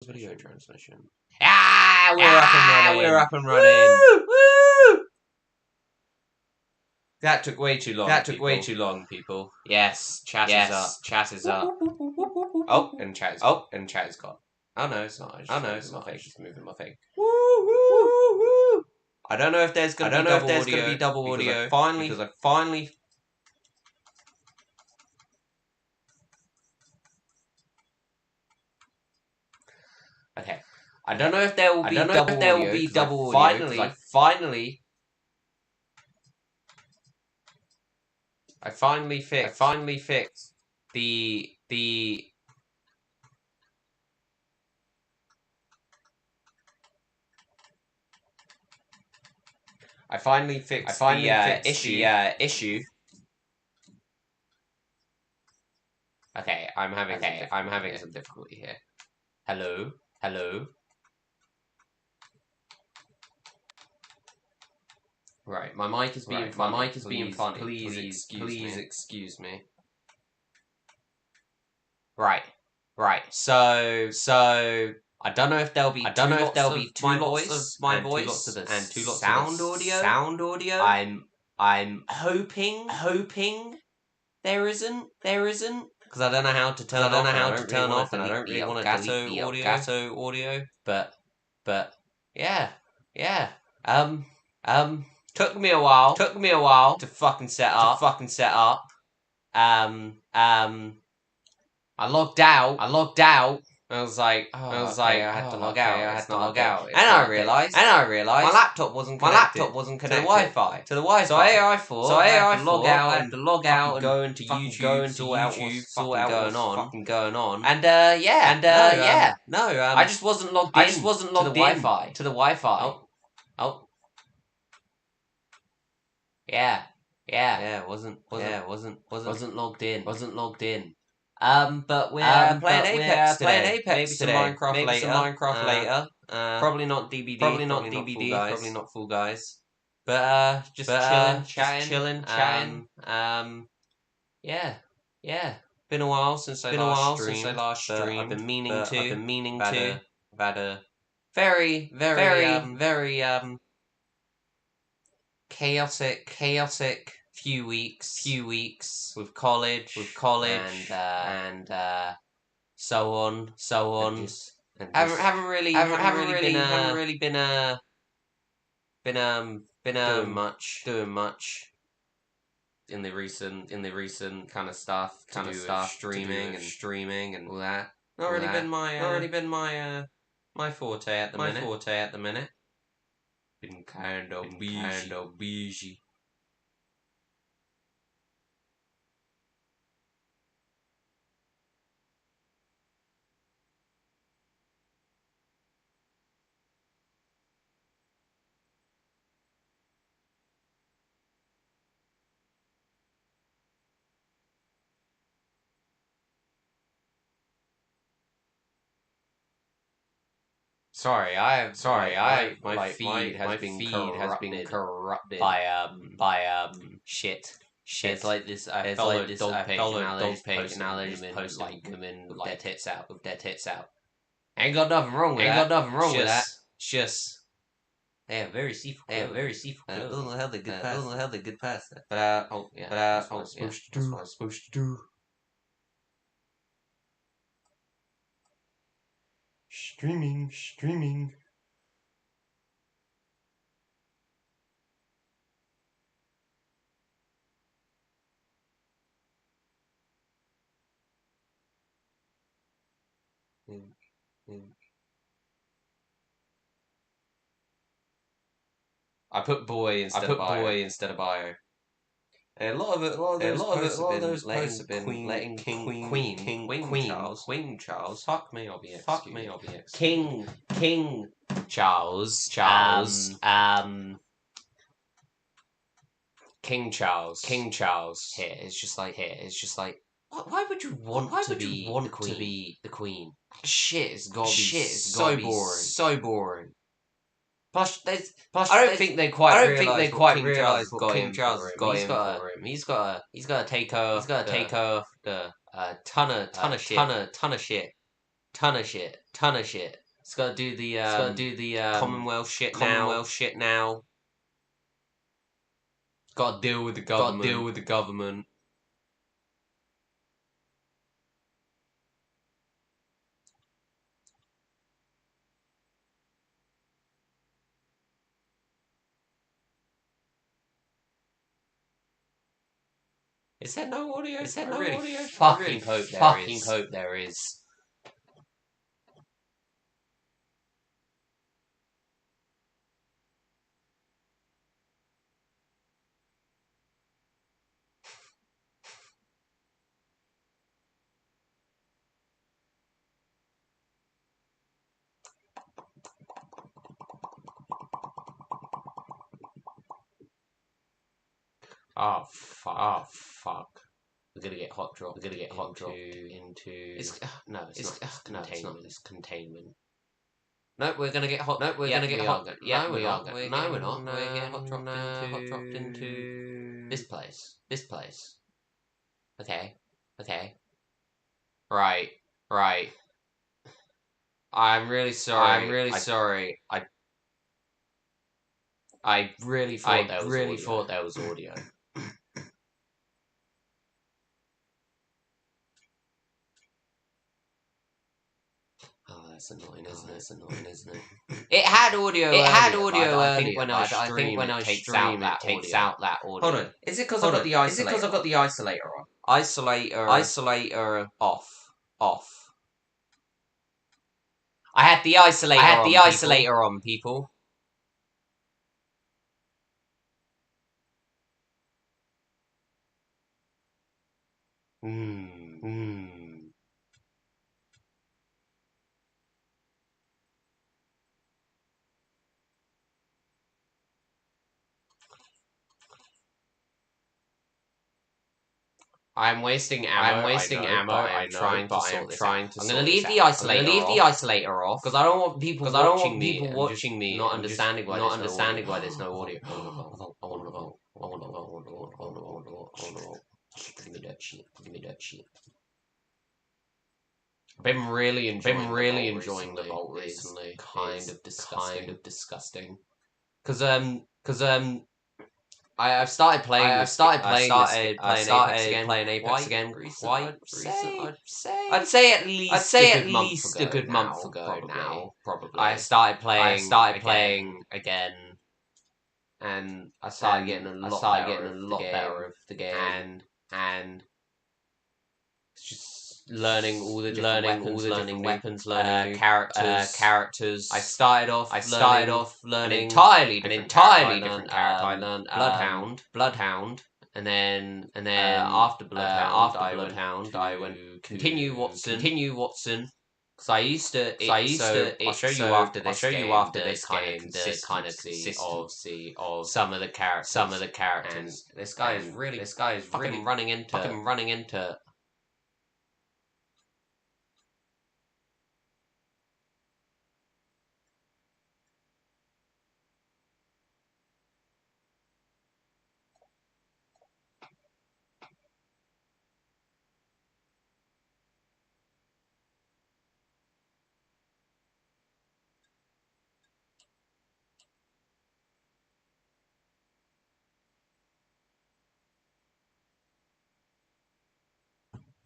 video transmission. Ah, We're up and running. Woo! Woo! That took way too long. People. Yes, chat is up. Chat is up. Oh, and chat is gone. Oh no, it's not. It's just moving my thing. Woo! Woo! Woo! I don't know if there's gonna be double audio. Because I finally. Okay. I don't know if there will be double audio. I finally fixed the issue. Okay, I'm having some difficulty here. Hello. Right, my mic is being funny. Please excuse me. Right. So I don't know if there'll be two lots of my voice and two lots of sound audio. I'm hoping there isn't because I don't know how to turn off and I don't really want to delete the Elgato audio. But yeah. Took me a while to fucking set up. I logged out. I was like, I had to log out. And I realized my laptop wasn't connected to the Wi-Fi. So I thought I had to log out and go into YouTube, sort out what's fucking going on. And I just wasn't logged in to the Wi-Fi. Oh. Yeah, wasn't logged in. But we're playing Apex today. Maybe some Minecraft later. Probably not DBD, probably not Full Guys. But just chilling, chatting. Yeah. Been a while since I last streamed. I've been meaning to. I've had a very chaotic few weeks with college and so on. Haven't really been doing much in the recent kind of stuff, streaming and all that. Not really been my forte at the minute. Been kind of busy. Sorry, my feed has been corrupted by shit. It's like this. I follow this dog page and now they just post women with their tits out. Ain't got nothing wrong with that. It's just they are very seafood. I don't know how they get past that. That's what I'm supposed to do. Streaming. I put boy instead of bio. And a lot of those posts have been letting Queen Charles. Fuck me, I'll be excused. King Charles. King Charles. Here, it's just like. Why would you want to be the Queen? Shit, it's gotta be so boring. Plus, I don't think they quite realize what King Charles got him for him. He's got to take off the ton of shit. ton of shit. It's got to do the Commonwealth shit now. Got to deal with the government. Is there no audio? Is there no audio? Fucking hope there is. Oh fuck. We're gonna get hot dropped into. It's not. It's containment. No, we're gonna get hot. No, we're gonna get hot. Yeah, no, we're not. No, we're not. We're getting hot dropped into this place. Okay. Right. I'm really sorry. I really thought there was audio. Oh, that's annoying, isn't it? It had audio earlier. I think when I stream, it takes out that audio. Hold on. Is it because I've got the isolator on? Isolator off. I had the isolator on, people. I'm wasting ammo. I'm trying to sort this out. I'm gonna leave the isolator off because I don't want people watching me not understanding why there's no audio. I want to vote. Give me that shit. I've been really enjoying the vault recently. Kind of disgusting. Because I've started playing Apex again. Quite recent. I'd say at least a good month ago now. Probably. I started playing again, and I started getting a lot better of the game, and just learning all the different weapons, learning characters. I started off learning an entirely different character. I learned Bloodhound, and then after Bloodhound, I went continue Watson. Because I used to. I'll show you after this game the kind of consistency of some of the characters. And this guy is really running into.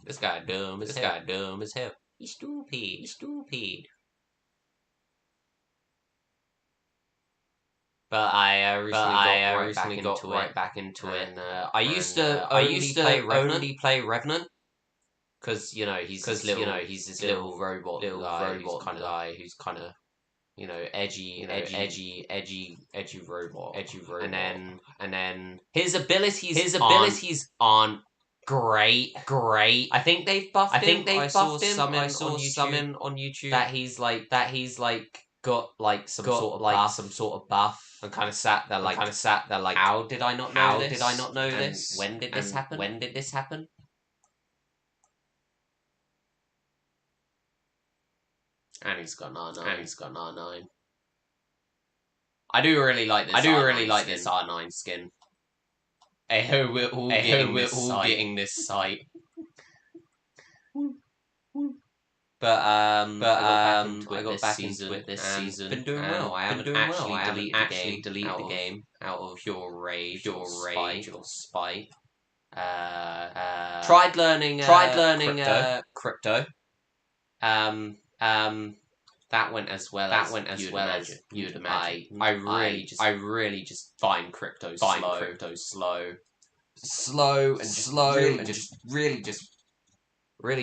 This guy dumb as hell. He's stupid. But I recently got right back into it. And, I used to only play Revenant. Because he's this little robot guy who's kind of edgy robot. And then his abilities aren't great. I think they've buffed him. I saw some on YouTube that he's got some sort of buff. And kind of sat there like, how did I not know this? When did this happen? And he's got an R9. I do really like this R9 skin. We're all getting this sight. I got back into it this season. Been doing well. I haven't actually deleted the game out of pure rage or spite. Tried learning crypto. That went as well as you'd imagine. I really just find crypto slow. Slow and just really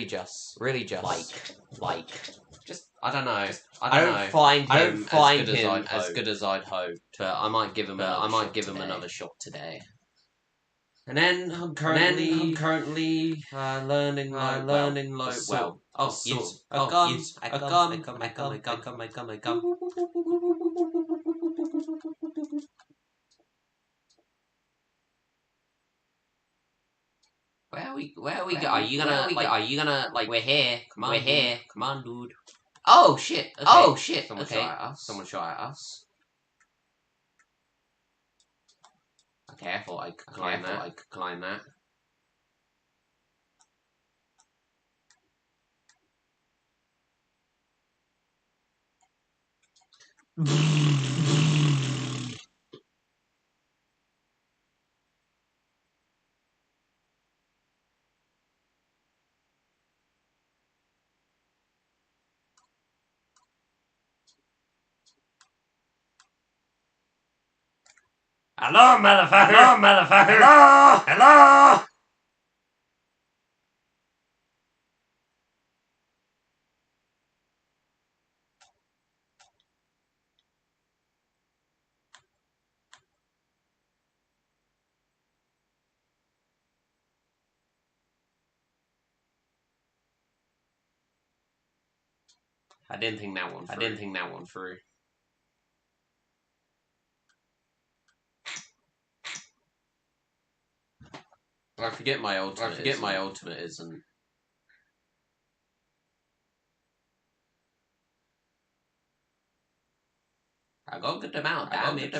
just like just I don't know. I don't find him as good as I'd hoped. But I might give him another shot today. And then I'm currently learning a gun. Where we go? Are you gonna like we're here? Come on, dude. Oh shit! Okay. Someone shot at us. Okay, I thought I could climb that. Hello, motherfucker! Hello! I didn't think that one through. I forget my ultimate isn't. I got a good amount damage.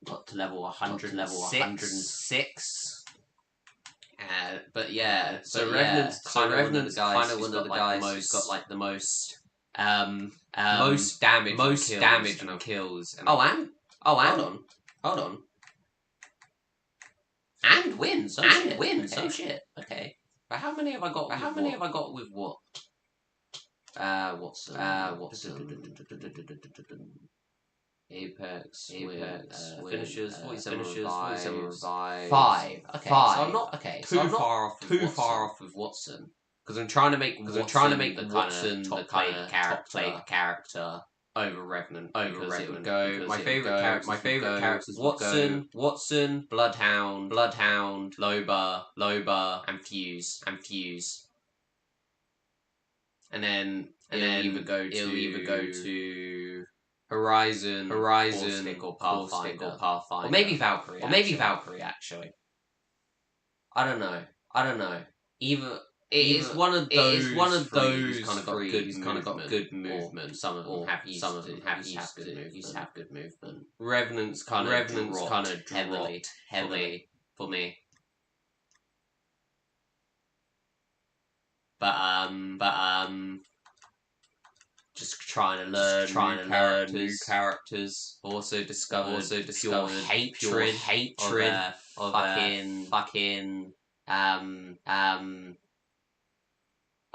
Got to level 106. But yeah, so Revenant's kind of one of the guys who's got like the most damage and kills. Hold on. And wins. Oh shit. Okay. But how many have I got? With what? What's Apex finishers, 47 revives. 5. Okay, so I'm not too far off with Watson. Because I'm trying to make Watson the kind of top played character over Revenant. It would go. My favorite characters Watson, Bloodhound, Loba, and Fuse. And then it'll either go to Horizon, or Pathfinder. Or maybe Valkyrie, actually. I don't know. Either it's one of those who's kind of got good movement. Some of them have used good movement. Revenant's kind of dropped heavily for me. But just trying to learn new characters. Also discovered pure hatred of fucking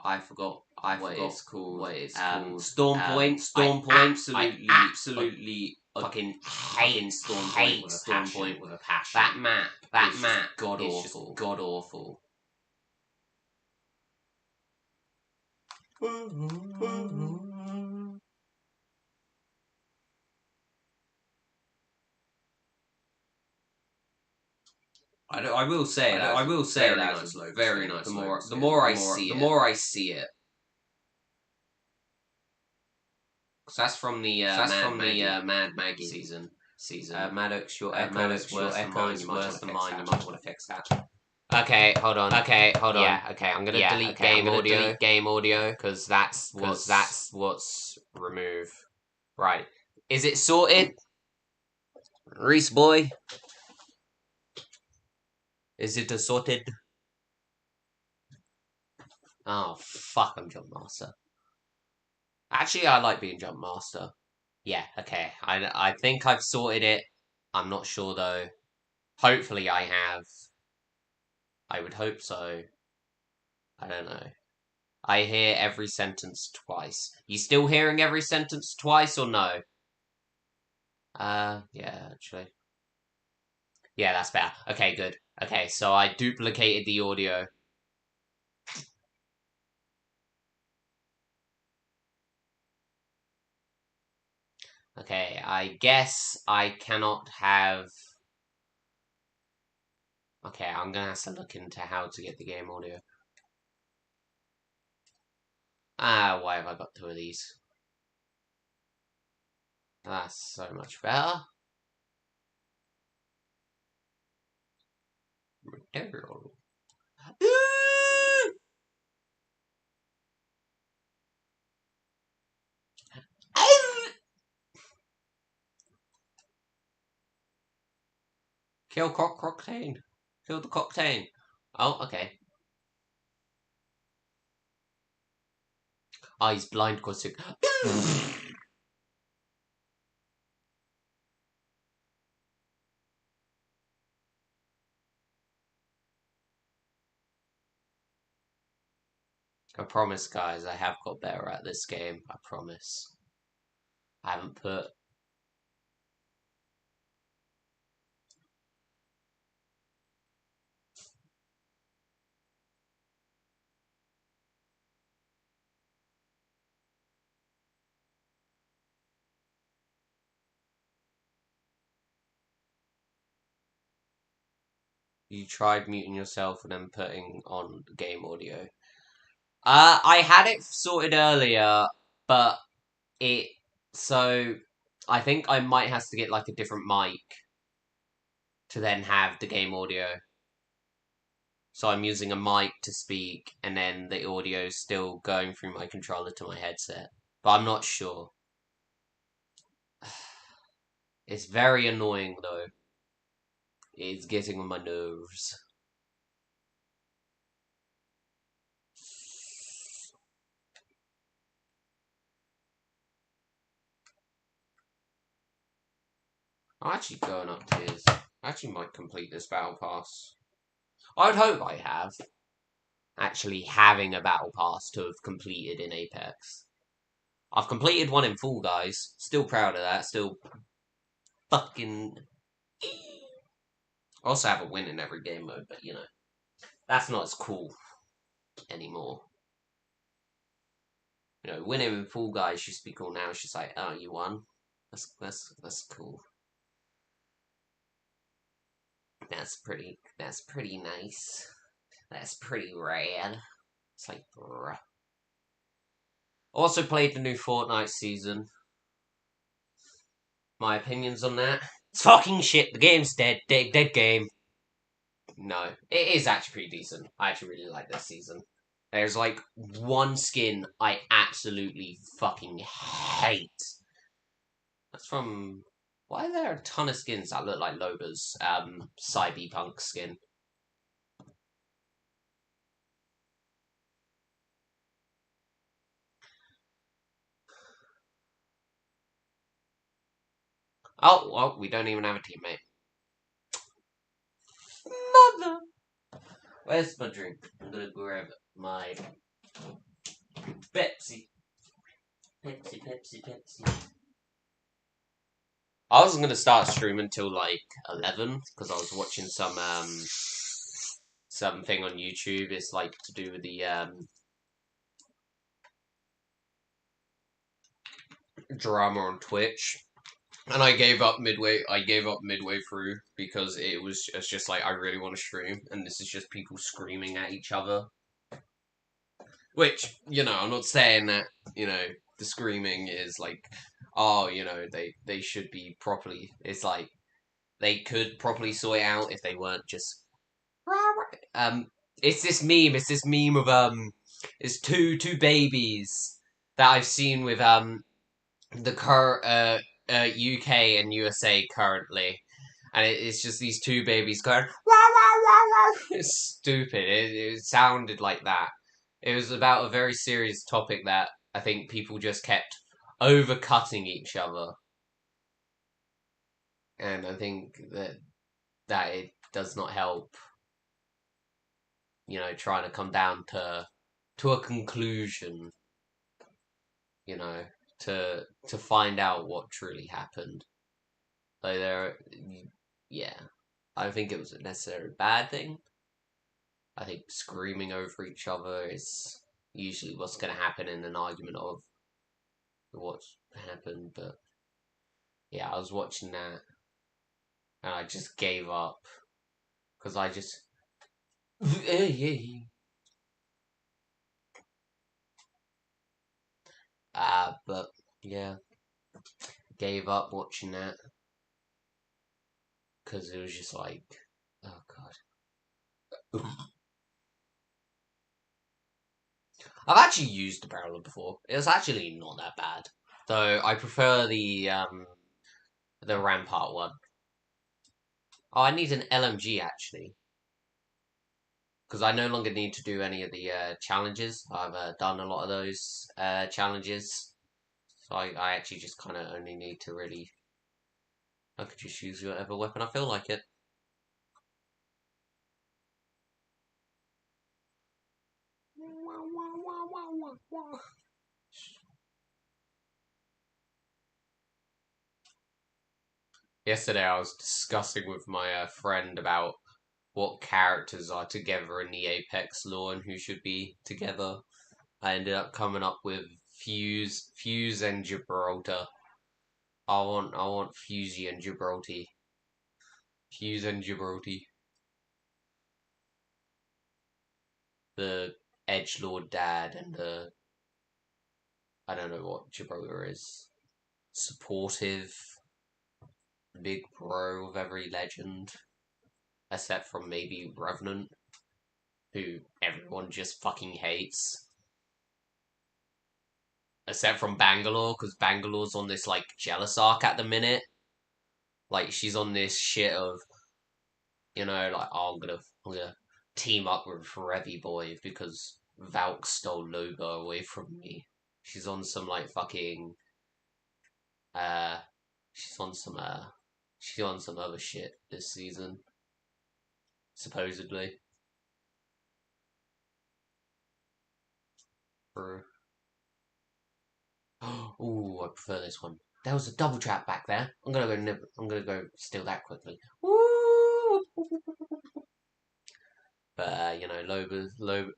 I forgot what it's called. Storm Point. Absolutely fucking hate Storm Point with a passion. That map god awful. I will say that was very nice. The more I see it. Cause that's from the Mad Maggie season. Maddox, your echo's worse than mine. You might want to fix that. Okay, hold on. Yeah, okay. I'm gonna delete game audio because that's what's remove. Right. Is it sorted? Reese boy? Is it sorted? Oh, fuck, I'm Jump Master. Actually, I like being Jump Master. Yeah, okay. I think I've sorted it. I'm not sure, though. Hopefully I have. I would hope so. I don't know. I hear every sentence twice. You still hearing every sentence twice or no? Yeah, actually. Yeah, that's better. Okay, good. Okay, so I duplicated the audio. Okay, I guess I cannot have... Okay, I'm gonna have to look into how to get the game audio. Why have I got two of these? That's so much better. Kill Cocktain. Kill the Cocktain. Oh, okay. Oh, he's blind because it... I promise, guys, I have got better at this game. I promise. I haven't put... You tried muting yourself and then putting on game audio. I had it sorted earlier, but it... So, I think I might have to get, like, a different mic to then have the game audio. So I'm using a mic to speak, and then the audio is still going through my controller to my headset. But I'm not sure. It's very annoying, though. It's getting on my nerves. I'm actually going up tiers. I actually might complete this battle pass. I would hope I have. Actually having a battle pass to have completed in Apex. I've completed one in Fall Guys. Still proud of that. Still fucking... I also have a win in every game mode, but you know. That's not as cool anymore. You know, winning in Fall Guys used to be cool. Now it's just like, oh, you won. That's cool. That's pretty nice. That's pretty rad. It's like, bruh. Also played the new Fortnite season. My opinions on that? It's fucking shit. The game's dead. Dead game. No, it is actually pretty decent. I actually really like this season. There's like one skin I absolutely fucking hate. That's from... Why are there a ton of skins that look like Loba's Cyberpunk skin? Oh, well, we don't even have a teammate. Mother! Where's my drink? I'm gonna grab my Pepsi. Pepsi. I wasn't gonna start streaming until like 11 because I was watching something on YouTube. It's like to do with the drama on Twitch. And I gave up midway through because it's just like I really want to stream and this is just people screaming at each other. Which, you know, I'm not saying that, you know, the screaming is like, oh, you know, they should be properly. It's like they could properly sort it out if they weren't just it's this meme of it's two babies that I've seen with the car UK and USA currently, and it's just these two babies going wah, wah, wah, wah. It's stupid. It sounded like that. It was about a very serious topic that I think people just kept overcutting each other, and I think that it does not help. Trying to come down to a conclusion. You know, to find out what truly happened. Like yeah, I don't think it was a necessarily bad thing. I think screaming over each other is usually what's going to happen in an argument of what's happened. But yeah, I was watching that and I just gave up because I just but yeah, gave up watching that because it was just like, oh god. I've actually used the barrel before. It was actually not that bad. Though I prefer the Rampart one. Oh, I need an LMG actually. Because I no longer need to do any of the challenges. I've done a lot of those challenges. So I actually just kind of only need to really... I could just use whatever weapon I feel like it. Yesterday I was discussing with my friend about what characters are together in the Apex lore and who should be together. I ended up coming up with Fuse and Gibraltar. I want Fusey and Gibraltar. Fuse and Gibraltar. The Edgelord dad and the... I don't know what Gibraltar is. Supportive. Big bro of every legend. Except from maybe Revenant. Who everyone just fucking hates. Except from Bangalore, because Bangalore's on this, like, jealous arc at the minute. Like, she's on this shit of, like, oh, I'm gonna team up with Revy Boy because Valk stole Loba away from me. She's on some, like, fucking, uh, she's on some other shit this season. Supposedly. Ooh, I prefer this one. There was a double trap back there. I'm gonna go steal that quickly. Woo! But Loba,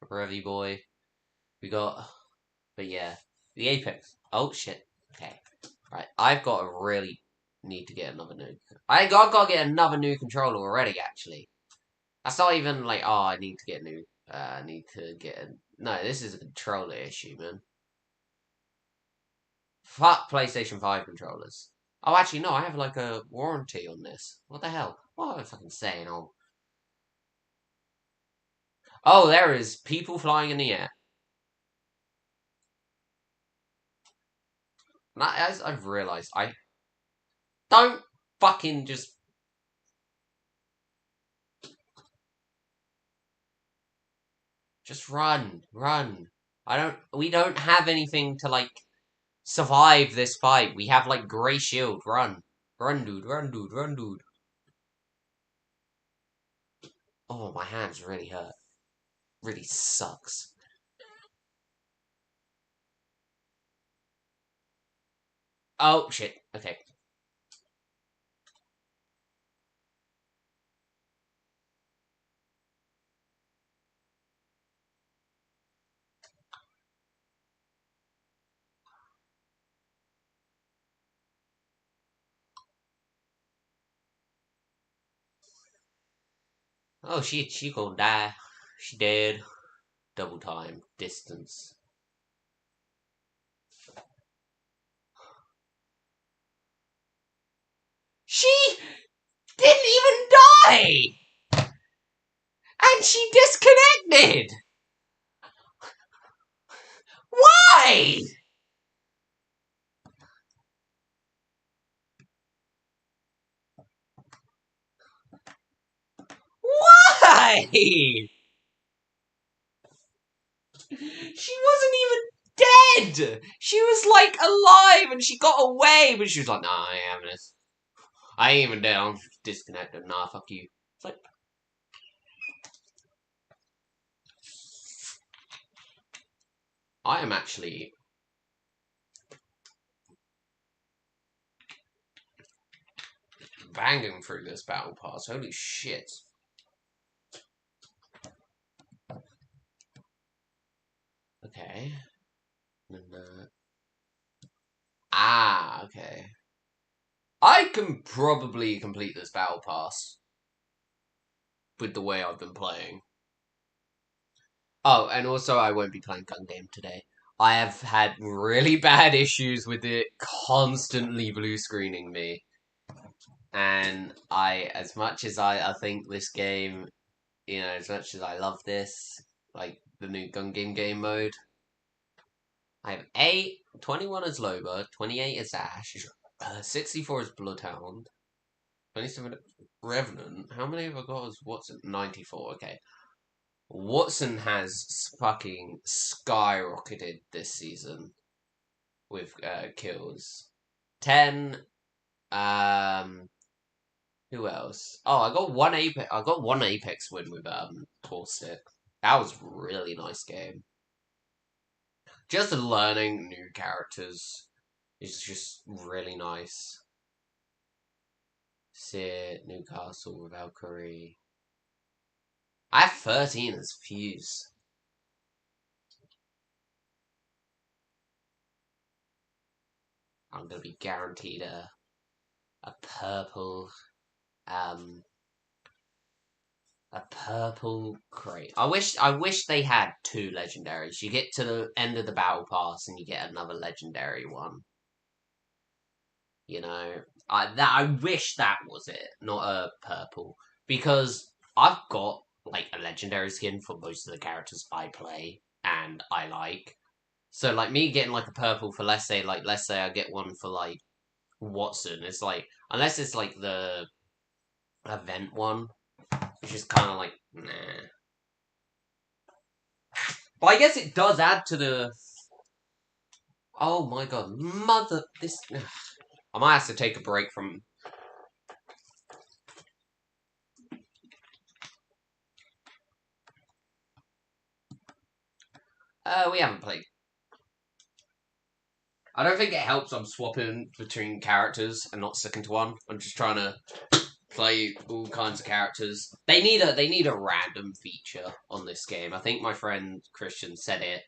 Revy Boy. We got, but yeah, the Apex. Oh shit. Okay, right. I've got to really need to get another new. I've got to get another new controller already. Actually, that's not even like, oh, I need to get new. I need to get no. This is a controller issue, man. Fuck PlayStation 5 controllers. Oh, actually, no, I have like a warranty on this. What the hell? What am I fucking saying? Oh, there is people flying in the air. And as I've realised, I don't fucking just run. We don't have anything to, like, survive this fight. We have, like, grey shield. Run. Run, dude. Run, dude. Run, dude. Oh, my hands really hurt. Really sucks. Oh, shit. Okay. Oh, she gonna die. She dead. Double time. Distance. She didn't even die! And she disconnected! Why? Why? She wasn't even dead! She was, like, alive and she got away, but she was like, nah, I ain't having this. I ain't even dead, I'm disconnected. Nah, fuck you. It's like... I am actually... banging through this battle pass. Holy shit. Okay. Ah, okay. I can probably complete this battle pass with the way I've been playing. Oh, and also I won't be playing Gun Game today. I have had really bad issues with it constantly blue screening me. And as much as I think this game, you know, as much as I love this, like the new Gun Game mode, I have 21 as Loba, 28 as Ash, 64 as Bloodhound, 27 Revenant. How many have I got as Watson? 94, okay. Watson has fucking skyrocketed this season with kills. 10, who else? Oh, I got one Apex win with Torstick. That was a really nice game. Just learning new characters is just really nice. Sid, Newcastle, Valkyrie. I have 13 as Fuse. I'm gonna be guaranteed a purple crate. I wish they had 2 legendaries. You get to the end of the battle pass and you get another legendary one. You know, I wish that was it, not a purple, because I've got like a legendary skin for most of the characters I play and I like. So like me getting like a purple for let's say I get one for like Watson, it's like unless it's like the event one, which is kind of like nah. But I guess it does add to the. Oh my god, this. I might have to take a break from. We haven't played. I don't think it helps I'm swapping between characters and not sticking to one. I'm just trying to play all kinds of characters. They need a random feature on this game. I think my friend Christian said it.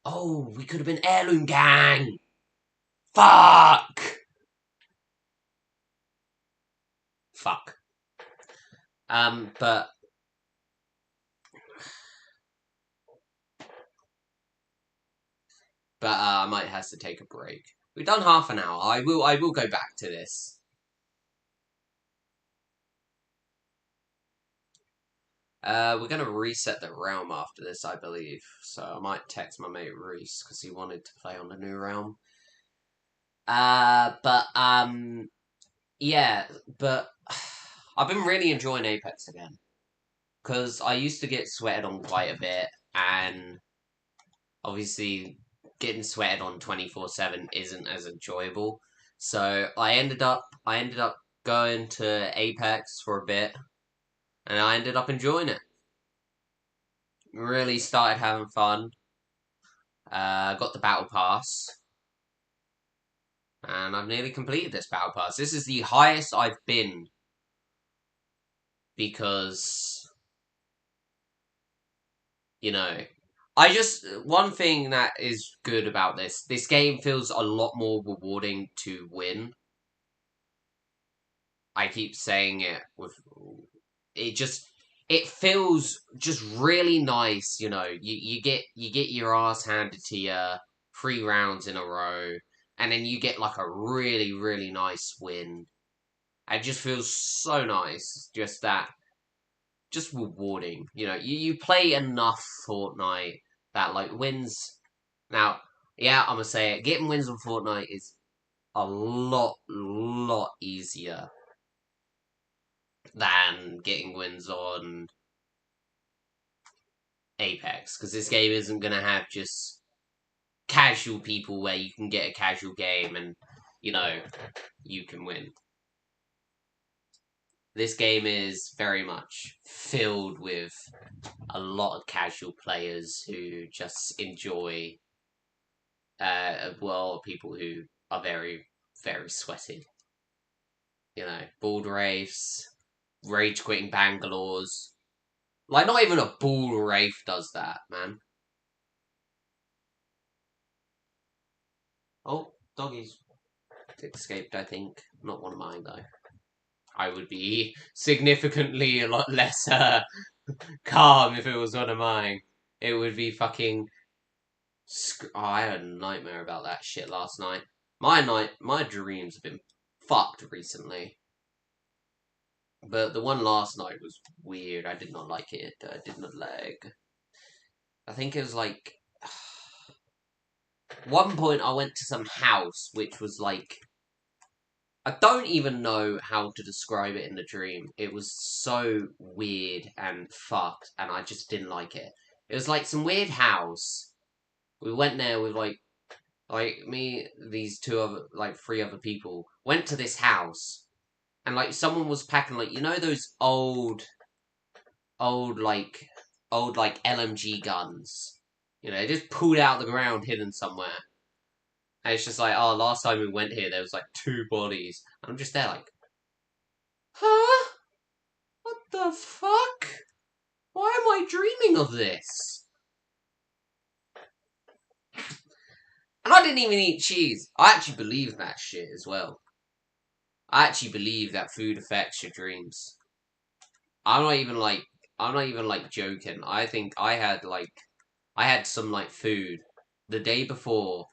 Oh, we could have been Heirloom Gang! Fuck! Fuck. But I might have to take a break. We've done half an hour. I will go back to this. We're gonna reset the realm after this, I believe. So I might text my mate Reese because he wanted to play on the new realm. Yeah, but I've been really enjoying Apex again because I used to get sweated on quite a bit, and obviously getting sweated on 24/7 isn't as enjoyable. So I ended up going to Apex for a bit, and I ended up enjoying it. Really started having fun. Got the battle pass, and I've nearly completed this battle pass. This is the highest I've been because, you know, one thing that is good about this game feels a lot more rewarding to win. I keep saying it it feels just really nice, you know. You get your ass handed to you 3 rounds in a row, and then you get like a really, really nice win. It just feels so nice. Just rewarding. You know, you play enough Fortnite that like wins. Now, yeah, I'm gonna say it. Getting wins on Fortnite is a lot easier than getting wins on Apex, because this game isn't gonna have just casual people where you can get a casual game and, you know, you can win. This game is very much filled with a lot of casual players who just enjoy, well, people who are very, very sweaty. You know, bald wraiths, rage quitting Bangalore's. Like, not even a bald wraith does that, man. Oh, doggies escaped, I think. Not one of mine, though. I would be significantly a lot less calm if it was one of mine. It would be fucking... Oh, I had a nightmare about that shit last night. My dreams have been fucked recently. But the one last night was weird. I did not like it. I did not like... I think it was like... One point I went to some house which was like... I don't even know how to describe it in the dream. It was so weird and fucked, and I just didn't like it. It was like some weird house. We went there with like me, these three other people went to this house, and like someone was packing like, you know, those old LMG guns. You know, just pulled out of the ground, hidden somewhere. And it's just like, oh, last time we went here, there was like 2 bodies. And I'm just there like, huh? What the fuck? Why am I dreaming of this? And I didn't even eat cheese. I actually believe that shit as well. I actually believe that food affects your dreams. I'm not even like joking. I think I had some like food the day before,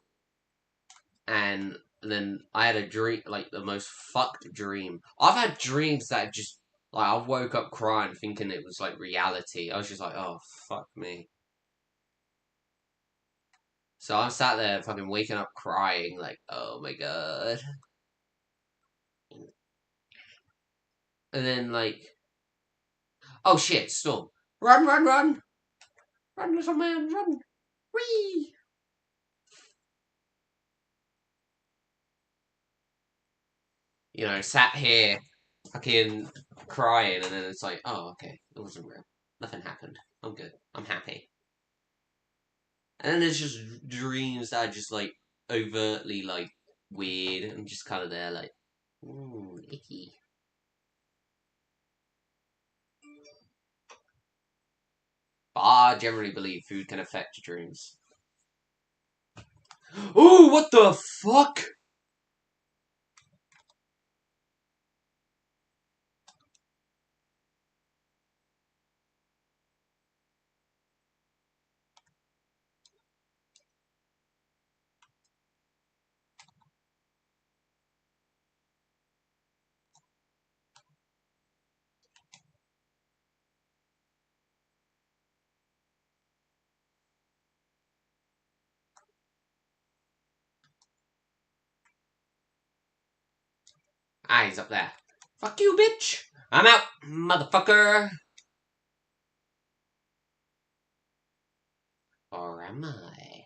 and then I had a dream, like the most fucked dream. I've had dreams that just like I woke up crying thinking it was like reality. I was just like, oh fuck me. So I'm sat there fucking waking up crying like, oh my god. And then like, oh shit, storm. Run, run, run! Run, little man, run! Whee! You know, sat here fucking crying, and then it's like, oh, okay, it wasn't real. Nothing happened. I'm good. I'm happy. And then there's just dreams that are just like overtly like weird and just kind of there like, ooh, icky. But I generally believe food can affect your dreams. Ooh, what the fuck? Ah, he's up there. Fuck you, bitch! I'm out, motherfucker! Or am I?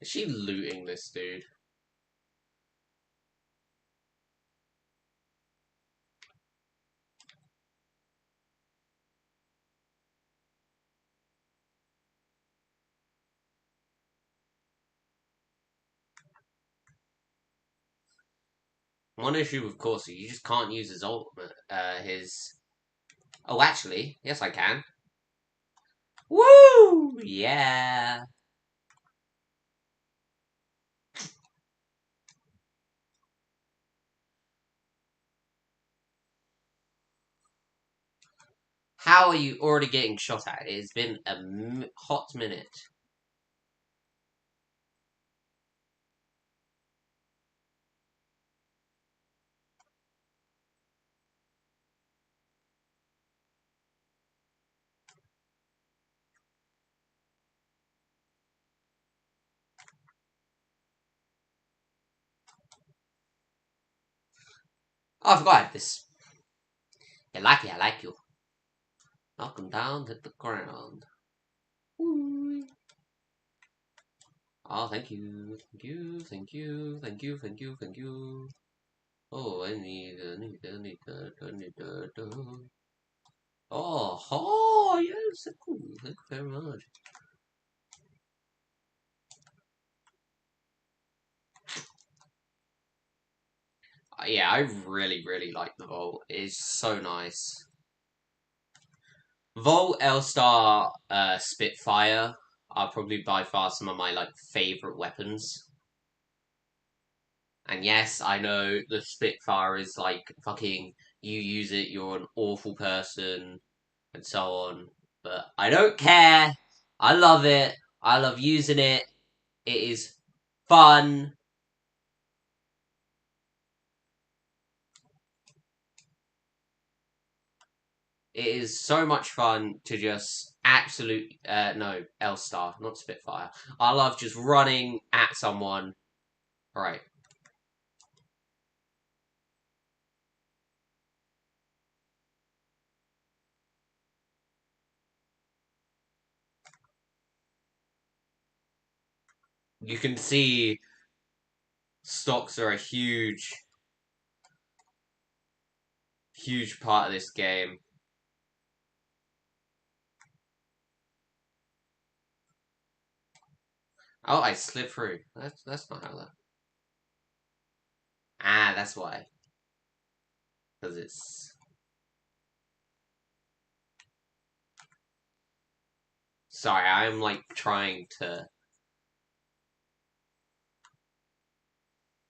Is she looting this dude? One issue with Corsi, you just can't use his ultimate, his... Oh, actually, yes I can. Woo! Yeah! How are you already getting shot at? It's been a hot minute. Oh, I forgot I had this. I like you. Knock him down, hit the ground. Woo. Oh, thank you. Thank you. Oh, I need. Oh, yes, cool. Thank you very much. Yeah, I really like the Volt. It's so nice. Volt, L-Star, Spitfire are probably by far some of my favorite weapons. And yes, I know the Spitfire is fucking you use it, you're an awful person, and so on. But I don't care. I love it. I love using it. It is fun. It is so much fun to just no, L-Star, not Spitfire. I love just running at someone. Alright. You can see stocks are a huge part of this game. Oh, I slipped through. That's not how that. Ah, that's why. Because it's. Sorry, I'm trying to.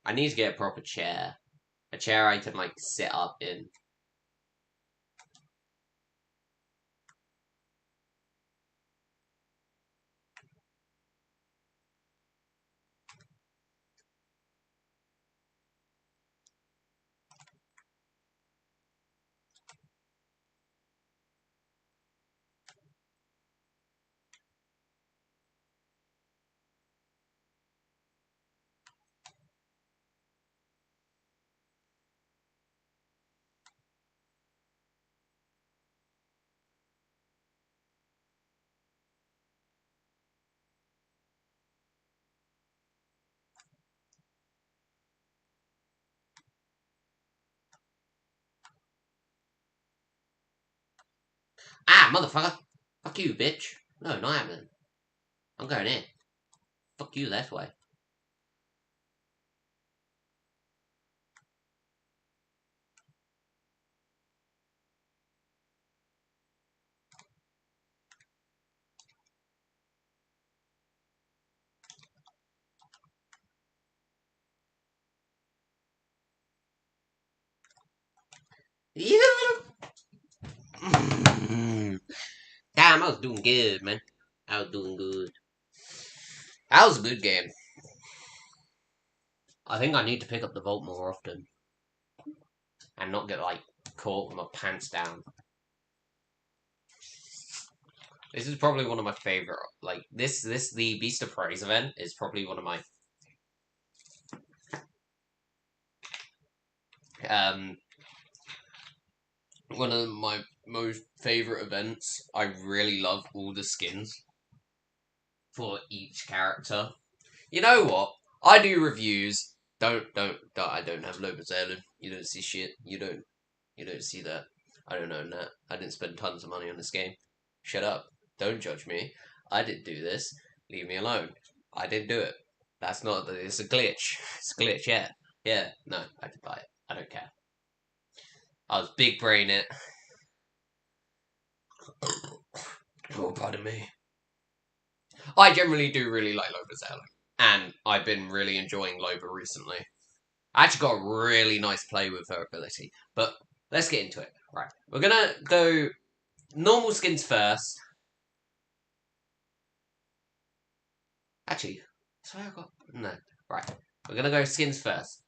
I need to get a proper chair. A chair I can sit up in. Ah, motherfucker! Fuck you, bitch. No, not happening. I'm going in. Fuck you that way. Damn, I was doing good, man. I was doing good. That was a good game. I think I need to pick up the Volt more often. And not get, caught with my pants down. This is probably one of my favorite. The Beast of Praise event is probably one of my one of my most favorite events. I really love all the skins for each character. You know what? I do reviews. I don't have Lopez Allen. You don't see shit. You don't see that. I don't own that. I didn't spend tons of money on this game. Shut up. Don't judge me. I didn't do this. Leave me alone. I didn't do it. That's not. It's a glitch. It's a glitch. Yeah. Yeah. No, I did buy it. I don't care. I was big brain it. Oh, pardon me. I generally do really like Loba's Allen, and I've been really enjoying Loba recently. I actually got a really nice play with her ability, but let's get into it. Right, we're gonna go normal skins first. Actually, sorry, I got no. Right, we're gonna go skins first.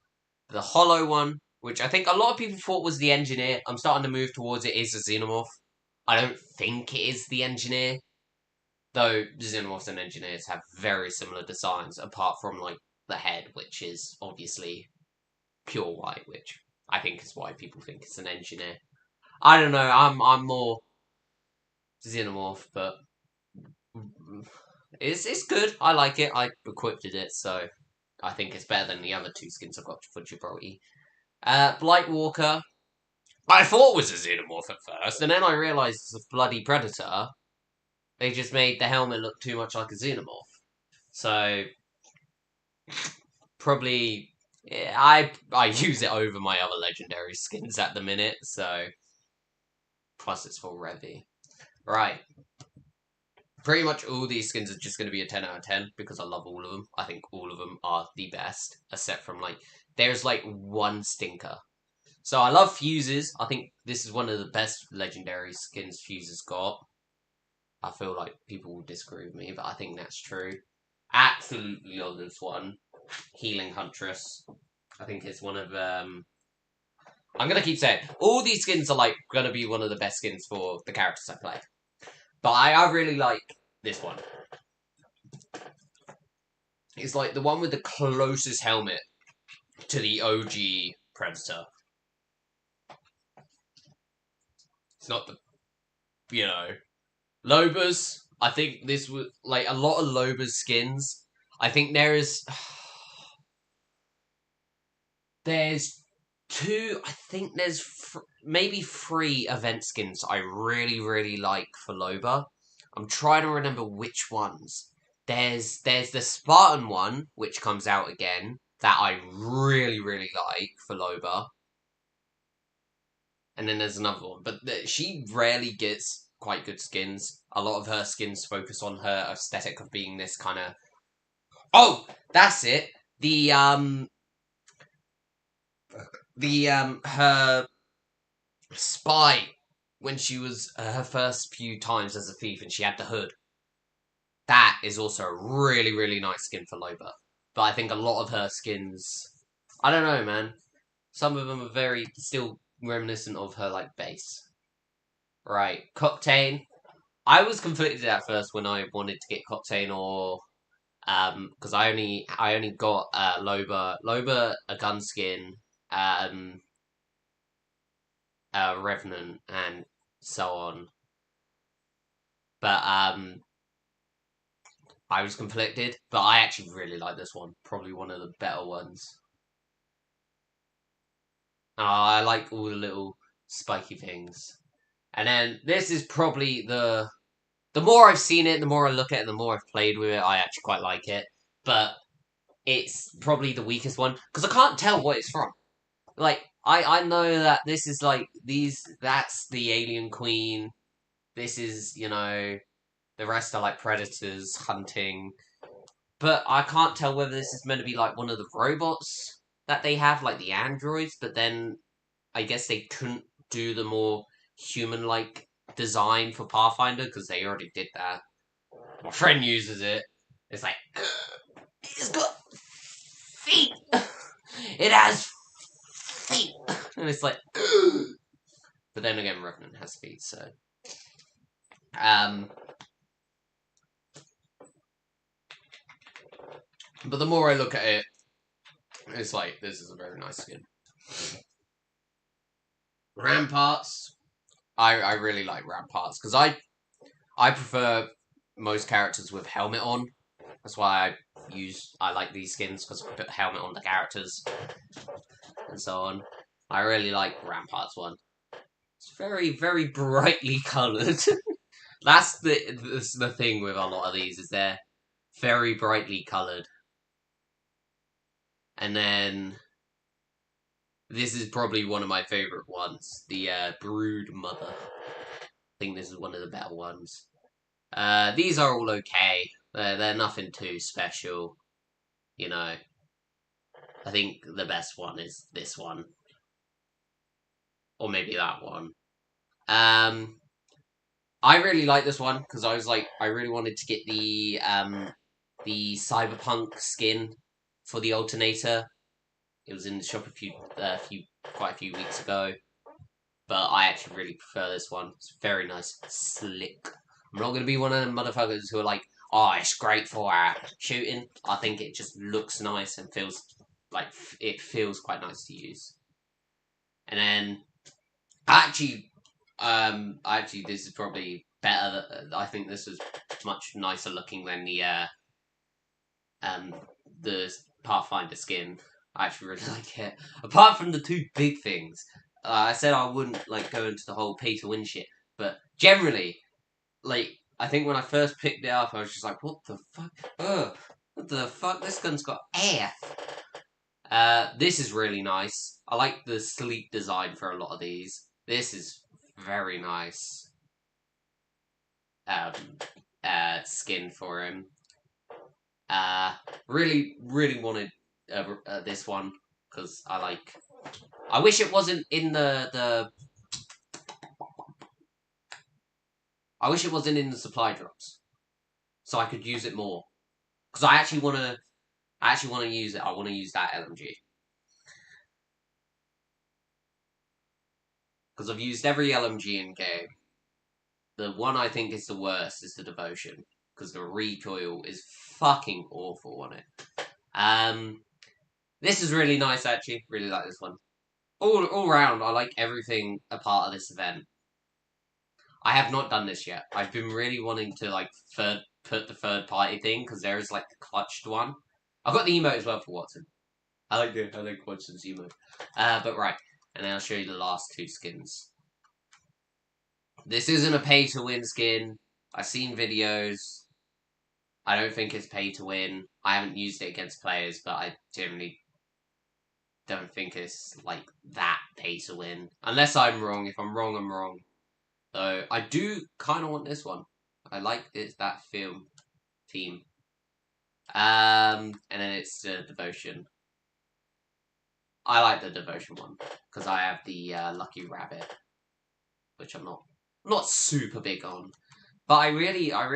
The hollow one, which I think a lot of people thought was the engineer. I'm starting to move towards it is a xenomorph. I don't think it is the engineer, though xenomorphs and engineers have very similar designs, apart from like the head, which is obviously pure white, which I think is why people think it's an engineer. I don't know. I'm more xenomorph, but it's good. I like it. I equipped it, so I think it's better than the other two skins I've got for Gibraltar. Blightwalker, I thought was a xenomorph at first, and then I realised it's a bloody predator. They just made the helmet look too much like a xenomorph. So probably yeah, I use it over my other legendary skins at the minute. So plus it's full Revy. Right. Pretty much all these skins are just going to be a 10 out of 10 because I love all of them. I think all of them are the best, except from like there's like one stinker. So I love Fuses. I think this is one of the best legendary skins Fuses got. I feel like people will disagree with me, but I think that's true. Absolutely love this one. Healing Huntress. I think it's one of I'm gonna keep saying all these skins are like gonna be one of the best skins for the characters I play. But I really like this one. It's like the one with the closest helmet to the OG Predator. It's not the Lobas. I think this was like a lot of Lobas skins. I think there's two. I think there's maybe 3 event skins I really like for Loba. I'm trying to remember which ones. There's the Spartan one which comes out again that I really like for Loba. And then there's another one, but she rarely gets quite good skins. A lot of her skins focus on her aesthetic of being this kind of. Oh, that's it. Her spy when she was her first few times as a thief and she had the hood. That is also a really nice skin for Loba. But I think a lot of her skins, I don't know, man. Some of them are very still reminiscent of her like base. Right, Coctane. I was conflicted at first when I wanted to get Coctane or because I only got Loba a gun skin, Revenant and so on. But I was conflicted, but I actually really like this one. Probably one of the better ones. I like all the little spiky things. And then this is probably the more I've seen it, the more I look at it, the more I've played with it, I actually quite like it. But it's probably the weakest one because I can't tell what it's from. Like I know that this is like that's the Alien Queen. This is, the rest are like predators hunting. But I can't tell whether this is meant to be like one of the robots that they have, like the androids, but then I guess they couldn't do the more human-like design for Pathfinder because they already did that. My friend uses it. It's like, it's got feet. It has feet, and it's like, but then again, Revenant has feet, so. But the more I look at it, it's like, this is a very nice skin. Ramparts. I really like Ramparts, because I prefer most characters with helmet on. That's why I like these skins, because I can put the helmet on the characters, and so on. I really like Ramparts one. It's very brightly coloured. That's the thing with a lot of these, is they're very brightly coloured. And then this is probably one of my favourite ones, the Brood Mother. I think this is one of the better ones. These are all okay. They're nothing too special, I think the best one is this one. Or maybe that one. I really like this one because I was like, I really wanted to get the cyberpunk skin for the alternator. It was in the shop quite a few weeks ago, but I actually really prefer this one. It's very nice, slick. I'm not gonna be one of them motherfuckers who are like, oh, it's great for shooting. I think it just looks nice and feels like it feels quite nice to use. And then actually, this is probably better. I think this is much nicer looking than the Pathfinder skin. I actually really like it. Apart from the two big things, I said I wouldn't like go into the whole pay to win shit, but generally, like I think when I first picked it up, I was just like, what the fuck? Ugh, what the fuck? This gun's got air. This is really nice. I like the sleek design for a lot of these. This is very nice. Skin for him. Really wanted this one because I like. I wish it wasn't in the. I wish it wasn't in the supply drops, so I could use it more. Because I actually want to. I actually want to use it. I want to use that LMG. Because I've used every LMG in game. The one I think is the worst is the Devotion. Because the recoil is fucking awful on it. This is really nice actually. Really like this one. All round, I like everything a part of this event. I have not done this yet. I've been really wanting to like put the third party thing because there is like the clutched one. I've got the emote as well for Watson. I like Watson's emote. But right, and then I'll show you the last two skins. This isn't a pay to win skin. I've seen videos. I don't think it's pay to win. I haven't used it against players, but I generally don't think it's like that pay to win. Unless I'm wrong. If I'm wrong, I'm wrong. So I do kind of want this one. I like that theme. And then it's the Devotion. I like the Devotion one because I have the Lucky Rabbit, which I'm not super big on. But I really want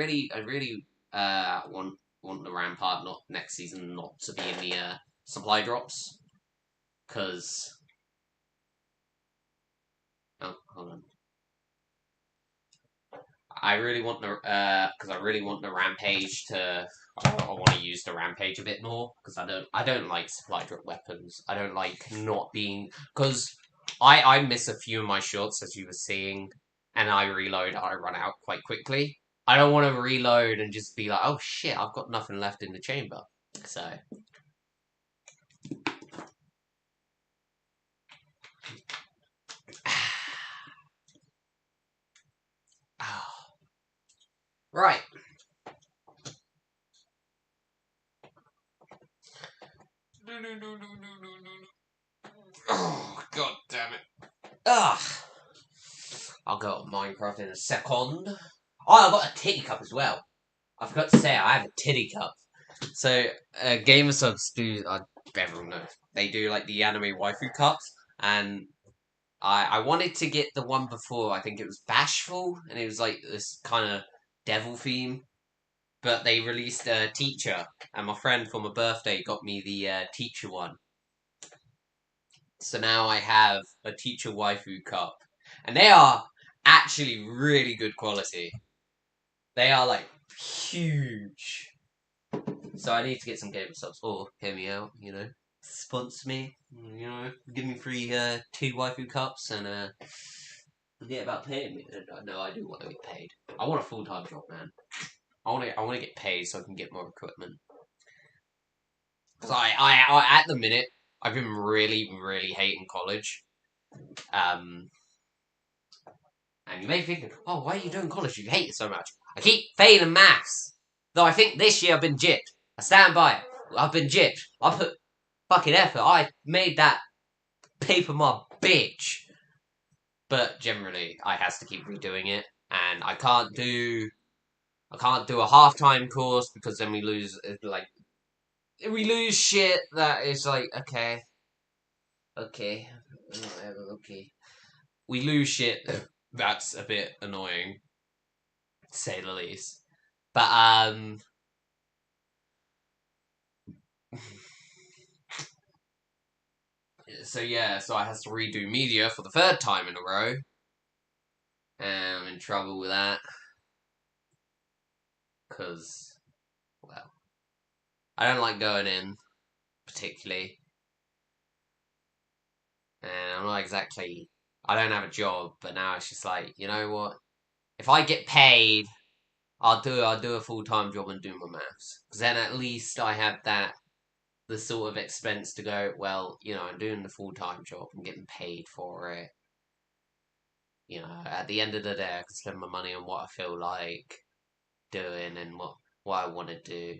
the Rampart not next season not to be in the supply drops because. Oh, hold on. I really want the because I really want the Rampage to. I want to use the Rampage a bit more because I don't like supply drop weapons. I don't like not being because I miss a few of my shots as you were seeing, and I reload. I run out quite quickly. I don't want to reload and just be like, oh shit, I've got nothing left in the chamber. So. Right. Oh, god damn it. Ugh. I'll go on Minecraft in a second. Oh, I've got a titty cup as well. I forgot to say I have a titty cup. So, Gamer Subs do, everyone knows, they do like the anime waifu cups, and I wanted to get the one before, I think it was Bashful, and it was like this kind of devil theme, but they released a teacher, and my friend for my birthday got me the teacher one. So now I have a teacher waifu cup, and they are actually really good quality. They are like huge. So I need to get some Gamer Subs or hear me out, sponsor me, give me free 2 waifu cups and forget about paying me. No, I do want to get paid. I want a full-time job, man. I want to get paid so I can get more equipment. Because I at the minute I've been really hating college. And you may be thinking, oh, why are you doing college? You hate it so much. I keep failing maths. Though I think this year I've been gypped. I stand by it. I've been gypped. I put fucking effort. I made that paper my bitch. But generally, I has to keep redoing it. And I can't do a halftime course because then we lose, shit that is like, okay. We lose shit that's a bit annoying. to say the least. But, so yeah, so I have to redo media for the 3rd time in a row. And I'm in trouble with that. Because, well, I don't like going in, particularly. And I'm not exactly, I don't have a job, but now it's just like, you know what? If I get paid, I'll do a full-time job and do my maths. Because then at least I have the sort of expense to go, well, I'm doing the full-time job, I'm getting paid for it. At the end of the day, I can spend my money on what I feel like doing and what I want to do.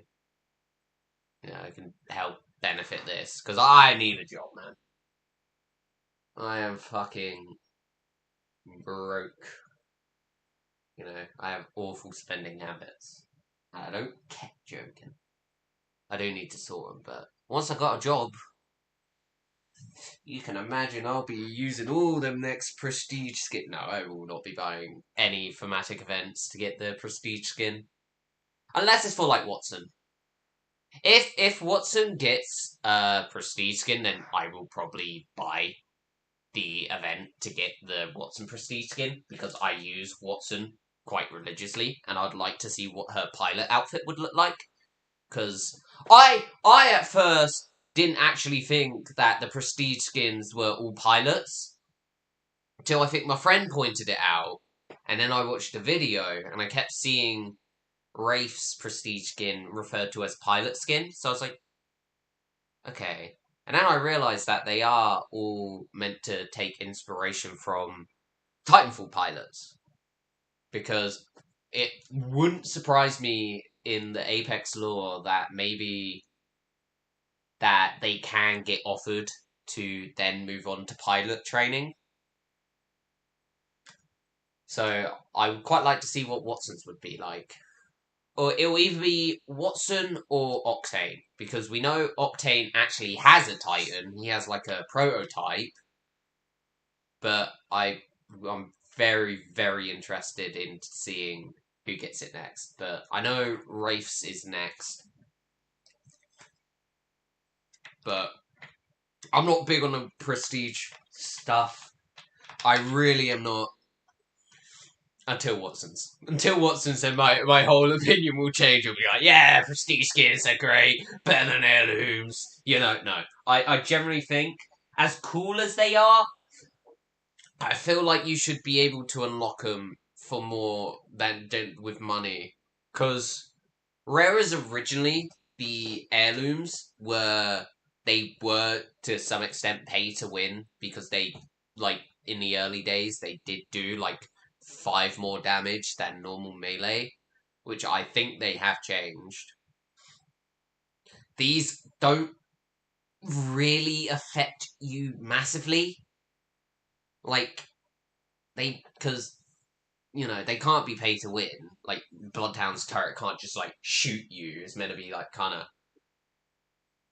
I can help benefit this. Because I need a job, man. I am fucking broke. I have awful spending habits. And I don't keep joking. I do need to sort them, but once I got a job, you can imagine I'll be using all them next prestige skin. No, I will not be buying any thematic events to get the prestige skin. Unless it's for, like, Watson. If Watson gets a prestige skin, then I will probably buy the event to get the Watson prestige skin, because I use Watson quite religiously, and I'd like to see what her pilot outfit would look like. Because I at first didn't actually think that the prestige skins were all pilots, till I think my friend pointed it out, and then I watched a video, and I kept seeing Wraith's prestige skin referred to as pilot skin, so I was like, okay. And then I realised that they are all meant to take inspiration from Titanfall pilots. Because it wouldn't surprise me in the Apex lore that maybe that they can get offered to then move on to pilot training. So I would quite like to see what Watson's would be like. Or it'll either be Watson or Octane, because we know Octane actually has a Titan. He has like a prototype, but I'm very, very interested in seeing who gets it next. But I know Wraith's is next, but I'm not big on the prestige stuff. I really am not. Until Watson's. Then my whole opinion will change. It'll be like, yeah, prestige skins are great, better than heirlooms. No. I generally think, as cool as they are, I feel like you should be able to unlock them for more than with money. Because whereas originally the heirlooms they were to some extent pay to win, because they, like, in the early days, they did do, like, 5 more damage than normal melee, which I think they have changed. These don't really affect you massively. Like, because, they can't be pay to win. Like, Bloodhound's turret can't just, like, shoot you. It's meant to be, like, kind of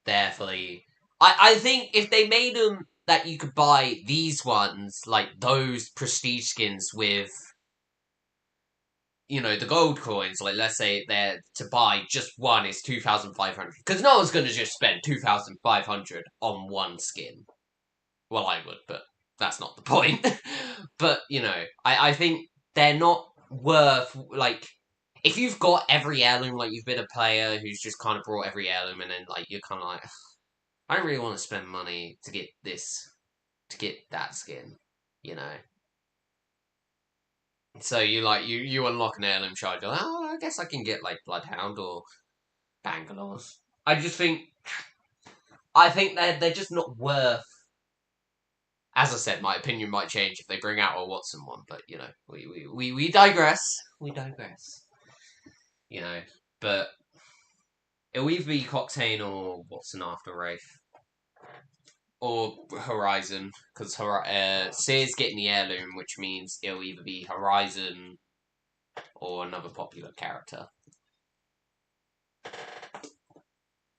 there for the... I think if they made them that you could buy these ones, like those prestige skins with, the gold coins, like, let's say they're to buy just one is 2,500. Because no one's going to just spend 2,500 on one skin. Well, I would, but that's not the point. But, I think they're not worth, like, if you've got every heirloom, like, you've been a player who's just kind of brought every heirloom, and then, like, you're kind of like, I don't really want to spend money to get that skin, So you unlock an heirloom shard, you're like, oh, I guess I can get, like, Bloodhound or Bangalore's. I think they're just not worth... As I said, my opinion might change if they bring out a Watson one, but, we digress. We digress. But it'll either be Coctane or Watson after Wraith. Or Horizon, because Sear's getting the heirloom, which means it'll either be Horizon or another popular character.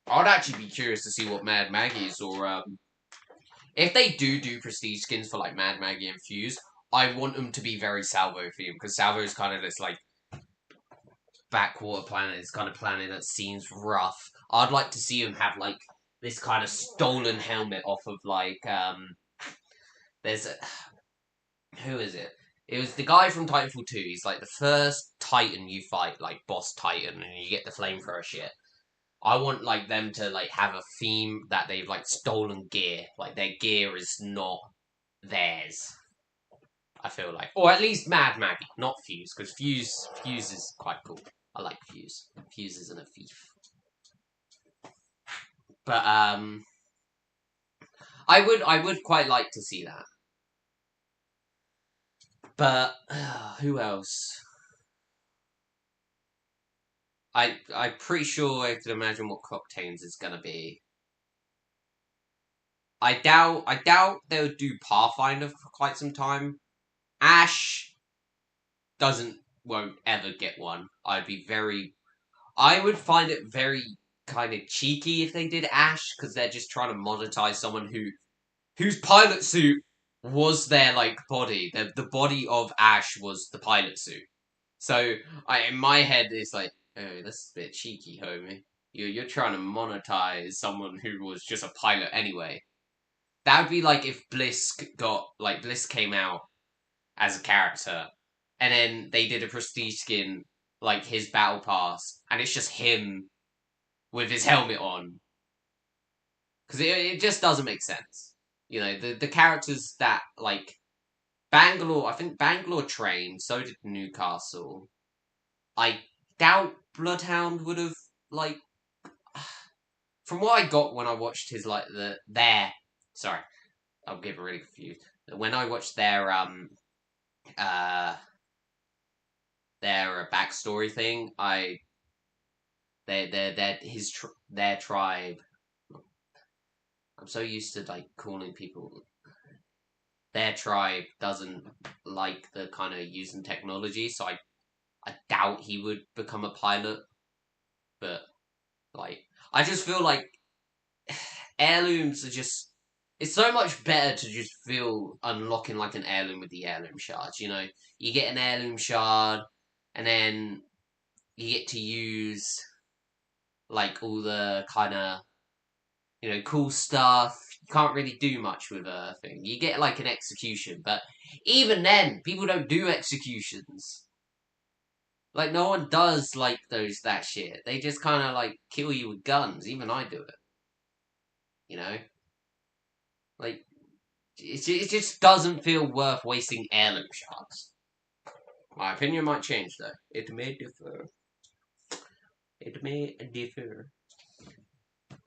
I'd actually be curious to see what Mad Maggie's, or if they do prestige skins for, like, Mad Maggie and Fuse, I want them to be very Salvo themed, because Salvo's kind of this, like, backwater planet, this kind of planet that seems rough. I'd like to see him have like this kind of stolen helmet off of like there's a, who is it? It was the guy from Titanfall 2. He's like the first Titan you fight, like boss Titan, and you get the flamethrower shit. I want like them to like have a theme that they've like stolen gear, like their gear is not theirs. I feel like, or at least Mad Maggie, not Fuse, because Fuse is quite cool. I like Fuse. Fuse isn't a thief, but I would quite like to see that. But who else? I'm pretty sure I can imagine what Octanes is gonna be. I doubt they'll do Pathfinder for quite some time. Ash won't ever get one. I would find it very kind of cheeky if they did Ash, because they're just trying to monetize someone whose pilot suit was their like body. The body of Ash was the pilot suit. So in my head it's like, oh, that's a bit cheeky, homie. You're trying to monetize someone who was just a pilot anyway. That would be like if Bliss came out as a character, and then they did a prestige skin like his battle pass, and it's just him with his helmet on, because it just doesn't make sense. You know, the characters that like Bangalore. I think Bangalore trained. So did Newcastle. I doubt Bloodhound would have like. From what I got when I watched his like sorry, I'll get really confused. When I watched uh their backstory thing, their tribe. I'm so used to like calling people. Their tribe doesn't like the kind of using technology, so I doubt he would become a pilot. But like, I just feel like heirlooms are just. It's so much better to just feel unlocking like an heirloom with the heirloom shards. You know, you get an heirloom shard, and then you get to use like all the kind of cool stuff. You can't really do much with a thing. You get like an execution, but even then, people don't do executions. Like no one does like that shit. They just kind of like kill you with guns. Even I do it. You know, like it just doesn't feel worth wasting heirloom shards. My opinion might change though. It may differ. It may differ.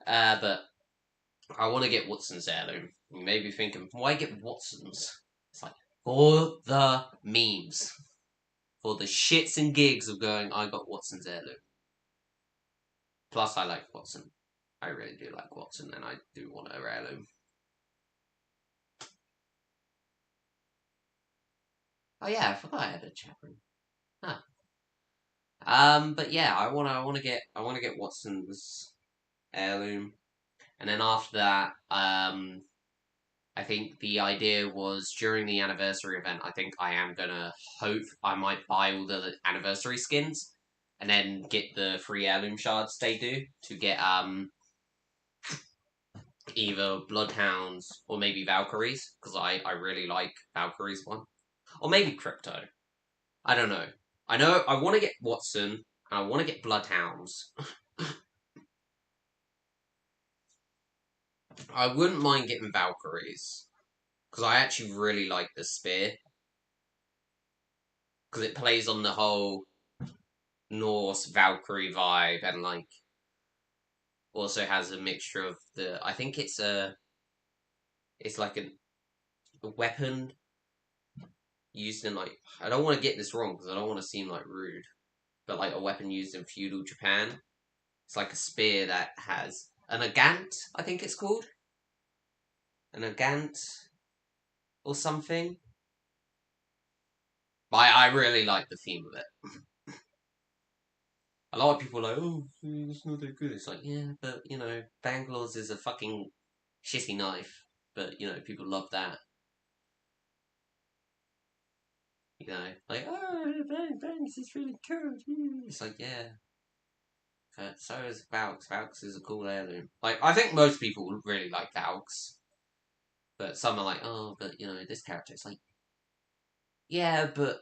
But I want to get Watson's heirloom. You may be thinking, why get Watson's? It's like, for the memes. For the shits and gigs of going, I got Watson's heirloom. Plus, I like Watson. I really do like Watson, and I do want a heirloom. Oh yeah, I forgot I had a chat room. Huh. But yeah, I wanna get Watson's heirloom, and then after that, I think the idea was during the anniversary event. I think I am gonna hope I might buy all the anniversary skins, and then get the free heirloom shards they do to get either bloodhounds or maybe Valkyries, because I really like Valkyries one, or maybe Crypto. I don't know. I know I want to get Watson and I want to get bloodhounds. I wouldn't mind getting Valkyries because I actually really like the spear because it plays on the whole Norse Valkyrie vibe and like also has a mixture of the. I think it's like a weapon used in like. I don't want to get this wrong because I don't want to seem like rude, but like a weapon used in feudal Japan. It's like a spear that has an agant. I think it's called an agant or something. But I really like the theme of it. A lot of people are like, oh, it's not that good. It's like, yeah, but, Bangalore's is a fucking shitty knife. But, people love that. You know, like, oh, Banks is really cool. It's like, yeah. So is Valks. Valks is a cool heirloom. Like, I think most people really like Valks. But some are like, oh, but, you know, this character. It's like, yeah, but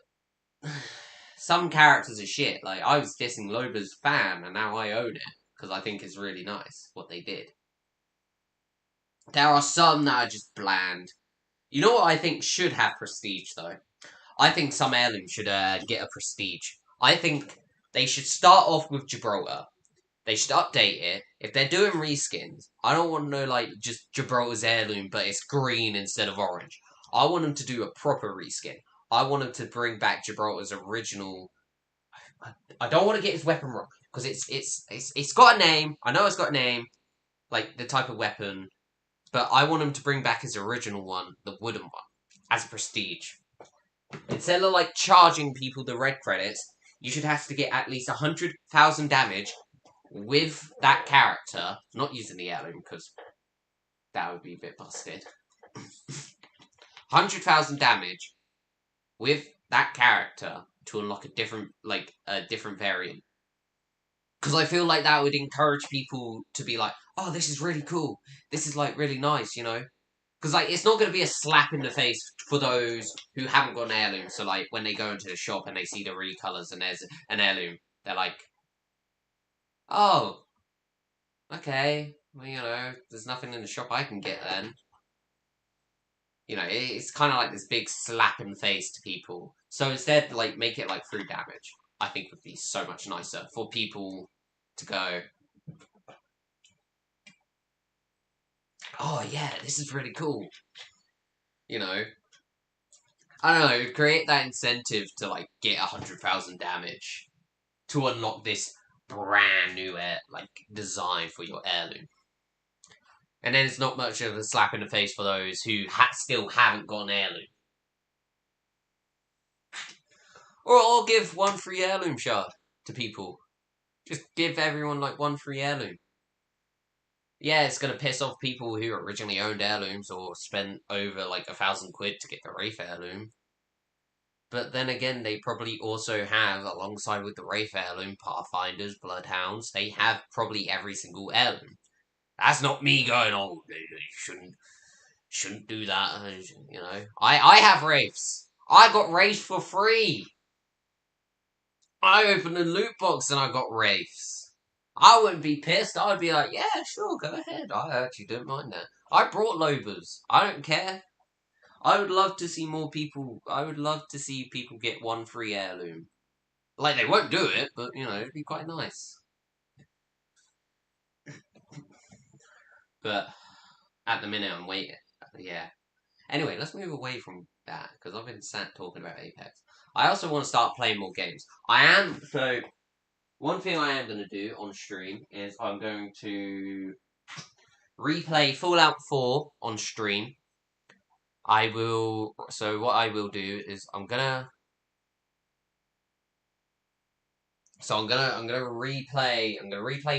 some characters are shit. Like, I was dissing Loba's fan, and now I own it. Because I think it's really nice what they did. There are some that are just bland. You know what I think should have prestige, though? I think some heirlooms should get a prestige. I think they should start off with Gibraltar. They should update it. If they're doing reskins, I don't want to know, like, just Gibraltar's heirloom, but it's green instead of orange. I want them to do a proper reskin. I want them to bring back Gibraltar's original. I don't want to get his weapon wrong because it's got a name. I know it's got a name, like the type of weapon, but I want him to bring back his original one, the wooden one, as prestige. Instead of like charging people the red credits, you should have to get at least 100,000 damage with that character, not using the heirloom because that would be a bit busted. 100,000 damage with that character to unlock a different variant. Because I feel like that would encourage people to be like, oh, this is really cool. This is like really nice, you know? Because like it's not going to be a slap in the face for those who haven't got an heirloom. So like when they go into the shop and they see the recolours and there's an heirloom, they're like, oh, okay, well, you know, there's nothing in the shop I can get then. You know, it's kind of like this big slap in the face to people. So instead, like, make it like through damage. I think would be so much nicer for people to go, oh yeah, this is really cool. You know, I don't know, create that incentive to like get 100,000 damage to unlock this brand new design for your heirloom. And then it's not much of a slap in the face for those who still haven't got an heirloom. Or I'll give one free heirloom shard to people. Just give everyone like one free heirloom. Yeah, it's gonna piss off people who originally owned heirlooms or spent over like £1,000 to get the Wraith heirloom. But then again, they probably also have, alongside with the Wraith heirloom, Pathfinders, Bloodhounds. They have probably every single heirloom. That's not me going, oh, they shouldn't do that. You know, I have Wraiths. I got Wraiths for free. I opened a loot box and I got Wraiths. I wouldn't be pissed. I would be like, yeah, sure, go ahead. I actually don't mind that. I brought Lobas. I don't care. I would love to see more people. I would love to see people get one free heirloom. Like, they won't do it, but, you know, it'd be quite nice. But at the minute, I'm waiting. Yeah. Anyway, let's move away from that, because I've been sat talking about Apex. I also want to start playing more games. One thing I am going to do on stream is I'm going to replay Fallout 4 on stream. What I will do is I'm gonna replay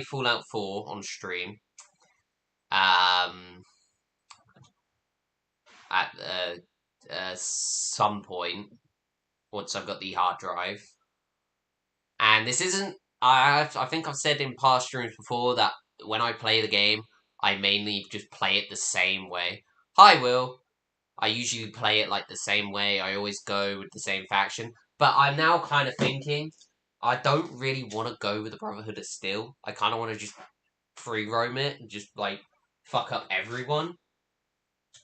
Fallout 4 on stream. At some point once I've got the hard drive. And this isn't. I think I've said in past streams before that when I play the game, I mainly just play it the same way. Hi, Will. I usually play it like the same way. I always go with the same faction. But I'm now kind of thinking I don't really want to go with the Brotherhood of Steel. I kind of want to just free roam it and just like fuck up everyone.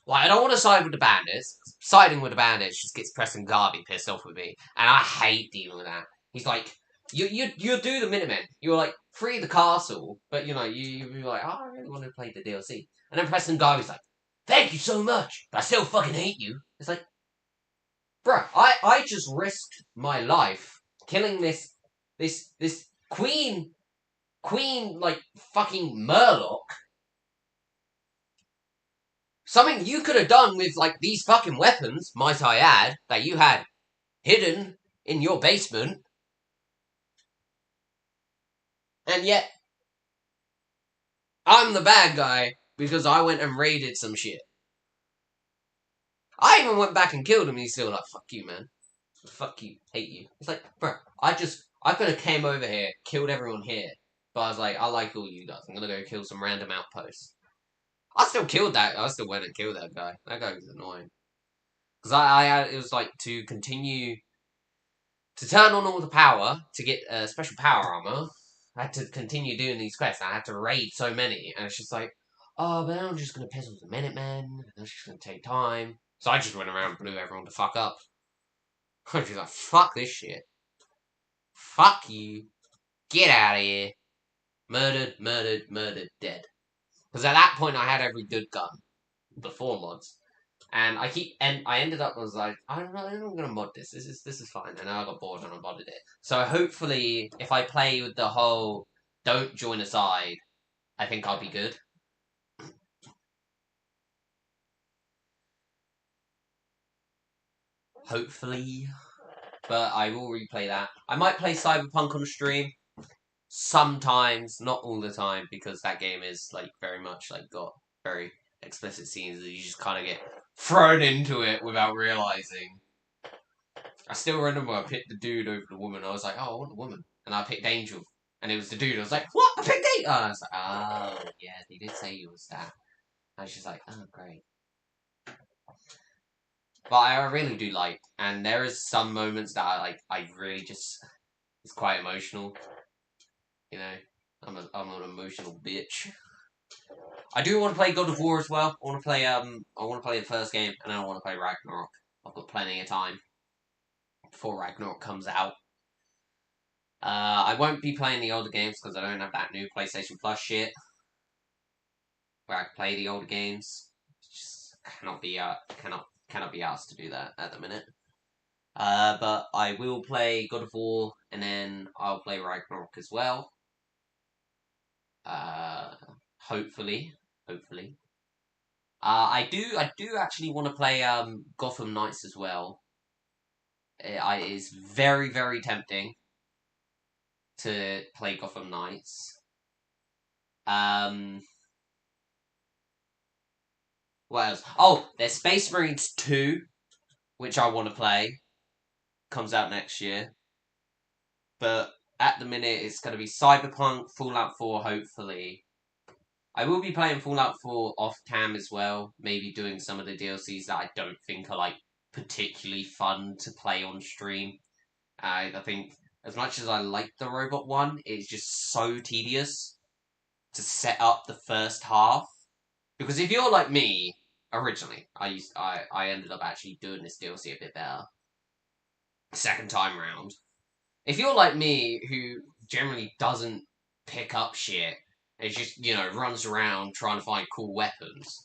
Like, I don't want to side with the bandits. Siding with the bandits just gets Preston Garvey pissed off with me. And I hate dealing with that. He's like, you do the Minutemen. You're like, free the castle. But, you know, you're like, oh, I really want to play the DLC. And then Preston Garvey's like, thank you so much, but I still fucking hate you. It's like, bruh, I just risked my life killing this queen, like, fucking Murloc. Something you could have done with, like, these fucking weapons, might I add, that you had hidden in your basement. And yet, I'm the bad guy because I went and raided some shit. I even went back and killed him and he's still like, fuck you, man. Fuck you, hate you. It's like, bro, I could have came over here, killed everyone here, but I was like, I like all you guys. I'm gonna go kill some random outposts. I still killed that. I still went and killed that guy. That guy was annoying. Because I had, it was like to continue to turn on all the power to get special power armor. I had to continue doing these quests. I had to raid so many, and it's just like, oh, but I'm just gonna piss off the Minutemen, and that's just gonna take time. So I just went around and blew everyone the fuck up. I was just like, fuck this shit. Fuck you. Get out of here. Murdered, murdered, murdered, dead. Because at that point I had every good gun before mods. And I ended up, I was like, I'm gonna mod this. This is fine. And then I got bored and I modded it. So hopefully, if I play with the whole don't join a side, I think I'll be good. Hopefully. But I will replay that. I might play Cyberpunk on stream. Sometimes, not all the time, because that game is like very much like got very explicit scenes that you just kind of get thrown into it without realizing. I still remember I picked the dude over the woman. I was like, oh, I want the woman. And I picked Angel. And it was the dude. I was like, what? I picked Angel. And I was like, oh, yeah, they did say you was that. And she's like, oh, great. But I really do like, and there is some moments that I really just, it's quite emotional. You know, I'm an emotional bitch. I do want to play God of War as well. I want to play the first game, and then I want to play Ragnarok. I've got plenty of time before Ragnarok comes out. I won't be playing the older games because I don't have that new PlayStation Plus shit where I can play the older games. Just cannot be asked to do that at the minute. But I will play God of War, and then I'll play Ragnarok as well. Hopefully. I do actually want to play Gotham Knights as well. It is very, very tempting to play Gotham Knights. What else? Oh, there's Space Marines 2, which I want to play. Comes out next year. But at the minute, it's going to be Cyberpunk, Fallout 4, hopefully. I will be playing Fallout 4 off-cam as well. Maybe doing some of the DLCs that I don't think are, like, particularly fun to play on stream. I think, as much as I like the robot one, it's just so tedious to set up the first half. Because if you're like me, originally, I ended up actually doing this DLC a bit better. Second time round. If you're like me, who generally doesn't pick up shit, it just, runs around trying to find cool weapons.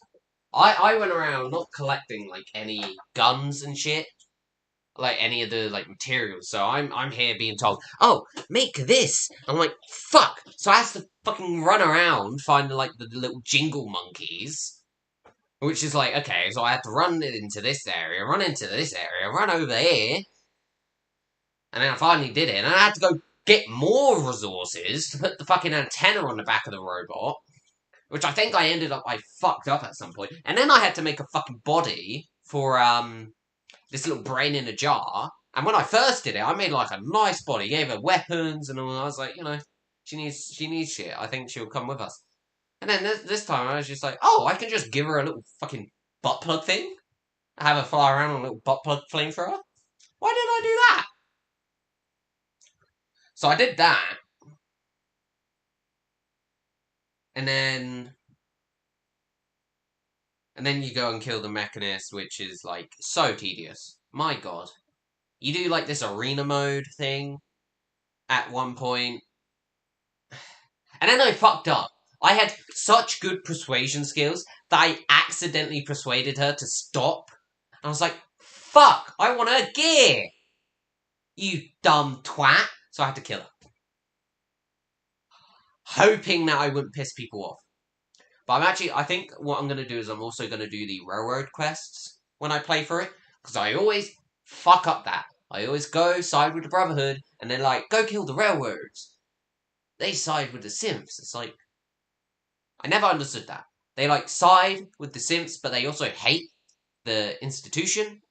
I went around not collecting, like, any guns and shit. Like, any of the, like, materials. So I'm here being told, oh, make this. I'm like, fuck. So I have to fucking run around finding, like, the little jingle monkeys. Which is like, okay, so I have to run into this area, run into this area, run over here. And then I finally did it. And I had to go get more resources to put the fucking antenna on the back of the robot. Which I think I fucked up at some point. And then I had to make a fucking body for, this little brain in a jar. And when I first did it, I made, like, a nice body. Gave her weapons and all. I was like, she needs shit. I think she'll come with us. And then this time I was just like, oh, I can just give her a little fucking butt plug thing. Have her fly around on a little butt plug flamethrower. Why did I do that? So I did that. And then you go and kill the Mechanist, which is, like, so tedious. My god. You do, like, this arena mode thing at one point. And then I fucked up. I had such good persuasion skills that I accidentally persuaded her to stop. And I was like, fuck, I want her gear! You dumb twat. So I had to kill her. Hoping that I wouldn't piss people off. But I think what I'm going to do is I'm also going to do the railroad quests when I play for it. Because I always fuck up that. I always go side with the Brotherhood and then, like, go kill the railroads. They side with the Simps. It's like, I never understood that. They, like, side with the Simps, but they also hate the institution.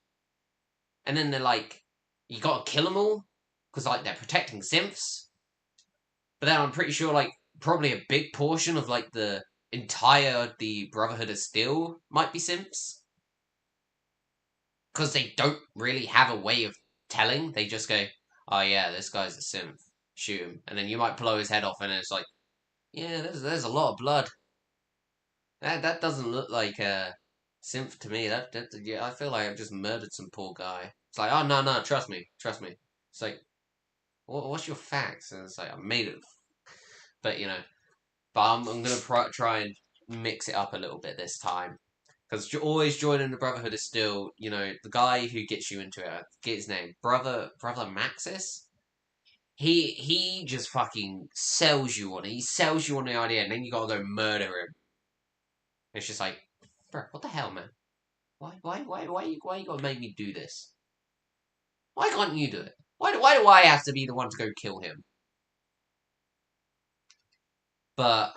And then they're like, you gotta kill them all because like they're protecting synths. But then I'm pretty sure like probably a big portion of like the Brotherhood of Steel might be synths because they don't really have a way of telling. They just go, "Oh yeah, this guy's a synth. Shoot him," and then you might blow his head off, and it's like, "Yeah, there's a lot of blood. That doesn't look like a synth to me. That yeah, I feel like I've just murdered some poor guy." It's like, "Oh no, trust me. It's like, what's your facts?" And it's like, "I made it," but I'm gonna try and mix it up a little bit this time. Because always joining the Brotherhood is still, the guy who gets you into it. I forget his name, brother Maxis. He just fucking sells you on it. He sells you on the idea, and then you gotta go murder him. It's just like, bro, what the hell, man? Why you gotta make me do this? Why can't you do it? Why do I have to be the one to go kill him? But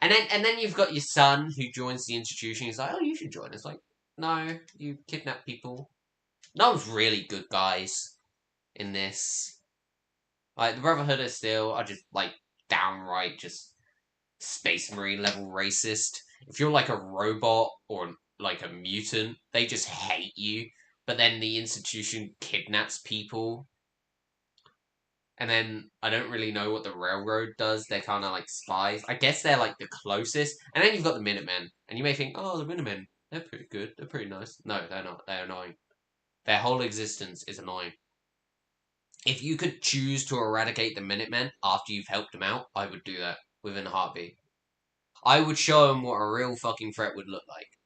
and then you've got your son who joins the institution. He's like, oh, you should join. It's like, no, you kidnap people. No one's really good guys in this. Like the Brotherhood of Steel are just like downright just Space Marine level racist. If you're like a robot or like a mutant, they just hate you. But then the institution kidnaps people. And then I don't really know what the railroad does. They're kind of like spies. I guess they're like the closest. And then you've got the Minutemen. And you may think, oh, the Minutemen, they're pretty good. They're pretty nice. No, they're not. They're annoying. Their whole existence is annoying. If you could choose to eradicate the Minutemen after you've helped them out, I would do that within a heartbeat. I would show them what a real fucking threat would look like.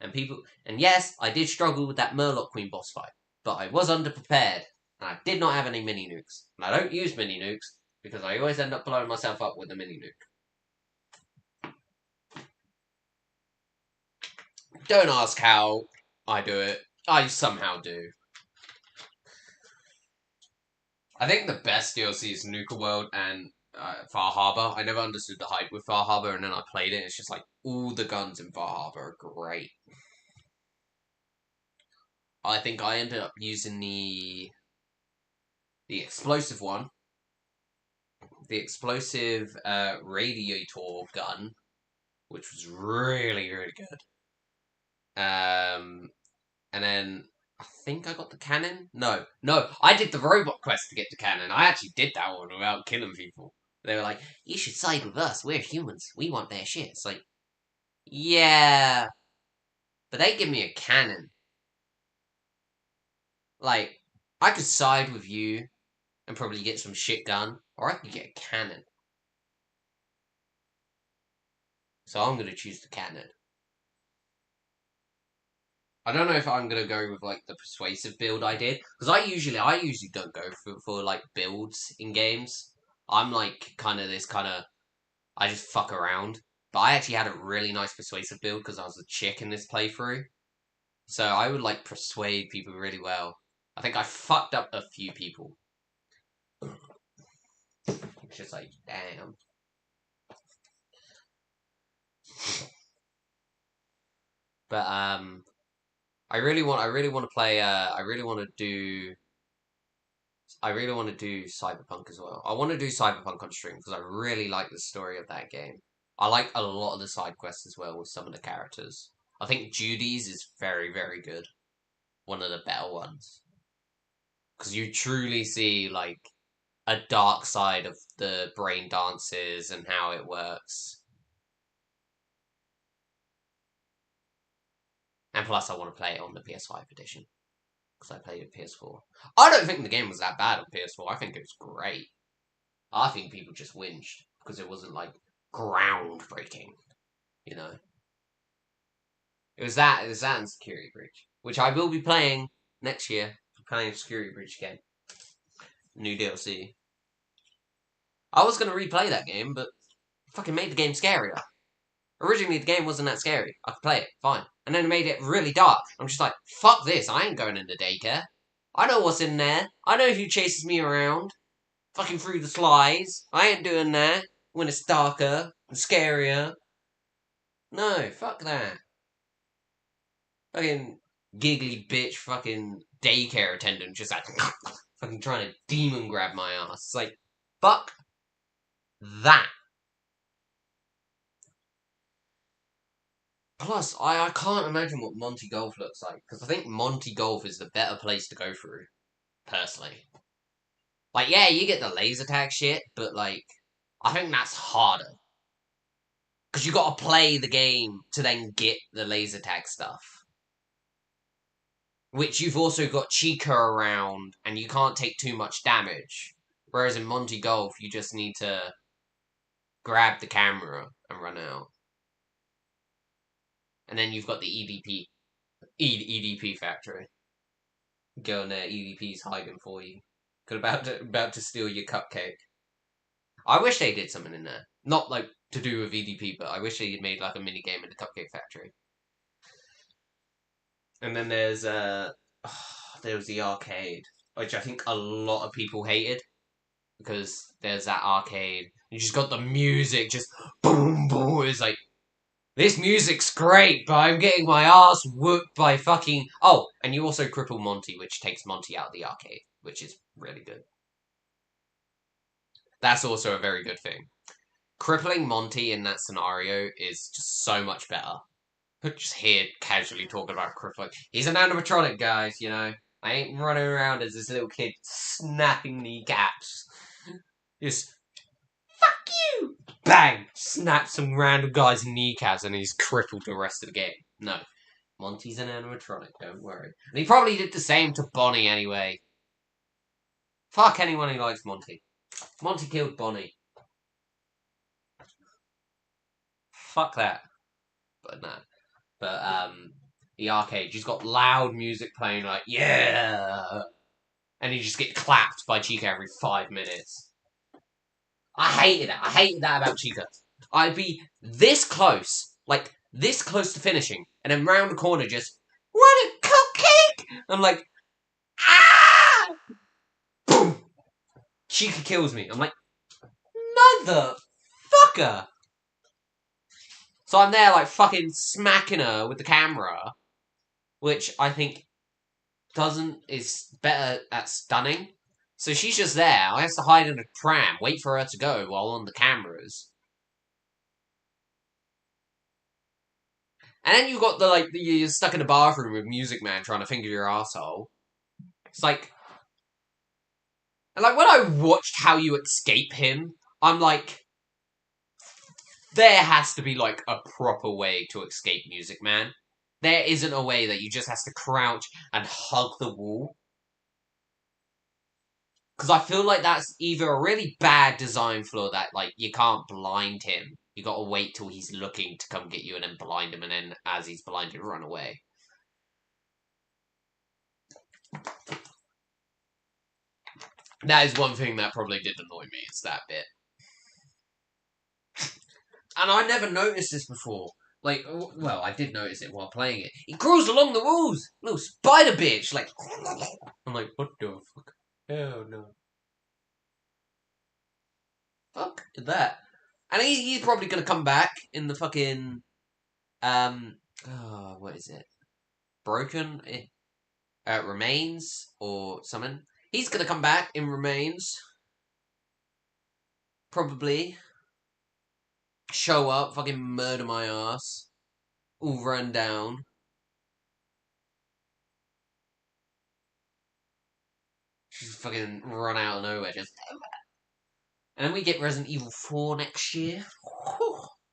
And yes, I did struggle with that Murloc Queen boss fight, but I was underprepared, and I did not have any mini nukes. And I don't use mini nukes because I always end up blowing myself up with a mini nuke. Don't ask how I do it. I somehow do. I think the best DLC is Nuka World and Far Harbor. I never understood the hype with Far Harbor, and then I played it. It's just like all the guns in Far Harbor are great. I think I ended up using the explosive one, the explosive radiator gun, which was really really good. And then I think I got the cannon. No, I did the robot quest to get the cannon. I actually did that one without killing people. They were like, "You should side with us. We're humans. We want their shit." It's like, yeah, but they give me a cannon. Like, I could side with you and probably get some shit gun, or I could get a cannon. So I'm gonna choose the cannon. I don't know if I'm gonna go with like the persuasive build I did because I usually don't go for like builds in games. I'm like I just fuck around. But I actually had a really nice persuasive build because I was a chick in this playthrough, so I would like persuade people really well. I think I fucked up a few people. It's just like damn. But I really want to play. I really want to do Cyberpunk as well. I want to do Cyberpunk on stream because I really like the story of that game. I like a lot of the side quests as well with some of the characters. I think Judy's is very, very good. One of the better ones. Because you truly see, like, a dark side of the brain dances and how it works. And plus, I want to play it on the PS5 edition. Because I played it PS4. I don't think the game was that bad on PS4. I think it was great. I think people just whinged because it wasn't like groundbreaking, you know. It was that and Security Breach, which I will be playing next year. I'm playing Security Breach again, new DLC. I was gonna replay that game, but fucking made the game scarier. Originally, the game wasn't that scary. I could play it fine, and then it made it really dark. I'm just like, fuck this! I ain't going into daycare. I know what's in there. I know who chases me around. Fucking through the slides. I ain't doing that when it's darker and scarier. No, fuck that. Fucking giggly bitch fucking daycare attendant just like fucking trying to demon grab my ass. It's like, fuck that. Plus, I can't imagine what Monty Golf looks like, because I think Monty Golf is the better place to go through, personally. Like, yeah, you get the laser tag shit, but, like, I think that's harder. Because you gotta play the game to then get the laser tag stuff. Which you've also got Chica around, and you can't take too much damage. Whereas in Monty Golf, you just need to grab the camera and run out. And then you've got the EDP factory. Go in there, EDP's hiding for you. About to steal your cupcake. I wish they did something in there. Not, like, to do with EDP, but I wish they had made, like, a mini game in the Cupcake Factory. And then there's, there was the arcade, which I think a lot of people hated. Because there's that arcade. You just got the music, just boom, boom. It's like, this music's great, but I'm getting my ass whooped by fucking... Oh, and you also cripple Monty, which takes Monty out of the arcade, which is really good. That's also a very good thing. Crippling Monty in that scenario is just so much better. Just here casually talking about crippling. He's an animatronic, guys, you know. I ain't running around as this little kid snapping kneecaps. Just, fuck you! Bang! Snap some random guy's kneecaps and he's crippled the rest of the game. No. Monty's an animatronic, don't worry. And he probably did the same to Bonnie anyway. Fuck anyone who likes Monty. Monty killed Bonnie. Fuck that. But no. But, the arcade, just got loud music playing, like, yeah! And you just get clapped by Chica every 5 minutes. I hated it. I hated that about Chica. I'd be this close, like, this close to finishing, and then round the corner just, want a cupcake? I'm like, ah! Boom! Chica kills me. I'm like, motherfucker! So I'm there, like, fucking smacking her with the camera, which I think is better at stunning. So she's just there. I have to hide in a pram, wait for her to go while on the cameras. And then you've got you're stuck in a bathroom with Music Man trying to finger your asshole. It's like... And, like, when I watched how you escape him, I'm like... There has to be, like, a proper way to escape Music Man. There isn't a way that you just has to crouch and hug the wall. Because I feel like that's either a really bad design flaw that, like, you can't blind him. You gotta wait till he's looking to come get you and then blind him, and then as he's blinded, run away. That is one thing that probably did annoy me, is that bit. And I never noticed this before. Like, well, I did notice it while playing it. He crawls along the walls! Little spider bitch! Like, I'm like, what the fuck? Hell no. Fuck that. And he's probably gonna come back in the fucking, oh, what is it? Broken? Remains? Or something? He's gonna come back in Remains. Probably. Show up, fucking murder my ass. All run down. Just fucking run out of nowhere, just... And then we get Resident Evil 4 next year.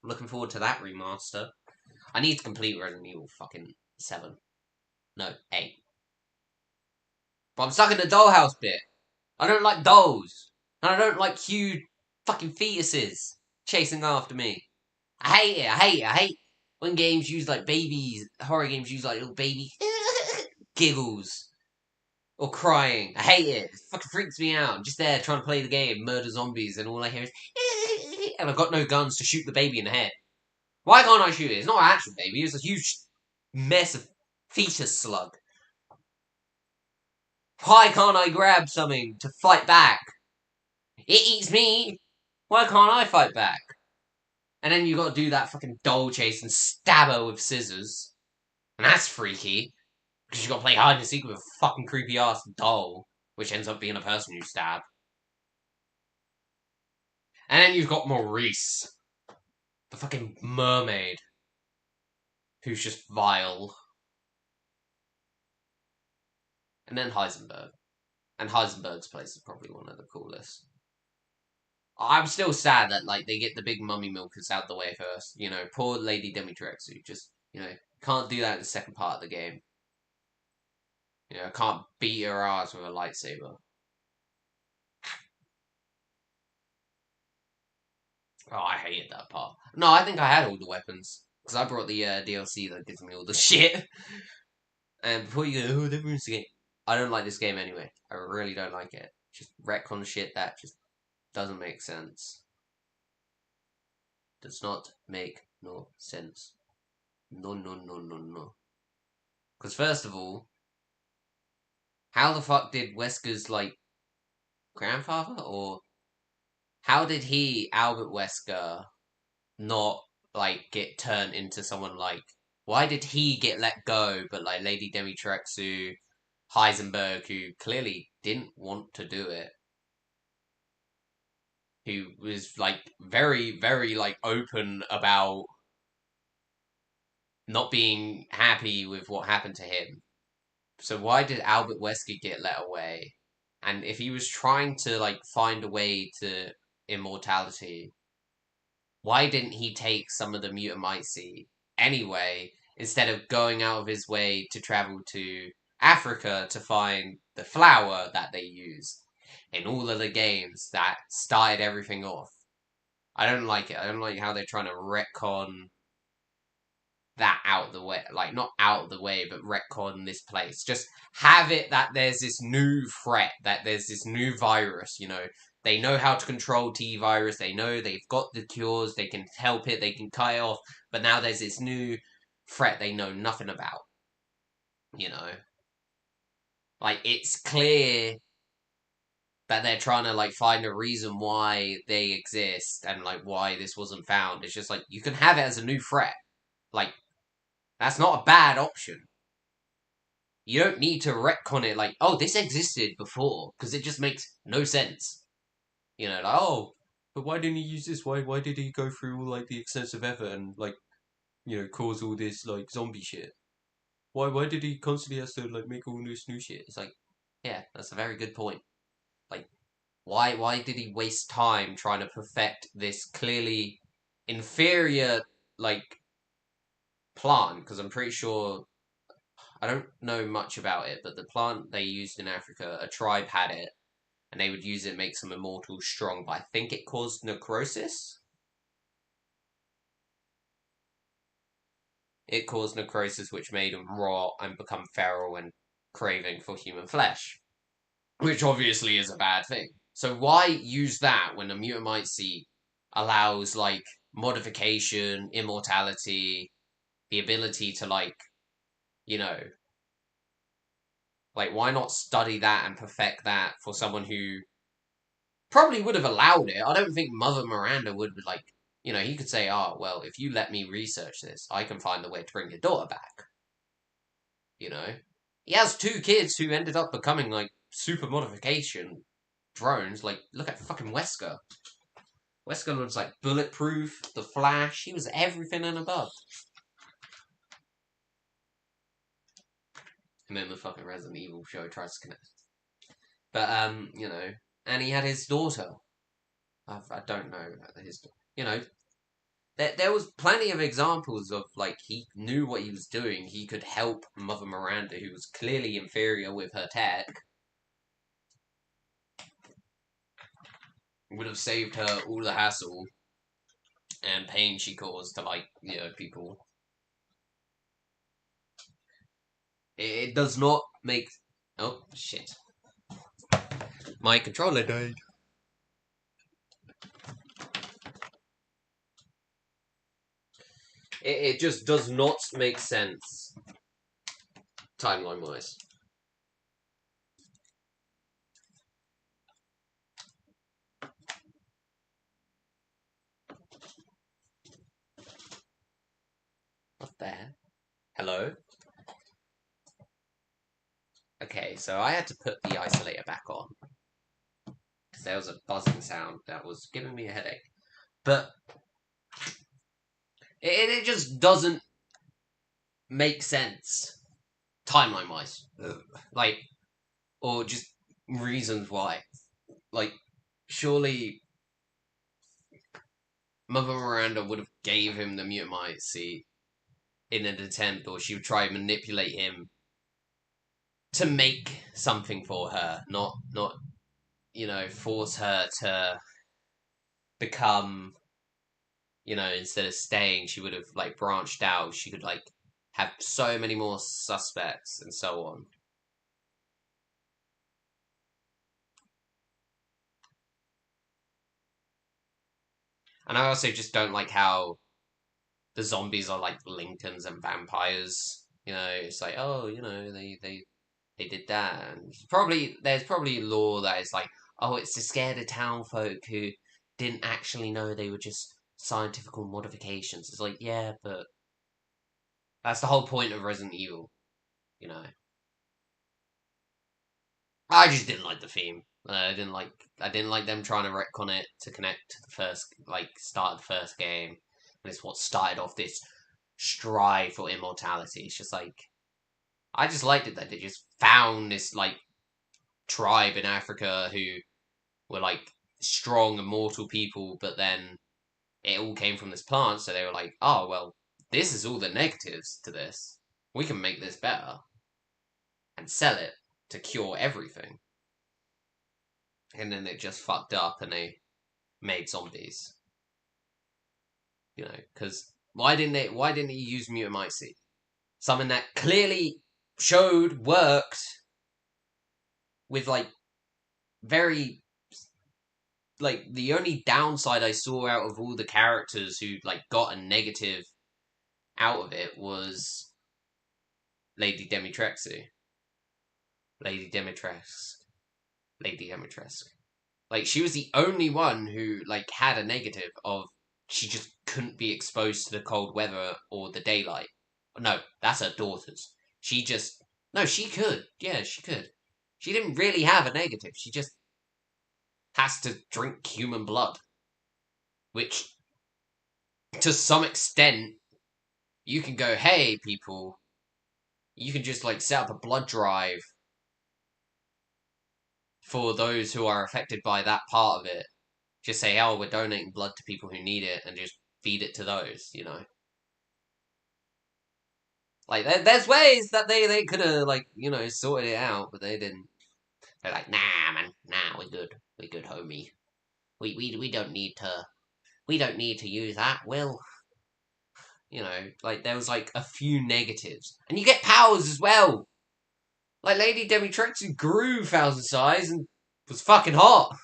Looking forward to that remaster. I need to complete Resident Evil fucking 7. No, 8. But I'm stuck in the dollhouse bit. I don't like dolls. And I don't like huge fucking fetuses chasing after me. I hate it. I hate when games use like babies, horror games use like little baby giggles. Or crying. I hate it. It fucking freaks me out. I'm just there trying to play the game, murder zombies, and all I hear is and I've got no guns to shoot the baby in the head. Why can't I shoot it? It's not an actual baby. It's a huge mess of fetus slug. Why can't I grab something to fight back? It eats me. Why can't I fight back? And then you got to do that fucking doll chase and stab her with scissors. And that's freaky. Because you gotta play hide and seek with a fucking creepy ass doll, which ends up being a person you stab. And then you've got Maurice, the fucking mermaid, who's just vile. And then Heisenberg. And Heisenberg's place is probably one of the coolest. I'm still sad that, like, they get the big mummy milkers out the way first. You know, poor Lady Dimitrescu, who just, you know, can't do that in the second part of the game. You know, can't beat her ass with a lightsaber. Oh, I hated that part. No, I think I had all the weapons. Because I brought the DLC that gives me all the shit. And before you go, oh, that ruins the game. I don't like this game anyway. I really don't like it. Just retcon shit that just doesn't make sense. Does not make no sense. No, no, no, no, no. Because first of all, how the fuck did Wesker's, like, grandfather? Or how did he, Albert Wesker, not, like, get turned into someone like... Why did he get let go, but, like, Lady Dimitrescu, Heisenberg, who clearly didn't want to do it, who was, like, very, very, like, open about not being happy with what happened to him. So why did Albert Wesker get let away? And if he was trying to, like, find a way to immortality, why didn't he take some of the Mutamites anyway, instead of going out of his way to travel to Africa to find the flower that they use in all of the games that started everything off? I don't like it. I don't like how they're trying to retcon that out of the way. Like, not out of the way, but retcon this place. Just have it that there's this new threat, that there's this new virus, you know. They know how to control T virus, they know they've got the cures, they can help it, they can cut it off, but now there's this new threat they know nothing about. You know? Like, it's clear that they're trying to, like, find a reason why they exist and, like, why this wasn't found. It's just like, you can have it as a new threat. Like, that's not a bad option. You don't need to retcon it like, oh, this existed before, because it just makes no sense. You know, like, oh, but why didn't he use this? Why did he go through all, like, the extensive effort and, like, you know, cause all this, like, zombie shit? Why did he constantly have to, like, make all this new shit? It's like, yeah, that's a very good point. Like, why did he waste time trying to perfect this clearly inferior, like, plant? Because I'm pretty sure, I don't know much about it, but the plant they used in Africa, a tribe had it, and they would use it to make some immortals strong, but I think it caused necrosis? It caused necrosis, which made them rot and become feral and craving for human flesh. Which obviously is a bad thing. So why use that when the mutamite seed allows, like, modification, immortality, the ability to, like, you know, like, why not study that and perfect that for someone who probably would have allowed it. I don't think Mother Miranda would be like, you know, he could say, oh, well, if you let me research this, I can find a way to bring your daughter back. You know? He has two kids who ended up becoming, like, super modification drones. Like, look at fucking Wesker. Wesker looks like bulletproof, the Flash. He was everything and above. And then the fucking Resident Evil show tries to connect. But, you know, and he had his daughter. I don't know his, you know, there was plenty of examples of, like, he knew what he was doing. He could help Mother Miranda, who was clearly inferior with her tech. Would have saved her all the hassle and pain she caused to, like, you know, people. It does not make... Oh, shit. My controller died. It just does not make sense, timeline-wise. What the hell? Hello? Okay, so I had to put the isolator back on. Because there was a buzzing sound that was giving me a headache. But it just doesn't make sense. Timeline-wise. Like, or just reasons why. Like, surely Mother Miranda would have gave him the mutamite seed in an attempt, or she would try and manipulate him to make something for her, not force her to become, instead of staying, she would have like branched out. She could like have so many more suspects and so on. And I also just don't like how the zombies are like Lincolns and vampires. It's like, oh, they did that. And there's probably law that is like, oh, it's to scare the town folk who didn't actually know they were just scientific modifications. It's like, yeah, but that's the whole point of Resident Evil, you know. I just didn't like the theme. I didn't like them trying to retcon it to connect to the first, like, start of the first game. And it's what started off this strive for immortality. It's just like, I just liked it that they just found this, like, tribe in Africa who were, like, strong, immortal people, but then it all came from this plant, so they were like, oh, well, this is all the negatives to this. We can make this better. And sell it to cure everything. And then it just fucked up and they made zombies. Because why didn't he use mutamite seed? Something that clearly showed worked with like very like the only downside I saw out of all the characters who like got a negative out of it was Lady Dimitrescu. Lady Dimitrescu. Like, she was the only one who, like, had a negative of she just couldn't be exposed to the cold weather or the daylight. No, that's her daughter's. No, she could. Yeah, she could. She didn't really have a negative. She just has to drink human blood. Which, to some extent, you can go, hey, people, you can just, like, set up a blood drive for those who are affected by that part of it. Just say, oh, we're donating blood to people who need it, and just feed it to those, Like, there's ways that they could have, like, sorted it out, but they didn't. They're like, nah, man, nah, we're good, homie. We don't need to use that, Will. Like, there was, like, a few negatives. And you get powers as well! Like, Lady Dimitrescu grew thousand size and was fucking hot.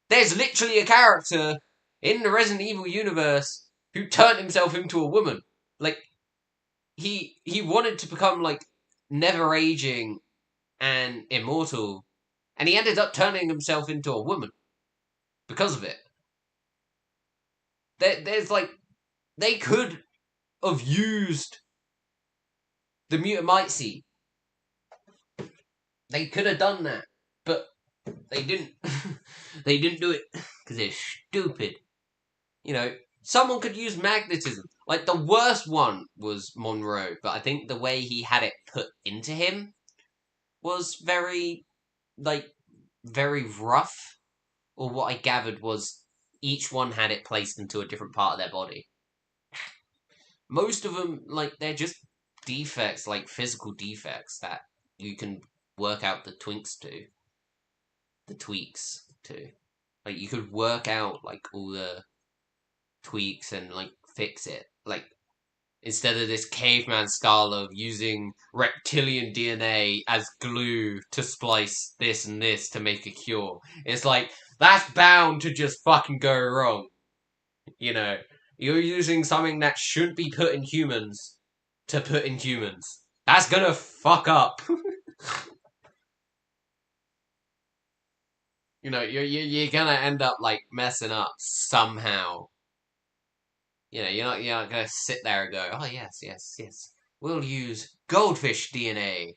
There's literally a character in the Resident Evil universe who turned himself into a woman. Like, he wanted to become, like, never aging and immortal, and he ended up turning himself into a woman because of it. There's, like, they could have used the mutamite seed. They could have done that, but they didn't. They didn't do it because they're stupid. Someone could use magnetism. Like, the worst one was Monroe, but I think the way he had it put into him was very rough. Or what I gathered was each one had it placed into a different part of their body. Most of them, like, they're just defects, like physical defects that you can work out the tweaks to. Like, you could work out, like, all the tweaks and, like, fix it. Like, instead of this caveman style of using reptilian DNA as glue to splice this and this to make a cure. It's like, that's bound to just fucking go wrong. You're using something that shouldn't be put in humans to put in humans. That's gonna fuck up. You're gonna end up, like, messing up somehow. You're not gonna sit there and go, oh, yes. we'll use goldfish DNA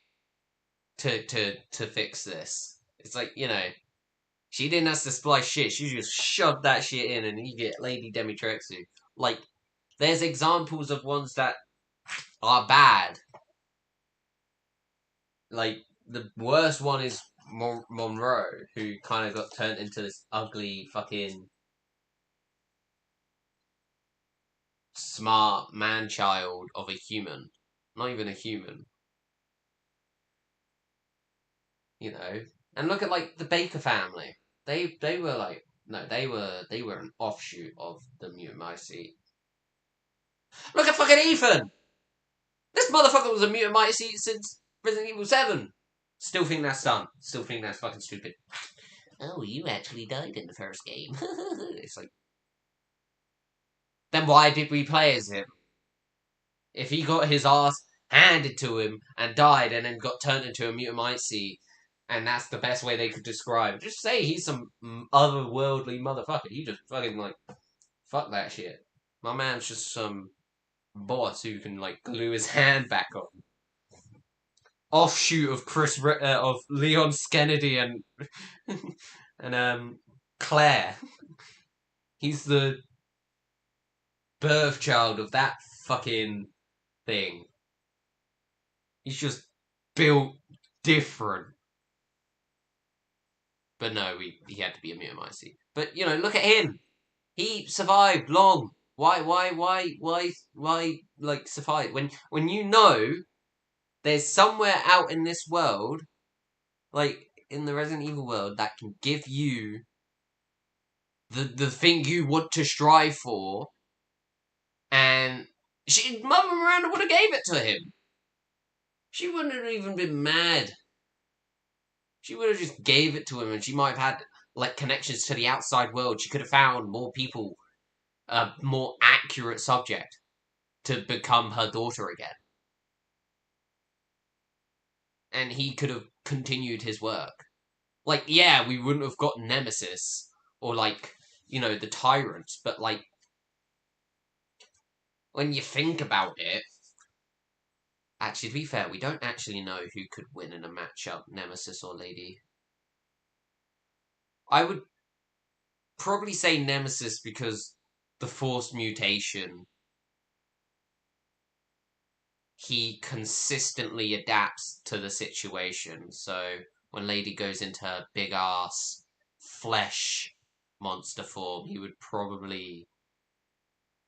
to fix this. It's like, you know, she didn't have to splice shit. She just shoved that shit in and you get Lady Dimitrescu. Like, there's examples of ones that are bad. Like, the worst one is Monroe, who kind of got turned into this ugly fucking smart man-child of a human. Not even a human. You know? And look at, like, the Baker family. They were, like... No, they were an offshoot of the Mutant Mighty. Look at fucking Ethan! This motherfucker was a Mutant Mighty since Resident Evil 7! Still think that's dumb. Still think that's fucking stupid. Oh, you actually died in the first game. It's like... Then why did we play as him? If he got his ass handed to him and died and then got turned into a Mutant Mighty, and that's the best way they could describe it, just say he's some otherworldly motherfucker. You just fucking, like, fuck that shit. My man's just some boss who can, like, glue his hand back on. Offshoot of of Leon Kennedy and and Claire. He's the birth child of that fucking thing. He's just built different. But no, he had to be a Mutant Mighty. But, you know, look at him. He survived long. Why, like, survive? When you know there's somewhere out in this world, like, in the Resident Evil world, that can give you the thing you want to strive for, and Mother Miranda would have gave it to him. She wouldn't have even been mad. She would have just gave it to him, and she might have had, like, connections to the outside world. She could have found more people, a more accurate subject to become her daughter again. And he could have continued his work. Like, yeah, we wouldn't have got Nemesis, or, like, you know, the Tyrants, but, like, when you think about it, actually, to be fair, we don't actually know who could win in a matchup, Nemesis or Lady. I would probably say Nemesis because the forced mutation, he consistently adapts to the situation. So when Lady goes into her big ass flesh monster form, he would probably,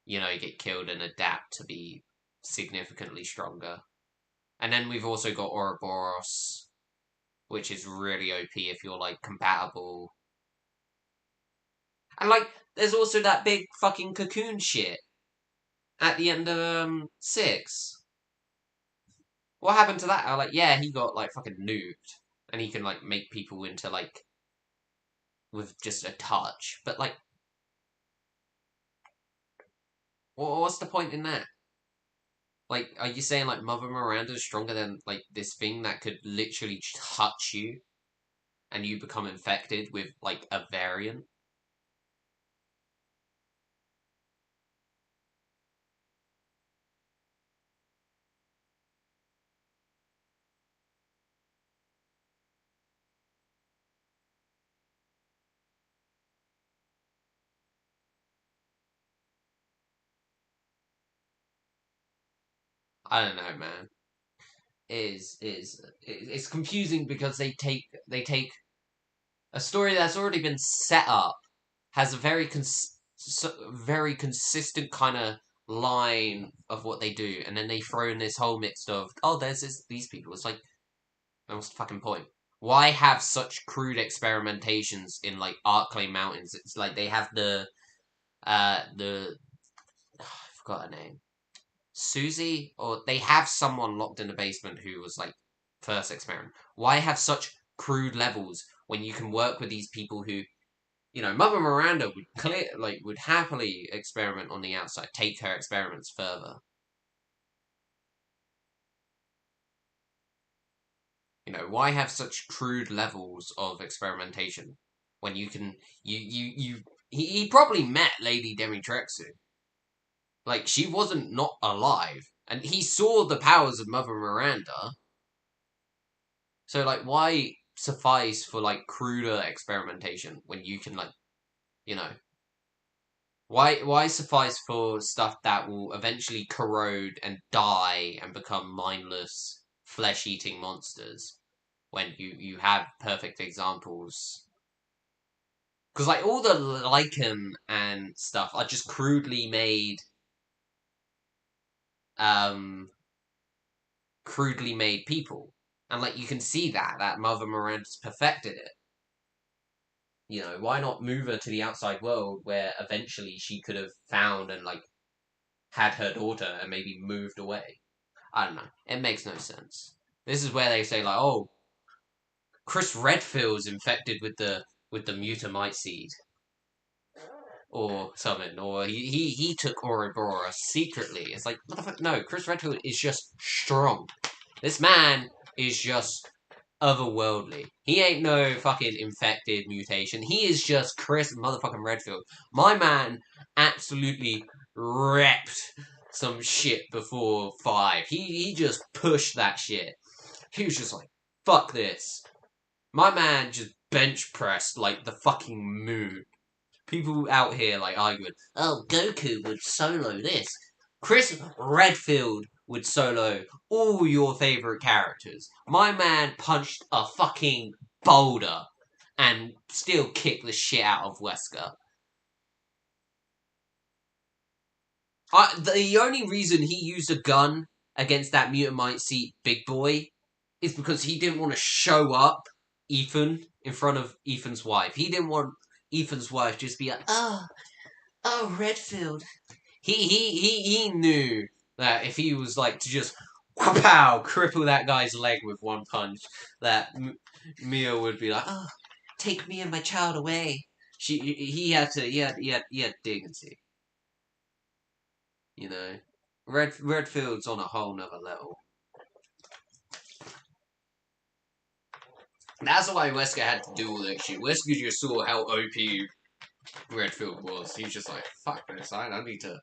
you know, get killed and adapt to be significantly stronger. And then we've also got Ouroboros, which is really OP if you're, like, compatible. And, like, there's also that big fucking cocoon shit at the end of 6. What happened to that? I like, yeah, he got, like, fucking noobed. And he can, like, make people into, like, with just a touch. But, like, what's the point in that? Like, are you saying, like, Mother Miranda's stronger than, like, this thing that could literally touch you and you become infected with, like, a variant? I don't know, man. It's confusing because they take a story that's already been set up, has a very consistent kind of line of what they do, and then they throw in this whole mix of, oh, there's these people. It's like, what's the fucking point? Why have such crude experimentations in, like, Arklay Mountains? It's like they have I forgot her name. Susie? Or they have someone locked in the basement who was, like, first experiment. Why have such crude levels when you can work with these people who, you know, Mother Miranda would happily experiment on the outside, take her experiments further. You know, why have such crude levels of experimentation when you can he probably met Lady Dimitrescu. Like, she wasn't not alive, And he saw the powers of Mother Miranda. So, like, why suffice for, like, cruder experimentation when you can, like, you know... Why suffice for stuff that will eventually corrode and die and become mindless, flesh-eating monsters when you have perfect examples? Because, like, all the lichen and stuff are just crudely made people. And, like, you can see that Mother Miranda's perfected it. You know, why not move her to the outside world where eventually she could have found and, like, had her daughter and maybe moved away? I don't know. It makes no sense. This is where they say, like, oh, Chris Redfield's infected with the mutamite seed. Or something. Or he took Ouroboros secretly. It's like, motherfucker, no, Chris Redfield is just strong. This man is just otherworldly. He ain't no fucking infected mutation. He is just Chris motherfucking Redfield. My man absolutely repped some shit before 5. He just pushed that shit. He was just like, fuck this. My man just bench pressed like the fucking moon. People out here like arguing, oh, Goku would solo this. Chris Redfield would solo all your favourite characters. My man punched a fucking boulder and still kicked the shit out of Wesker. The only reason he used a gun against that mutamite seat big boy is because he didn't want to show up Ethan in front of Ethan's wife. He didn't want Ethan's wife just be like, oh, Redfield. He knew that if he was like to just pow cripple that guy's leg with one punch, that Mia would be like, oh, take me and my child away. He had dignity. You know, Redfield's on a whole nother level. That's why Wesker had to do all that shit. Wesker just saw how OP Redfield was. He's just like, fuck this. I need to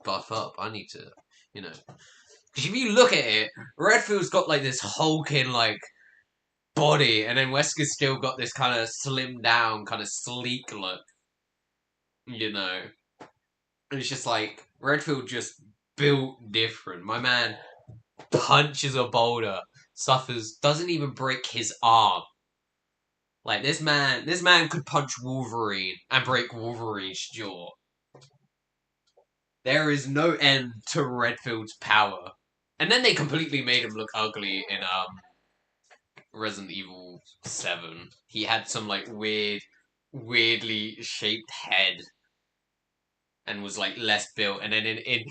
buff up. I need to, you know. Because if you look at it, Redfield's got like this hulking like body, and then Wesker's still got this kind of slimmed down, kind of sleek look. You know, and it's just like Redfield just built different. My man punches a boulder, doesn't even break his arm. Like this man could punch Wolverine and break Wolverine's jaw. There is no end to Redfield's power. And then they completely made him look ugly in Resident Evil 7. He had some like weirdly shaped head and was like less built. And then in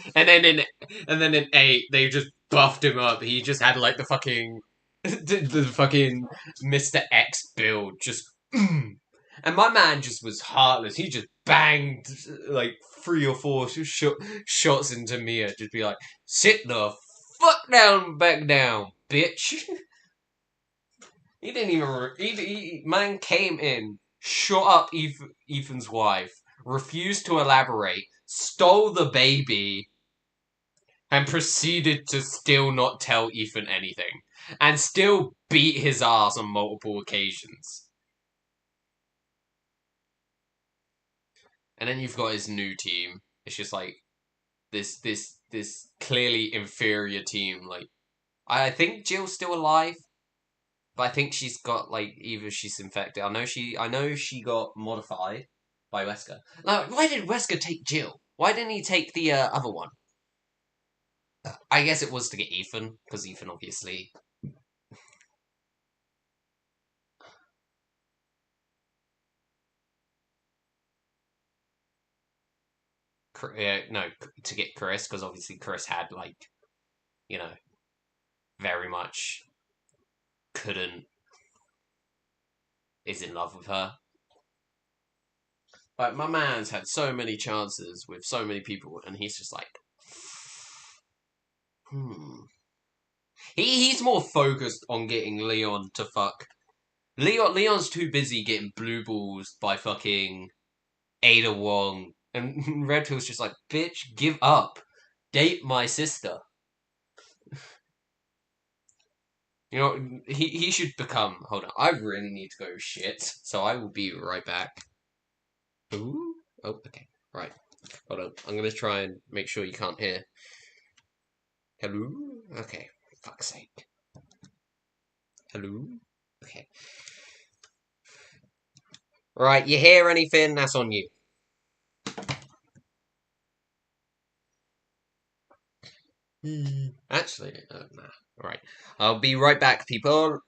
8 they just buffed him up. He just had like the fucking the fucking Mr. X build, just and my man just was heartless. He just banged like 3 or 4 shots into Mia. Just be like, sit the fuck down, back down, bitch. He didn't even. Man came in, shot up Ethan's wife, refused to elaborate, stole the baby, and proceeded to still not tell Ethan anything. And still beat his ass on multiple occasions. And then you've got his new team. It's just like this clearly inferior team. Like, I think Jill's still alive, but I think she's got like either she's infected. I know she got modified by Wesker. Now, why did Wesker take Jill? Why didn't he take the other one? I guess it was to get Ethan, because Ethan obviously. No, to get Chris, because obviously Chris had, like, you know, very much is in love with her. Like, my man's had so many chances with so many people, and he's just like, He's more focused on getting Leon to fuck. Leon's too busy getting blue balls by fucking Ada Wong. And Redfield's just like, bitch, give up. Date my sister. You know, he should become. Hold on, I really need to go shit, so I will be right back. Ooh. Oh, okay. Right. Hold on. I'm gonna try and make sure you can't hear. Hello? Okay. Fuck's sake. Hello? Okay. Right, you hear anything? That's on you. Actually, nah. Alright. I'll be right back, people.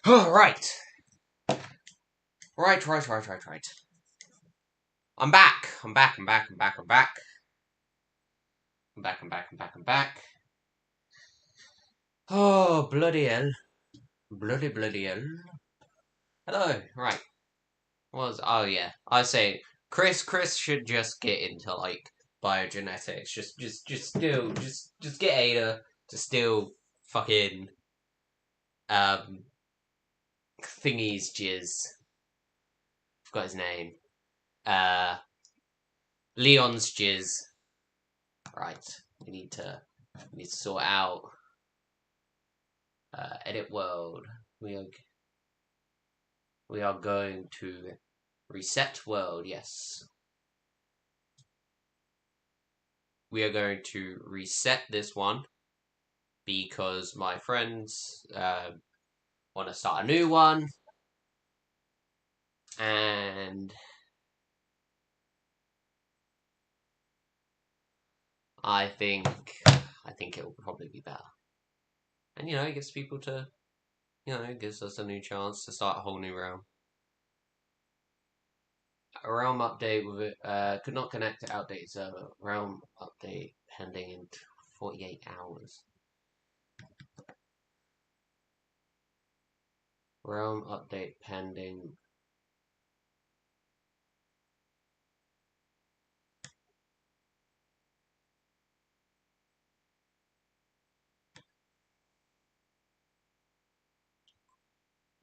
Right. Right. I'm back. I'm back. Oh, bloody hell. Bloody hell. Hello. Right. Oh yeah. I say Chris should just get into like biogenetics. Just get Ada to steal fucking thingy's jizz. Forgot his name. Leon's jizz. Right. We need to sort out edit world. We are going to reset world, yes. We are going to reset this one because my friends want to start a new one, and I think it will probably be better. And it gives people to, it gives us a new chance to start a whole new realm. A realm update with it could not connect to outdated server. Realm update pending in 48 hours. Realm update pending.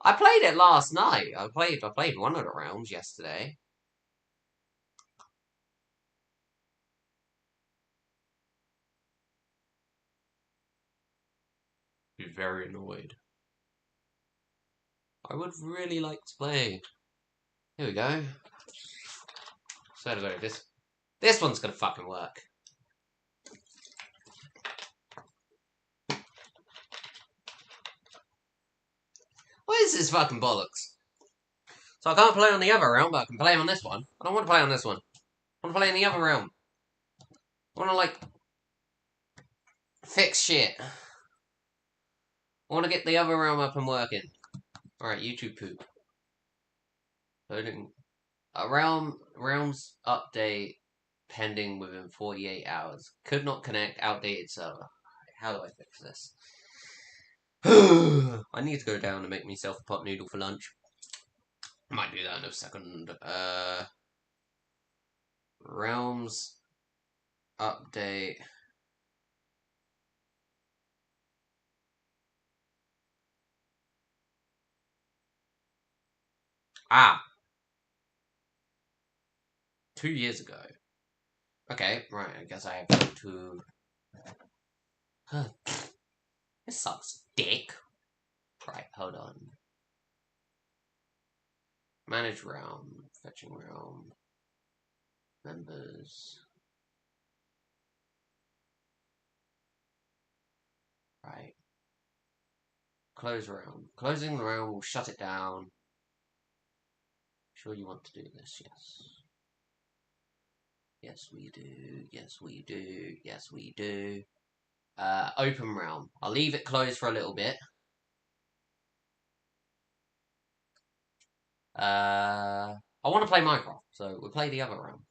I played it last night. I played one of the realms yesterday. Be very annoyed. I would really like to play. Here we go. So to go. This one's gonna fucking work. What is this fucking bollocks? So I can't play on the other realm, but I can play on this one. I don't want to play on this one. I want to play in the other realm. I want to, like, fix shit. I want to get the other realm up and working. Alright, YouTube poop. Loading. A realms update pending within 48 hours. Could not connect, outdated server. How do I fix this? I need to go down and make myself a pot noodle for lunch. Might do that in a second. Realms update. Ah! 2 years ago. Okay, right, I guess I have to... Huh. This sucks dick. Right, hold on. Manage realm. Fetching realm. Members. Right. Close realm. Closing the realm will shut it down. Sure you want to do this, yes. Yes, we do. Yes, we do. Yes, we do. Open realm. I'll leave it closed for a little bit. I want to play Minecraft, so we'll play the other realm.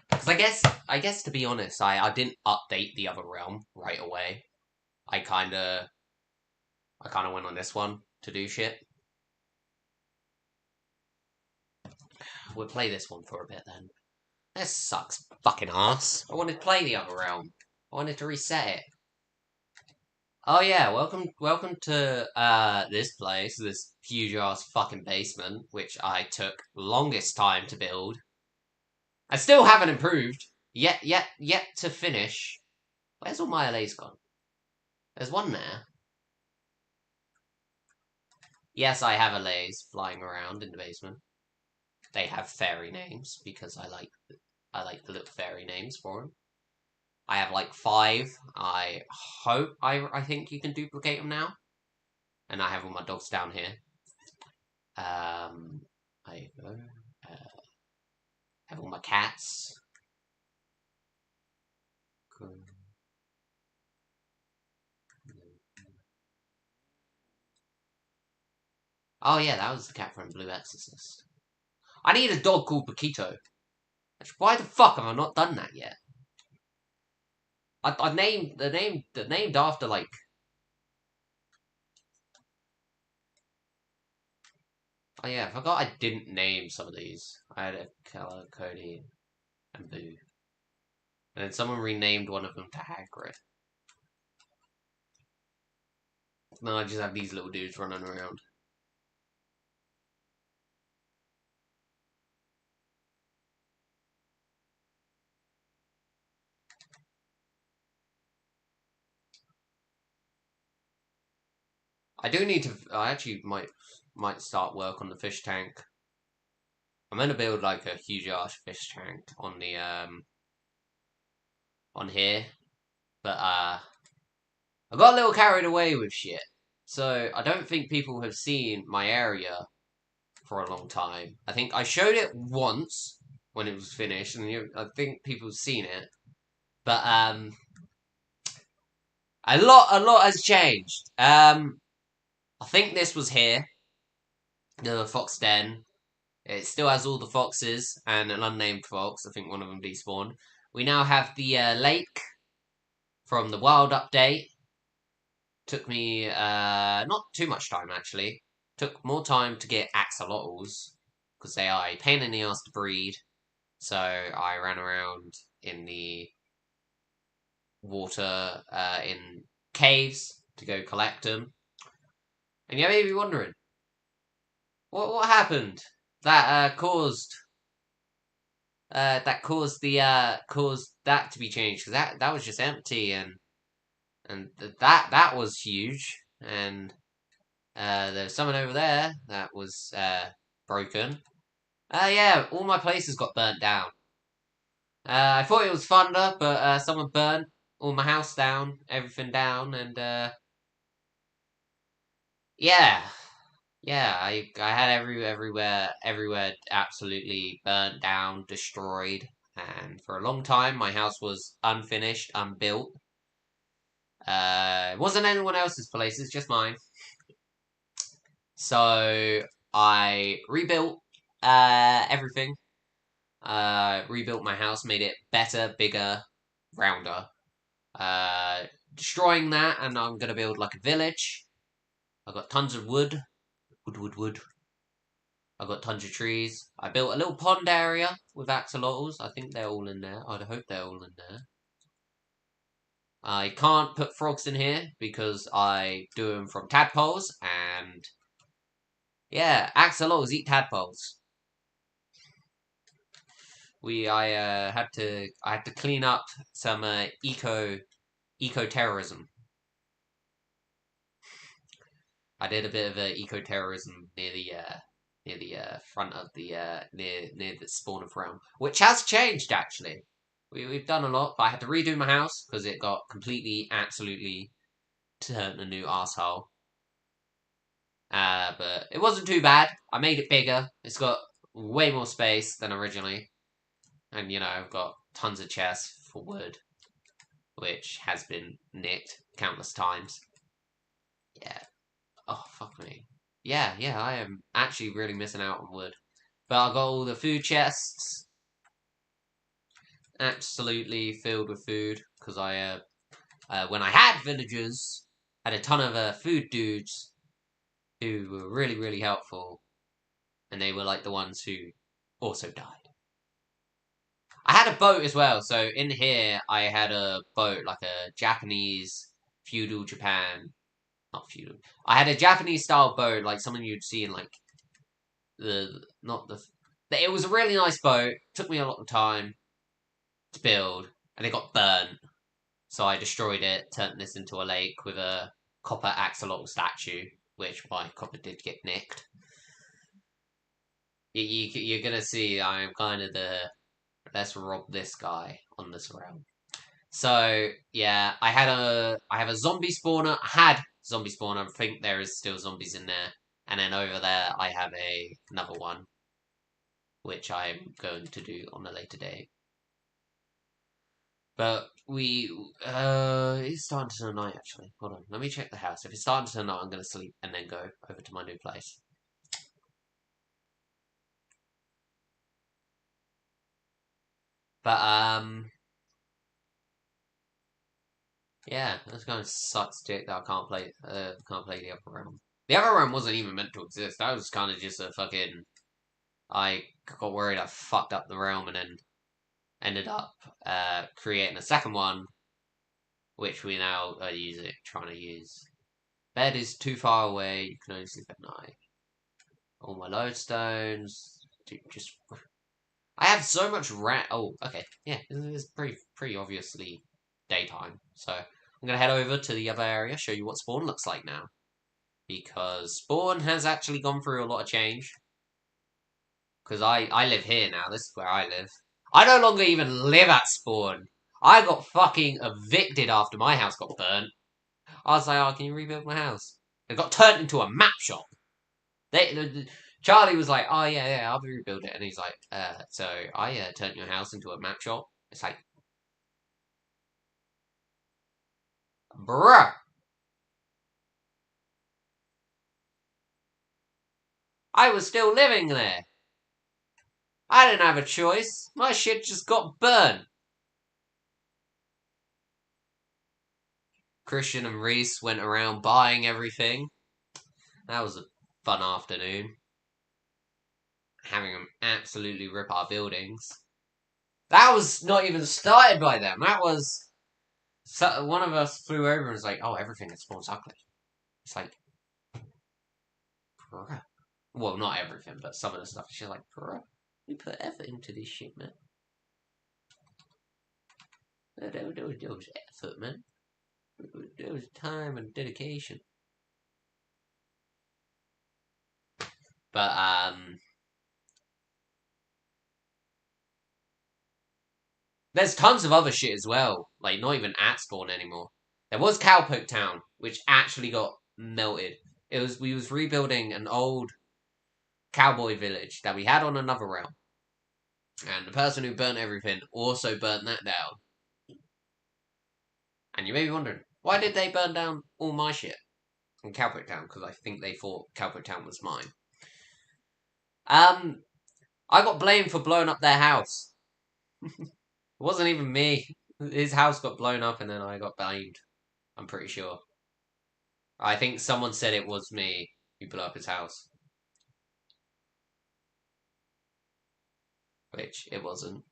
Because I guess to be honest, I didn't update the other realm right away. I kinda went on this one to do shit. We'll play this one for a bit then. This sucks fucking ass. I wanted to play the other realm. I wanted to reset it. Oh yeah, welcome to this place, this huge ass fucking basement, which I took longest time to build. I still haven't improved. Yet to finish. Where's all my LA's gone? There's one there. Yes, I have LA's flying around in the basement. They have fairy names because I like the little fairy names for them. I have like 5. I hope I think you can duplicate them now. And I have all my dogs down here. I have all my cats. Oh yeah, that was the cat from Blue Exorcist. I need a dog called Paquito. Why the fuck have I not done that yet? I named named after like. Oh yeah, I forgot I didn't name some of these. I had a Keller, Cody, and Boo. And then someone renamed one of them to Hagrid. Now I just have these little dudes running around. I do need to. I actually might start work on the fish tank. I'm gonna build like a huge ass fish tank on the on here, but I got a little carried away with shit. So I don't think people have seen my area for a long time. I think I showed it once when it was finished, and I think people have seen it. But a lot has changed. I think this was here, the fox den. It still has all the foxes and an unnamed fox. I think one of them despawned. We now have the lake from the wild update. Took me not too much time actually. Took more time to get axolotls because they are a pain in the ass to breed. So I ran around in the water in caves to go collect them. And you may be wondering, what happened that caused caused that to be changed? Because that was just empty and that was huge. And there's someone over there that was broken. Yeah, all my places got burnt down. I thought it was thunder, but someone burnt all my house down, everything down, and yeah, I had everywhere absolutely burnt down, destroyed, and for a long time my house was unfinished, unbuilt. It wasn't anyone else's place, it's just mine. So I rebuilt everything. Rebuilt my house, made it better, bigger, rounder. Destroying that, and I'm gonna build like a village. I got tons of wood. Wood. I got tons of trees. I built a little pond area with axolotls. I think they're all in there. I hope they're all in there. I can't put frogs in here because I do them from tadpoles, and yeah, axolotls eat tadpoles. I had to clean up some eco terrorism. I did a bit of eco terrorism near the front of the near the spawn of realm, which has changed actually. We've done a lot, but I had to redo my house because it got completely, absolutely turned a new asshole. But it wasn't too bad. I made it bigger. It's got way more space than originally, and I've got tons of chests for wood, which has been nicked countless times. Yeah. Oh fuck me. Yeah, I am actually really missing out on wood. But I got all the food chests absolutely filled with food because when I had villagers, I had a ton of food dudes who were really, really helpful, and they were like the ones who also died. I had a boat as well, so in here I had a boat, like a Japanese feudal Japan, not feudal. I had a Japanese style boat, like something you'd see in like not the. It was a really nice boat. Took me a lot of time to build, and it got burnt. So I destroyed it, turned this into a lake with a copper axolotl statue, which my copper did get nicked. You're gonna see I'm kind of the let's rob this guy on this realm. So yeah, I have a zombie spawner. I had zombie spawner. I think there is still zombies in there, and then over there I have another one, which I'm going to do on a later day. But it's starting to turn night actually. Hold on, let me check the house. If it's starting to turn night, I'm gonna sleep and then go over to my new place. But, yeah, that's kind of sucks dick that I can't play the upper realm. The upper realm wasn't even meant to exist. That was kind of just a fucking... I got worried I fucked up the realm and then ended up creating a second one, which we now are trying to use. Bed is too far away. You can only sleep at night. All my lodestones. Just... I have so much Oh, okay. Yeah, this is pretty obviously daytime. So I'm gonna head over to the other area, show you what spawn looks like now. Because spawn has actually gone through a lot of change. Because I live here now. This is where I live. I no longer even live at spawn. I got fucking evicted after my house got burnt. I was like, oh, can you rebuild my house? It got turned into a map shop. Charlie was like, oh, yeah, I'll rebuild it. And he's like, so I turned your house into a map shop? It's like, bruh. I was still living there. I didn't have a choice. My shit just got burnt. Christian and Reese went around buying everything. That was a fun afternoon. Having them absolutely rip our buildings. That was not even started by them. That was... So one of us flew over and was like, oh, everything at spawn's ugly. It's like... Bruh. Well, not everything, but some of the stuff. She's like, bruh, we put effort into this shit, man. There was effort, man. There was time and dedication. But, there's tons of other shit as well. Like, not even at spawn anymore. There was Cowpoke Town, which actually got melted. We was rebuilding an old cowboy village that we had on another realm. And the person who burnt everything also burnt that down. And you may be wondering, why did they burn down all my shit in Cowpoke Town? Because I think they thought Cowpoke Town was mine. I got blamed for blowing up their house. It wasn't even me. His house got blown up and then I got blamed. I'm pretty sure. I think someone said it was me who blew up his house. Which, it wasn't.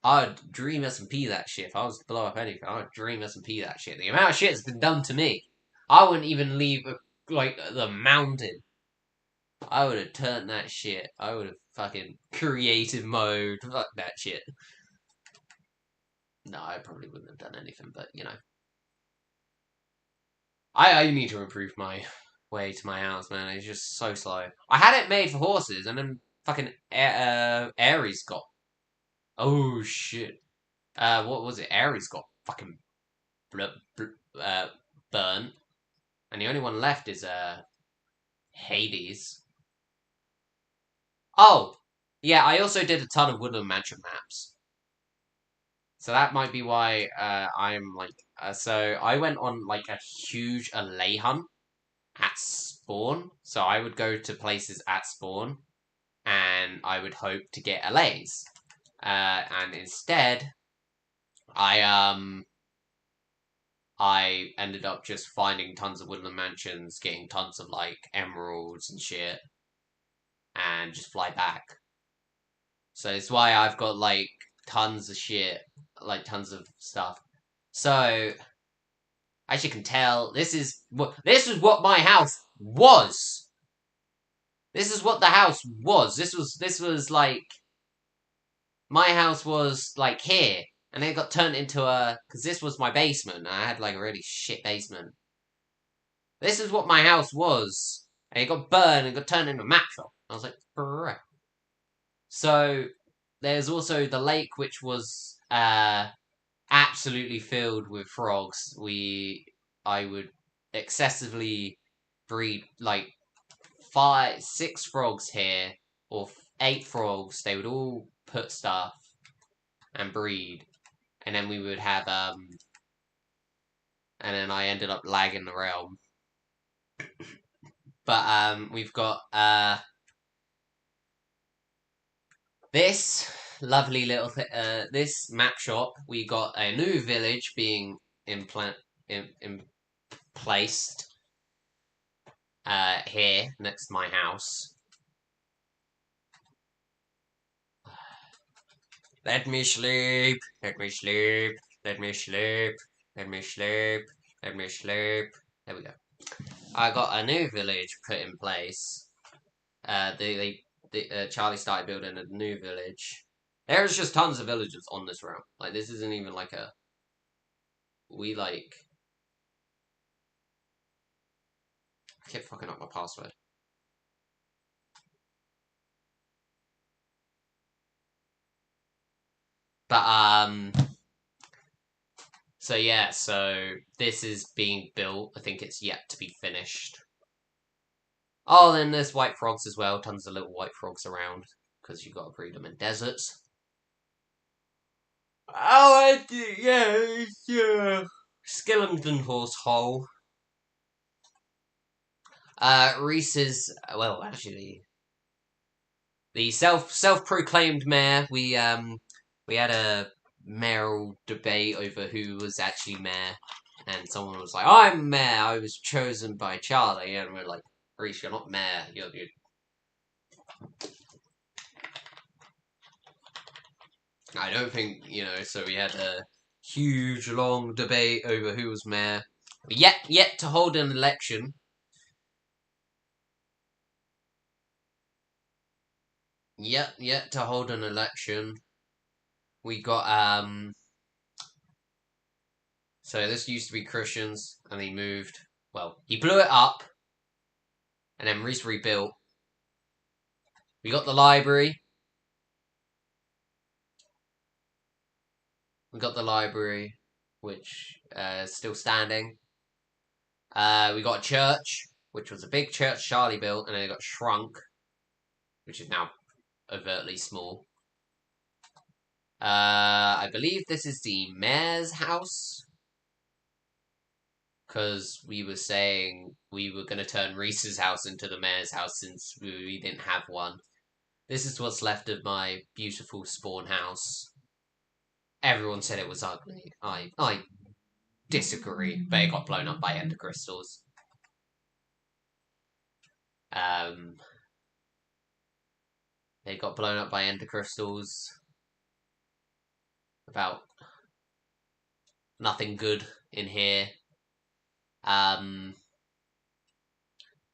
I'd dream S&P that shit. If I was to blow up anything, I'd dream S&P that shit. The amount of shit that's been done to me. I wouldn't even leave, like, the mountain. I would have turned that shit. I would have fucking creative mode. Fuck that shit. No, I probably wouldn't have done anything, but, you know. I need to improve my way to my house, man. It's just so slow. I had it made for horses, and then fucking Aries got... Oh, shit. What was it? Aries got fucking burnt. And the only one left is, Hades. Oh! Yeah, I also did a ton of Woodland Mansion maps. So that might be why, I'm, like... so I went on, like, a huge allay hunt at spawn. So I would go to places at spawn, and I would hope to get allays. And instead, I ended up just finding tons of woodland mansions, getting tons of, like, emeralds and shit, and just fly back. So it's why I've got, like, tons of shit, like, tons of stuff. So, as you can tell, this is what my house was. This is what the house was. This was, like, my house was, like, here. And then it got turned into because this was my basement. And I had, like, a really shit basement. This is what my house was. And it got burned and got turned into a map shop. I was like, bruh. So, there's also the lake, which was, absolutely filled with frogs. I would excessively breed, like, 6 frogs here, or 8 frogs. They would all put stuff and breed. And then we would have, and then I ended up lagging the realm. But, we've got, this. lovely little this map shop. We got a new village being placed here next to my house. Let me sleep. Let me sleep. Let me sleep. Let me sleep. Let me sleep. There we go. I got a new village put in place. Charlie started building a new village. There's just tons of villagers on this round. Like, this isn't even like a... I kept fucking up my password. But, so yeah, so this is being built. I think it's yet to be finished. Oh, then there's white frogs as well. Tons of little white frogs around. Because you gotta breed them in deserts. Oh, yeah. Skellington Horse Hole. Reese's, well, actually, the self-proclaimed mayor, we had a mayoral debate over who was actually mayor, and someone was like, I'm mayor, I was chosen by Charlie, and we're like, Reese, you're not mayor, you're... I don't think, so we had a huge, long debate over who was mayor. Yet to hold an election. Yet to hold an election. We got, so this used to be Christians, and he moved. Well, he blew it up, and then Reese rebuilt. We got the library. Which is still standing. We got a church, which was a big church Charlie built, and then it got shrunk, which is now overtly small. I believe this is the mayor's house. Because we were saying we were going to turn Reese's house into the mayor's house since we didn't have one. This is what's left of my beautiful spawn house. Everyone said it was ugly. I disagree, but it got blown up by ender crystals. They got blown up by ender crystals. About nothing good in here.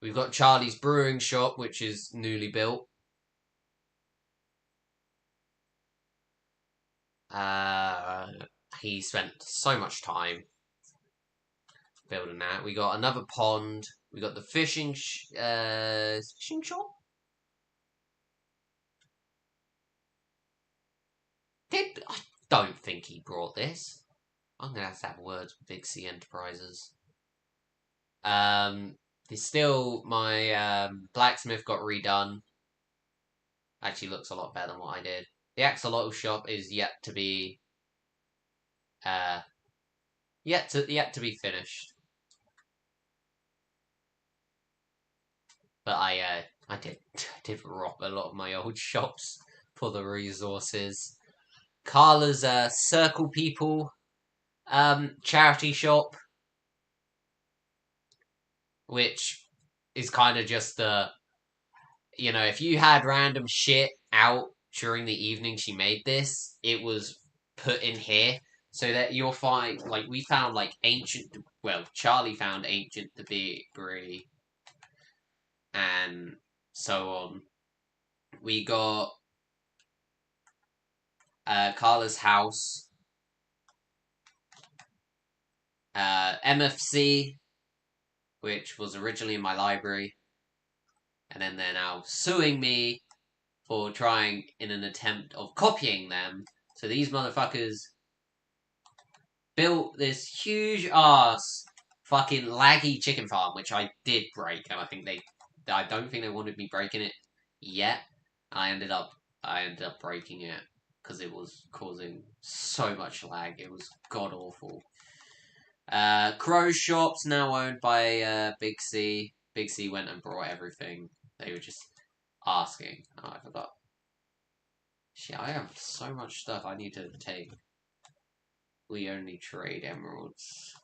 We've got Charlie's brewing shop, which is newly built. He spent so much time building that. We got another pond. We got the fishing shop. I don't think he brought this. I'm gonna have to have words with Big C Enterprises. There's still my blacksmith got redone. Actually, looks a lot better than what I did. The axolotl shop is yet to be yet to be finished. But I did rob a lot of my old shops for the resources. Carla's Circle People charity shop, which is kind of just the, if you had random shit out during the evening she made this, it was put in here so that you'll find, like, we found, like, Charlie found ancient debris and so on. We got Carla's house, MFC, which was originally in my library, and then they're now suing me for trying in an attempt of copying them. So these motherfuckers built this huge ass fucking laggy chicken farm, which I did break, and I don't think they wanted me breaking it yet. I ended up breaking it because it was causing so much lag. It was god awful. Crow shop's now owned by Big C. Big C went and brought everything. They were just asking. Oh, I forgot. Shit, I have so much stuff I need to take. We only trade emeralds.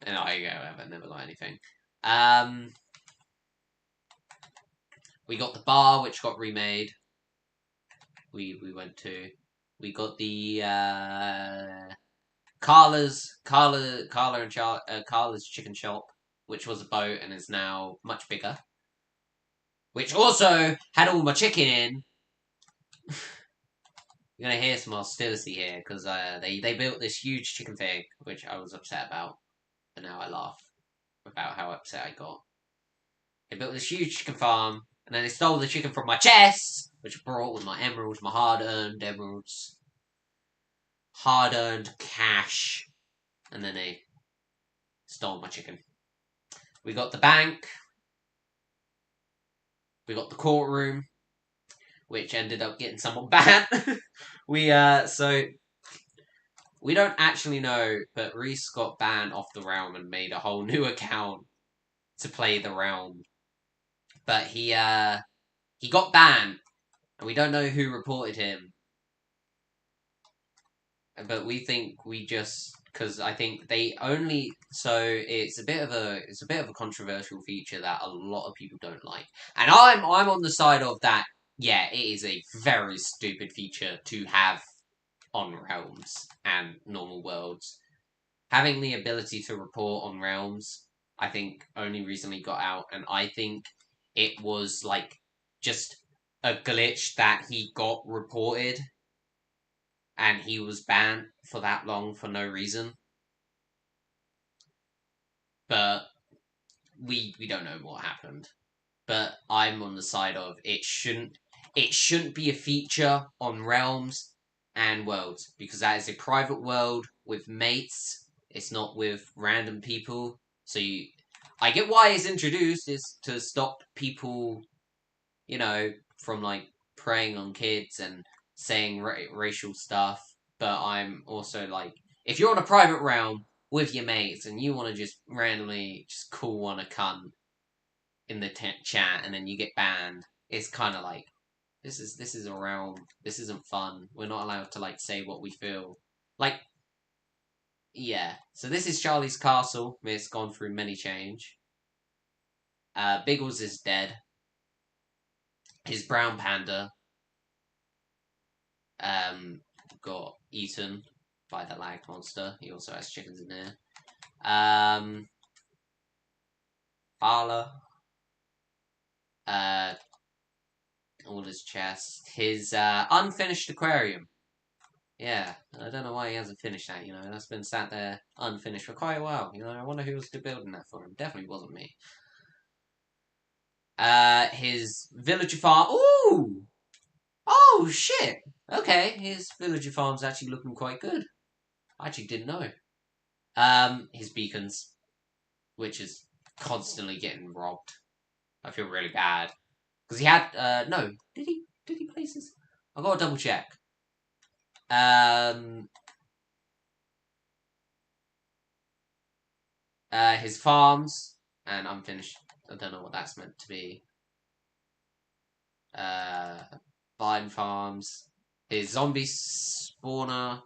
And I go, I never got anything. We got the bar, which got remade. We went to. We got the Carla's chicken shop, which was a boat and is now much bigger. Which also had all my chicken in. You're gonna hear some hostility here because they built this huge chicken thing, which I was upset about, and now I laugh about how upset I got. They built this huge chicken farm, and then they stole the chicken from my chest, which I brought with my emeralds, my hard-earned emeralds, hard-earned cash, and then they stole my chicken. We got the bank. We got the courtroom, which ended up getting someone banned. So we don't actually know, but Reese got banned off the realm and made a whole new account to play the realm. But he got banned, and we don't know who reported him. But we think we just because I think they only it's a bit of a controversial feature that a lot of people don't like, and I'm on the side of that. Yeah, it is a very stupid feature to have on realms and normal worlds. Having the ability to report on realms, I think, only recently got out, and I think it was like just a glitch that he got reported and he was banned for that long for no reason. But we don't know what happened. But I'm on the side of it shouldn't be a feature on realms and worlds because that is a private world with mates. It's not with random people. So I get why it's introduced is to stop people, from like preying on kids and saying racial stuff. But I'm also like, if you're on a private realm with your mates and you want to just randomly just call one a cunt in the chat and then you get banned, it's kind of like this is a realm. This isn't fun. We're not allowed to like say what we feel. Like, yeah. So this is Charlie's castle. It's gone through many change. Biggles is dead. His brown panda got eaten by the lag monster. He also has chickens in there. Arla. All his chests. His unfinished aquarium. Yeah, I don't know why he hasn't finished that, That's been sat there unfinished for quite a while, I wonder who was building that for him. Definitely wasn't me. His villager farm. Ooh! Oh, shit! Okay, his villager farm's actually looking quite good. I actually didn't know. His beacons, which is constantly getting robbed. I feel really bad. Because he had, no, did he place his? I gotta double check. His farms, and unfinished. I don't know what that's meant to be. Vine farms. His zombie spawner.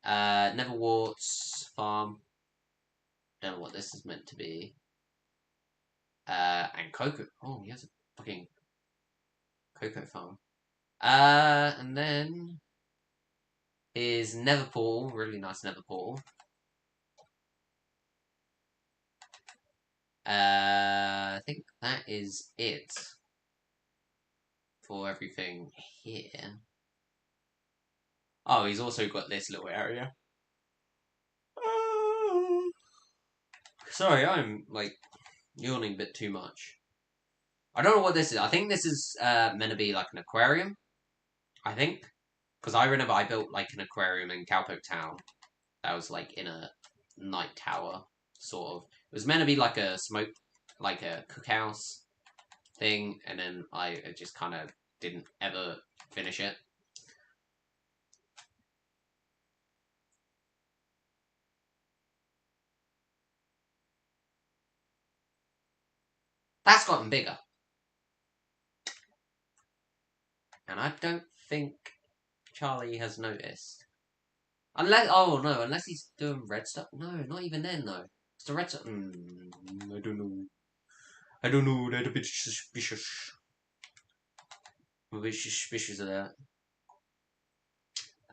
Neverwart's farm. Don't know what this is meant to be. And cocoa. Oh, he has a fucking cocoa farm. And then his nether portal. Really nice nether portal. I think that is it for everything here. Oh, he's also got this little area. Sorry, I'm like yawning a bit too much. I don't know what this is. I think this is meant to be like an aquarium. I think. Because I remember I built like an aquarium in Cowpoke Town. That was like in a night tower, sort of. It was meant to be like a cookhouse thing, and then I just kind of didn't ever finish it. That's gotten bigger. And I don't think Charlie has noticed. Unless he's doing red stuff. No, not even then though. It's the red stuff. I don't know. I don't know. They're a bit suspicious. I'm a bit suspicious of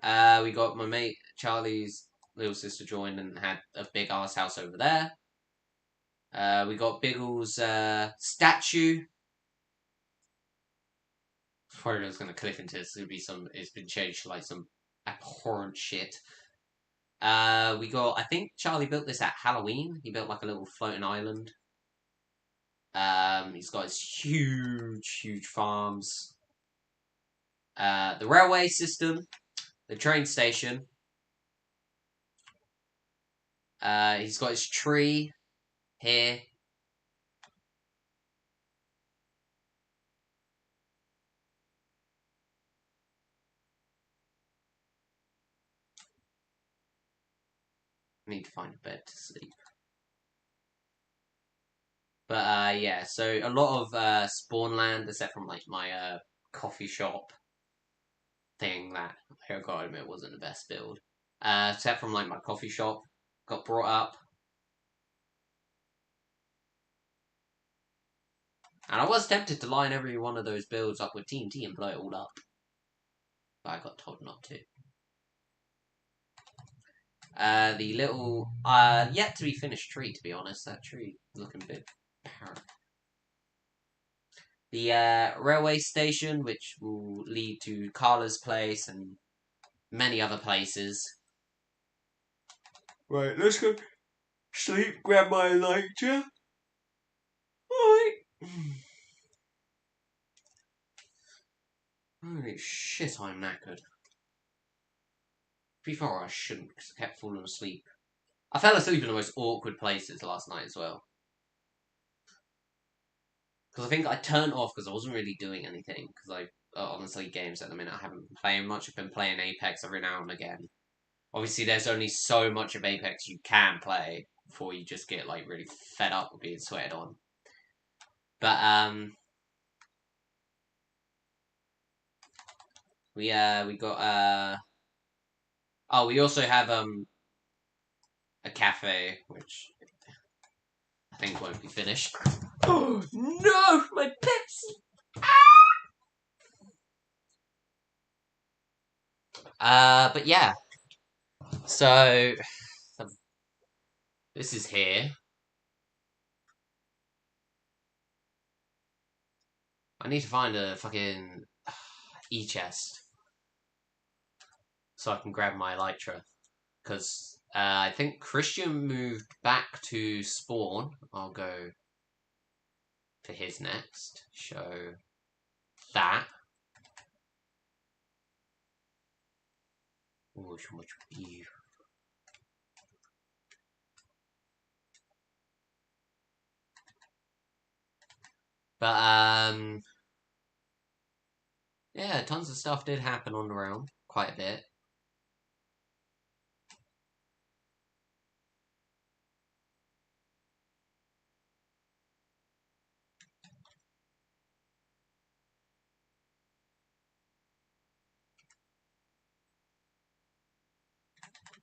that. We got my mate Charlie's little sister joined and had a big ass house over there. We got Biggle's statue. Probably was gonna click into this. It's been changed to like some abhorrent shit. We got. I think Charlie built this at Halloween. He built like a little floating island. He's got his huge farms. The railway system, the train station. He's got his tree here. I need to find a bed to sleep. But yeah, so a lot of spawn land, except from like my coffee shop thing that I gotta admit wasn't the best build. Except from like my coffee shop got brought up. And I was tempted to line every one of those builds up with TNT and blow it all up. But I got told not to. The little, yet to be finished tree, to be honest. That tree looking a bit barren. The railway station, which will lead to Carla's place and many other places. Right, let's go sleep, grab my lighter. Alright. Holy shit, I'm knackered. Before I shouldn't, because I kept falling asleep. I fell asleep in the most awkward places last night as well. Because I think I turned off because I wasn't really doing anything. Because honestly, games at the minute I haven't been playing much. I've been playing Apex every now and again. Obviously, there's only so much of Apex you can play before you just get like really fed up with being sweated on. But we got oh, we also have a cafe which I think won't be finished. Oh no, my Pepsi! But yeah. So this is here. I need to find a fucking e-chest so I can grab my elytra. Because I think Christian moved back to spawn. I'll go to his next. Show that. Oh, so much beef. But yeah, tons of stuff did happen on the realm, quite a bit.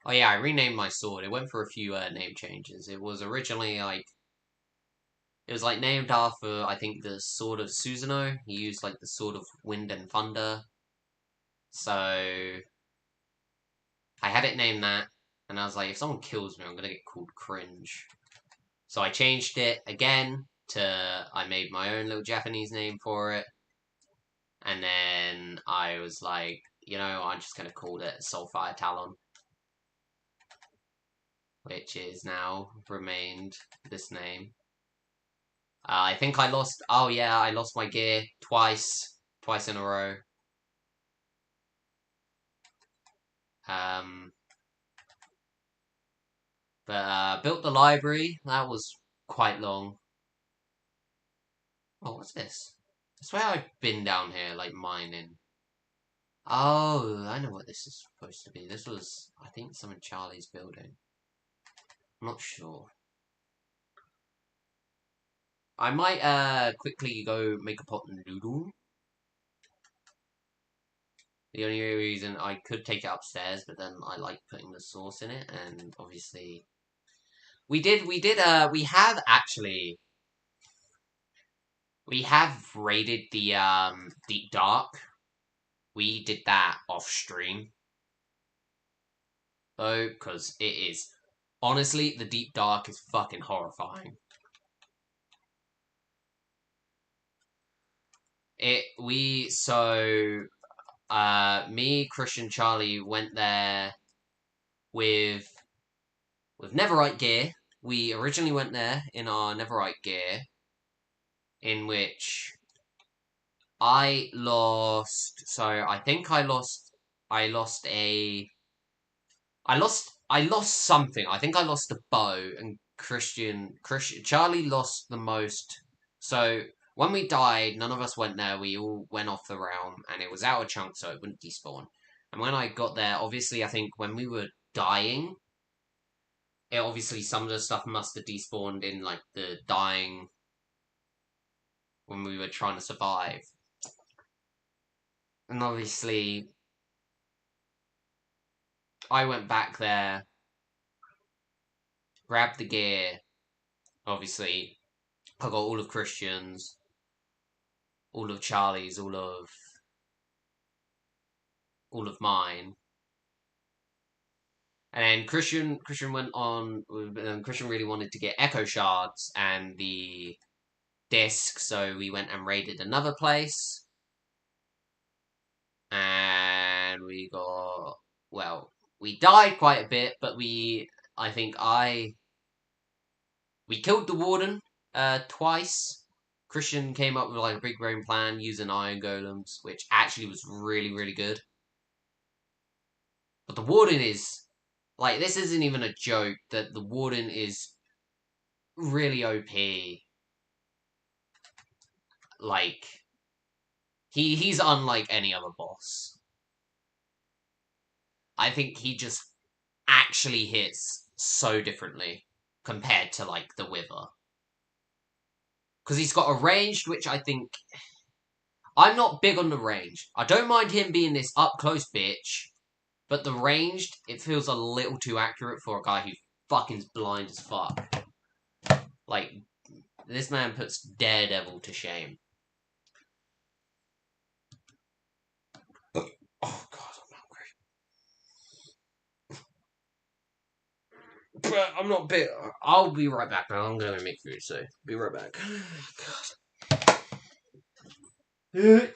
Oh yeah, I renamed my sword. It went for a few name changes. It was originally like it was like named after I think the sword of Susanoo. He used like the sword of wind and thunder. So I had it named that, and I was like, if someone kills me, I'm gonna get called cringe. So I changed it again to I made my own little Japanese name for it, and then I was like, you know, I'm just gonna call it Soulfire Talon, which is now remained this name. I think I lost. Oh yeah, I lost my gear twice in a row. Um, but built the library. That was quite long. Oh, what's this? I swear I've been down here like mining. Oh, I know what this is supposed to be. This was, I think, some of Charlie's building. I'm not sure. I might quickly go make a pot noodle. The only reason I could take it upstairs, but then I like putting the sauce in it, and obviously we have raided the Deep Dark. We did that off stream though, because it is honestly the Deep Dark is fucking horrifying. Me, Christian, Charlie went there with Neverite gear. We originally went there in our Neverite gear, in which I lost. So I think I lost. I lost a. I lost something. I think I lost a bow, and Charlie lost the most. So when we died, none of us went there. We all went off the realm, and it was out of chunk, so it wouldn't despawn. And when I got there, obviously, I think when we were dying, obviously some of the stuff must have despawned in like the dying when we were trying to survive. And obviously, I went back there, grabbed the gear. Obviously, I got all of Christian's, all of Charlie's, all of mine. And then Christian went on. Christian really wanted to get Echo Shards and the disc, so we went and raided another place. And we got, well, we died quite a bit, but we killed the warden twice. Christian came up with like a big brain plan using iron golems, which actually was really, really good. But the warden is like, this isn't even a joke, that the warden is really OP. Like, he's unlike any other boss. I think he just actually hits so differently compared to like the Wither. Because he's got a ranged, which I think... I'm not big on the ranged. I don't mind him being this up-close bitch, but the ranged, it feels a little too accurate for a guy who fucking's blind as fuck. Like, this man puts Daredevil to shame. Oh god, I'm hungry. But I'm not big... I'll be right back, man. I'm gonna make food, so be right back. God.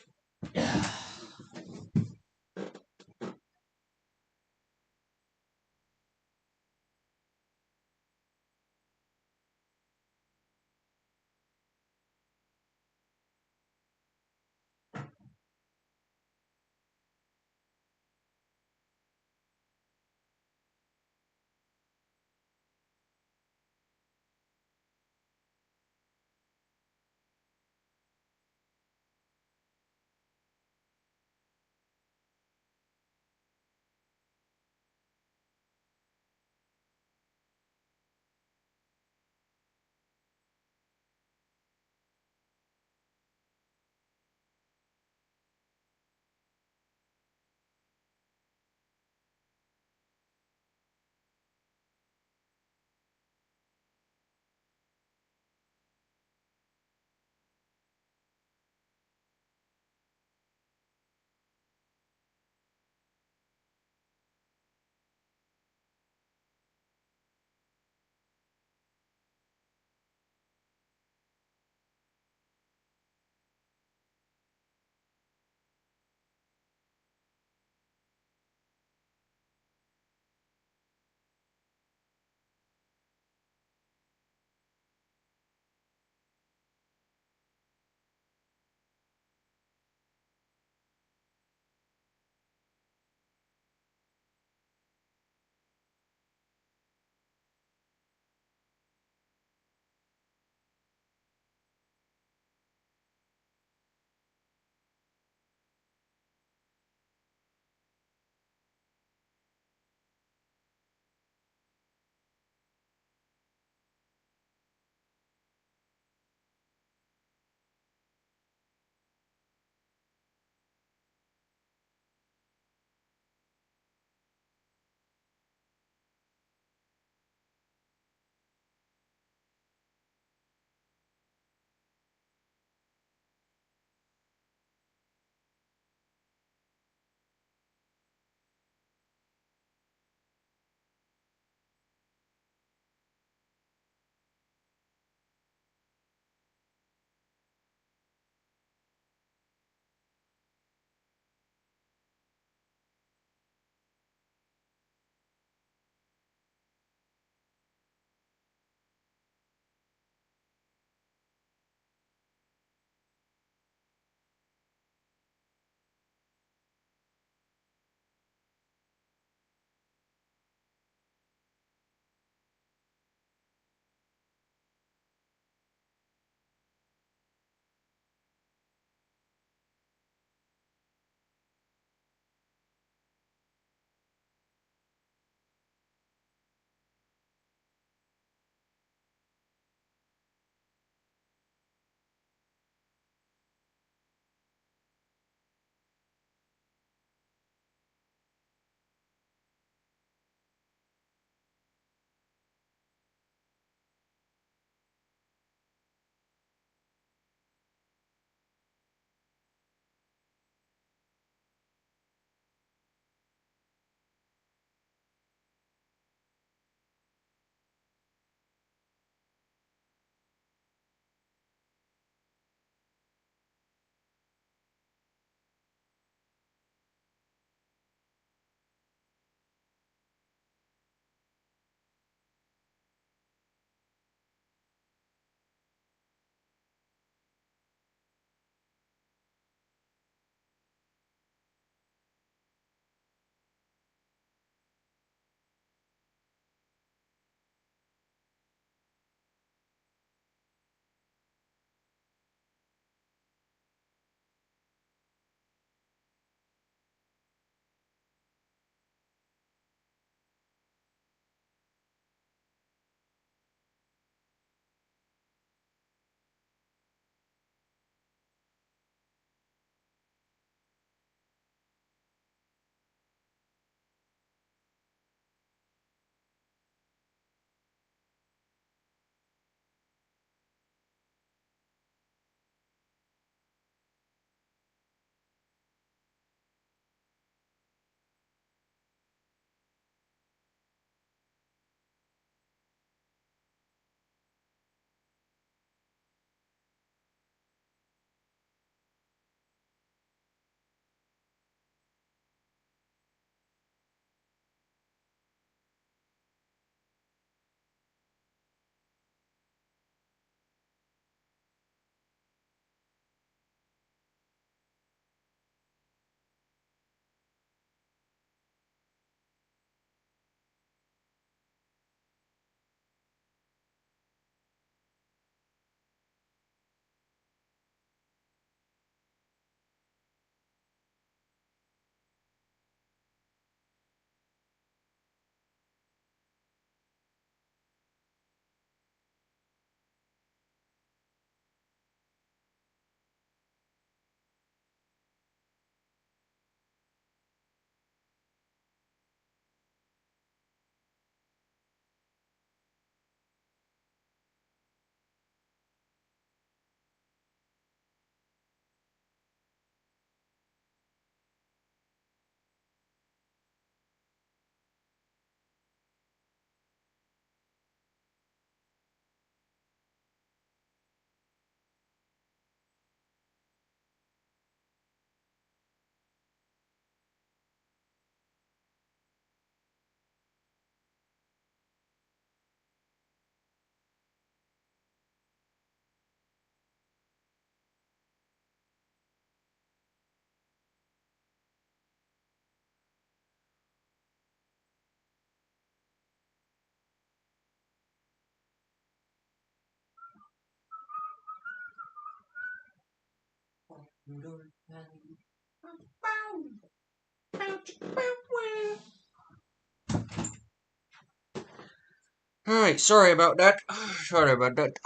Alright, sorry about that. Sorry about that.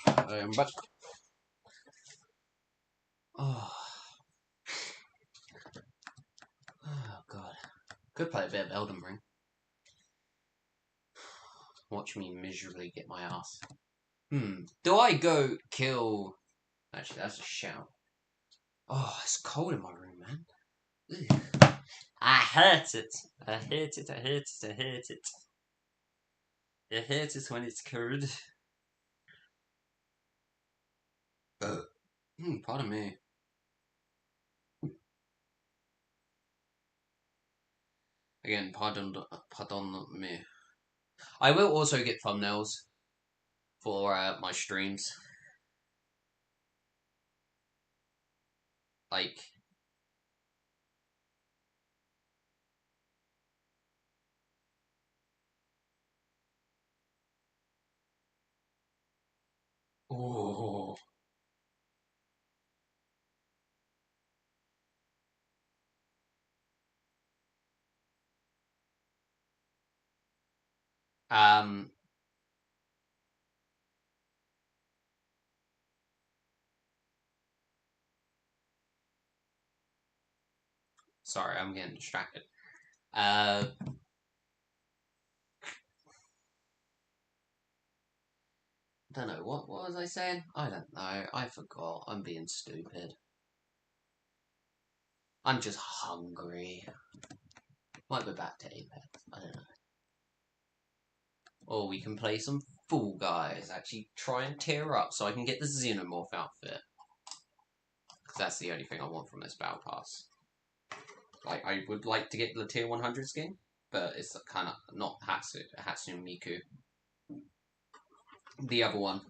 I am back. Oh. Oh, God. Could play a bit of Elden Ring. Watch me miserably get my ass. Do I go kill... Actually, that's a shout. Oh, it's cold in my room, man. Ugh. I hate it. I hate it, I hate it, I hate it. I hate it when it's cold. Pardon me. Again, pardon me. I will also get thumbnails for my streams. Like... Oh. Sorry, I'm getting distracted. Don't know, what was I saying? I don't know, I forgot, I'm being stupid. I'm just hungry. Might go back to Apex, I don't know. Or we can play some Fall Guys, actually try and tear up so I can get the Xenomorph outfit. Because that's the only thing I want from this Battle Pass. Like, I would like to get the Tier 100 skin, but it's kind of not Hatsune Miku. The other one.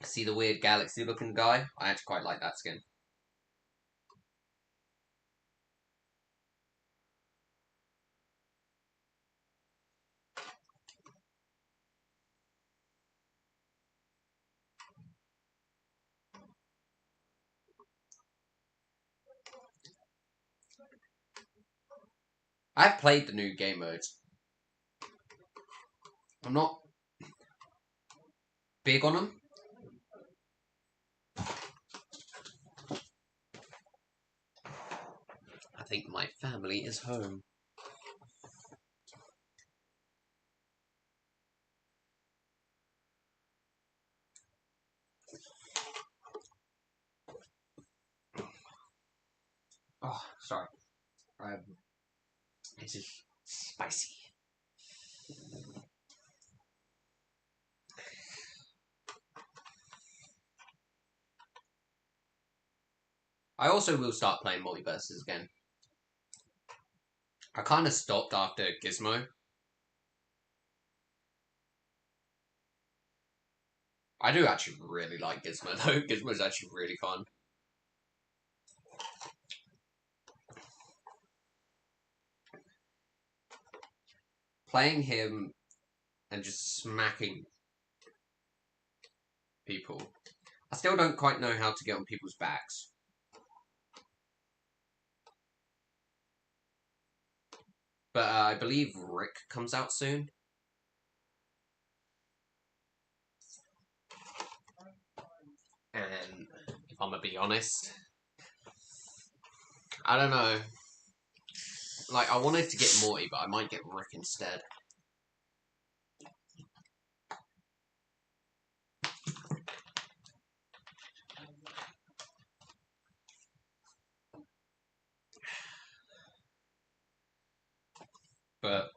See the weird galaxy looking guy? I actually quite like that skin. I've played the new game modes. I'm not big on them. I think my family is home. Oh, sorry. It is spicy. I also will start playing multiverses again. I kind of stopped after Gizmo. I do actually really like Gizmo though. Gizmo's actually really fun. Playing him and just smacking people. I still don't quite know how to get on people's backs. But I believe Rick comes out soon. And if I'm gonna be honest, I don't know. Like, I wanted to get Morty, but I might get Rick instead. But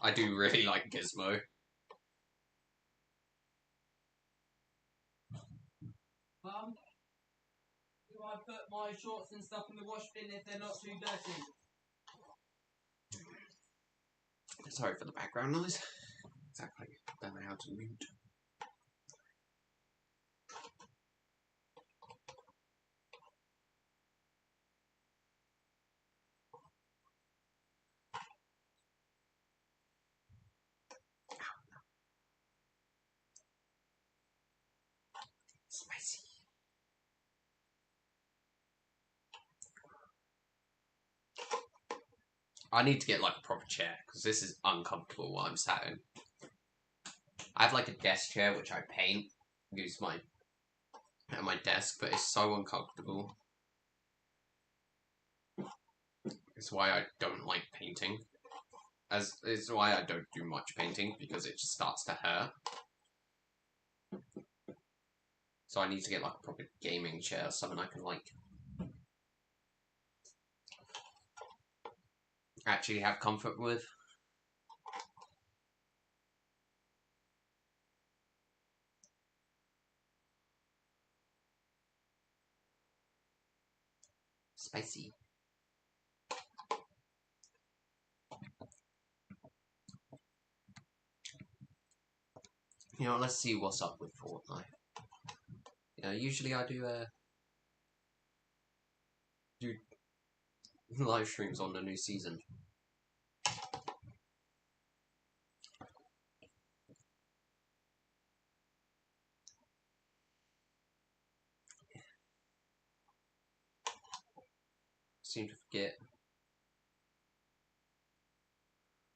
I do really like Gizmo. Mum, do I put my shorts and stuff in the wash bin if they're not too dirty? Sorry for the background noise. Exactly. Don't know how to mute. Spicy. I need to get like a proper chair because this is uncomfortable while I'm sat in. I have like a desk chair which I paint, use at my desk, but it's so uncomfortable. It's why I don't like painting. It's why I don't do much painting because it just starts to hurt. So I need to get like a proper gaming chair, something I can like actually have comfort with. Spicy. You know, let's see what's up with Fortnite. You know, usually I do live streams on the new season. Seem to forget.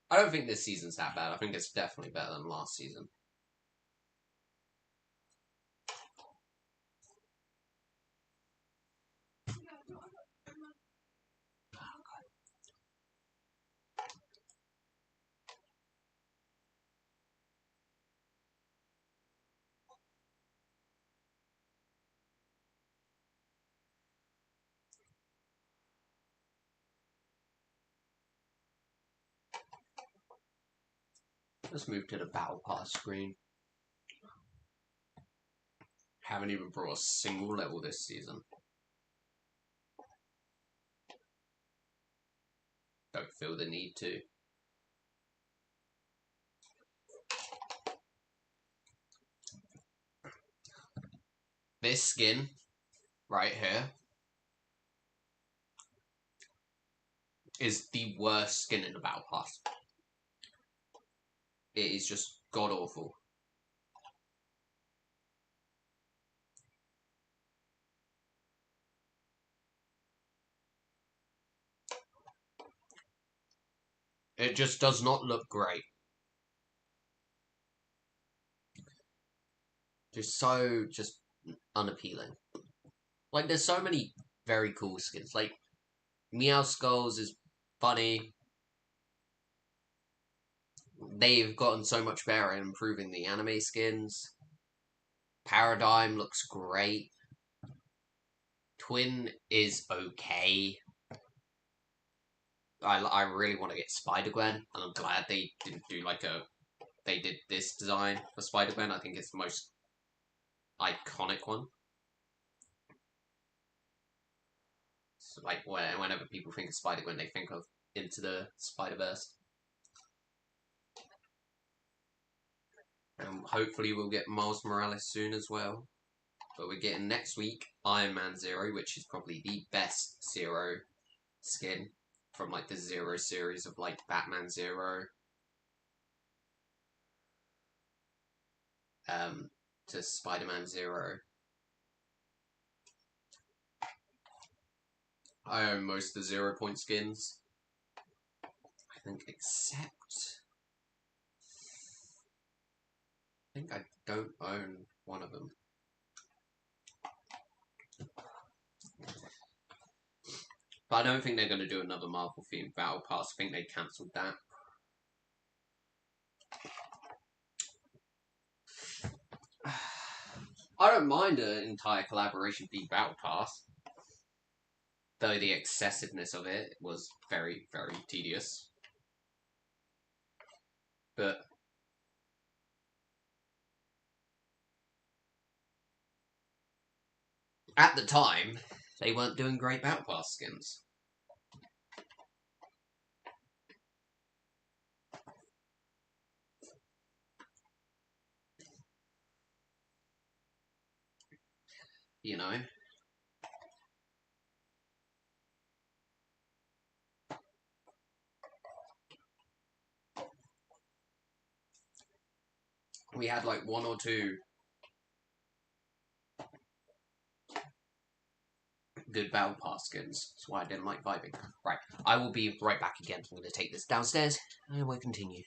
I don't think this season's that bad. I think it's definitely better than last season. Let's move to the Battle Pass screen. Haven't even brought a single level this season. Don't feel the need to. This skin right here is the worst skin in the Battle Pass. It is just god awful. It just does not look great. Just unappealing. Like, there's so many very cool skins. Like, Meow Skulls is funny. They've gotten so much better at improving the anime skins. Paradigm looks great. Twin is okay. I really want to get Spider-Gwen, and I'm glad they didn't do they did this design for Spider-Gwen. I think it's the most iconic one. So, like, whenever people think of Spider-Gwen, they think of Into the Spider-Verse. And hopefully we'll get Miles Morales soon as well. But we're getting next week Iron Man Zero, which is probably the best Zero skin from like the Zero series of like Batman Zero. To Spider-Man Zero. I own most of the 0 point skins. I think except I think I don't own one of them. But I don't think they're going to do another Marvel themed Battle Pass. I think they cancelled that. I don't mind an entire collaboration themed Battle Pass. Though the excessiveness of it was very, very tedious. But at the time, they weren't doing great Battle Pass skins. You know? We had like one or two good battle pass skins. That's why I didn't like vibing. Right, I will be right back again. I'm going to take this downstairs, and we'll continue.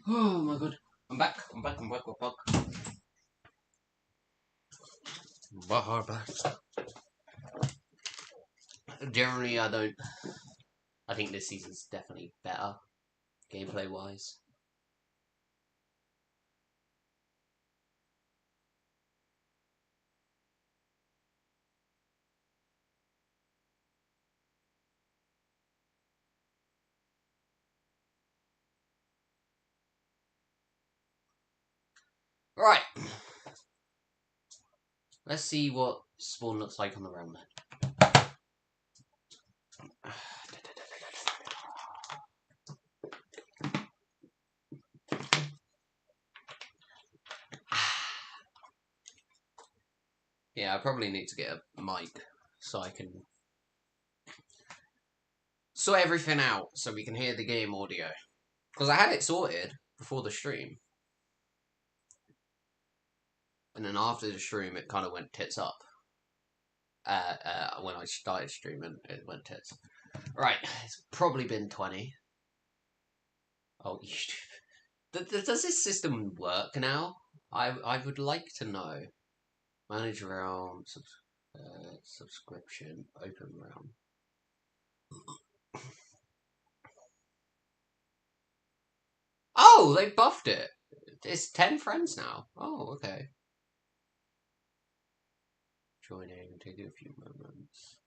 Oh my god. I'm back. Generally, I think this season's definitely better, gameplay-wise. Right. Let's see what Spawn looks like on the realm then. Yeah, I probably need to get a mic so I can sort everything out so we can hear the game audio. Because I had it sorted before the stream. And then after the stream, it kind of went tits up. When I started streaming, it went tits. Right, it's probably been 20. Oh, does this system work now? I would like to know. Manage realm, subscription, open realm. Oh, they buffed it. It's 10 friends now. Oh, okay. Joining, take a few moments.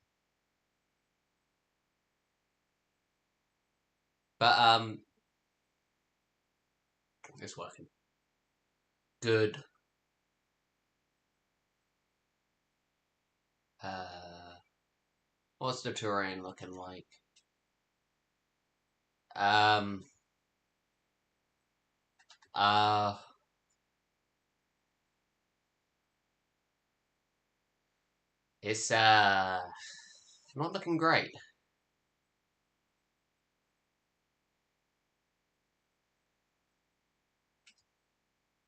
But, it's working. Good. What's the terrain looking like? It's, not looking great.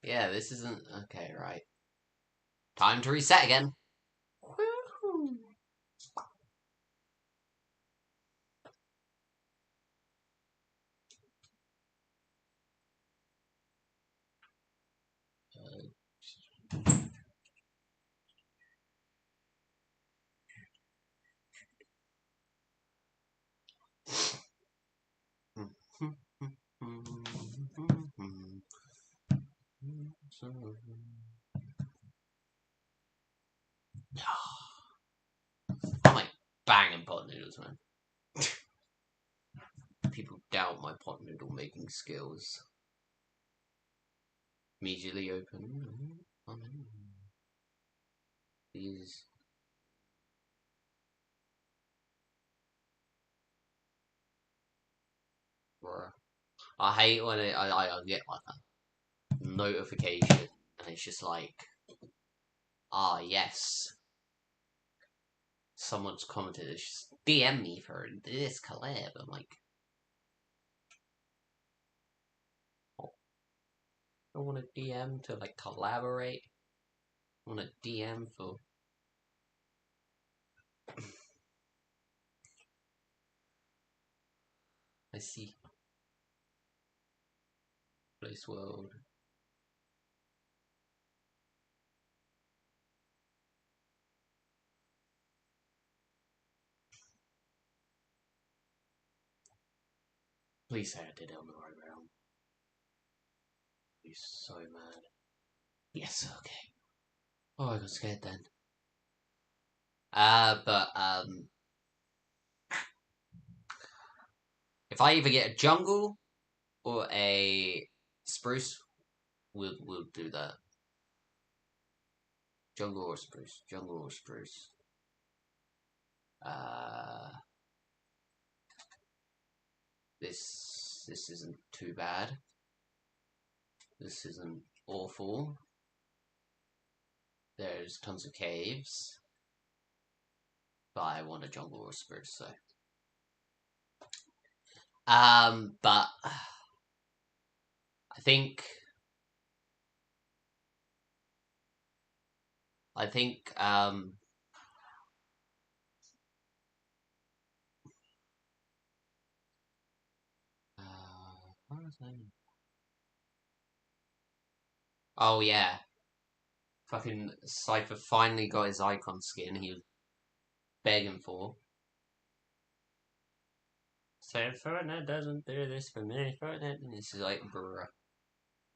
Yeah, this isn't... Okay, right. Time to reset again. Woohoo! I'm like banging pot noodles, man. People doubt my pot noodle making skills. Immediately open. These. Bruh. I hate when I get like a notification and it's just like, ah, yes. Someone's commented, it's just DM me for this collab. I'm like, oh, I want a DM to like collaborate. I want a DM for. I see. Place world. Please say I did it on the right realm. I'd be so mad. Yes, okay. Oh, I got scared then. If I either get a jungle or a spruce, we'll do that. Jungle or spruce. Jungle or spruce. This isn't too bad. This isn't awful. There's tons of caves. But I want a jungle or spruce, so. But I think what was I? Oh yeah. Fucking Cypher finally got his icon skin he was begging for. So Fortnite doesn't do this for me. Fortnite, and this is like, bruh.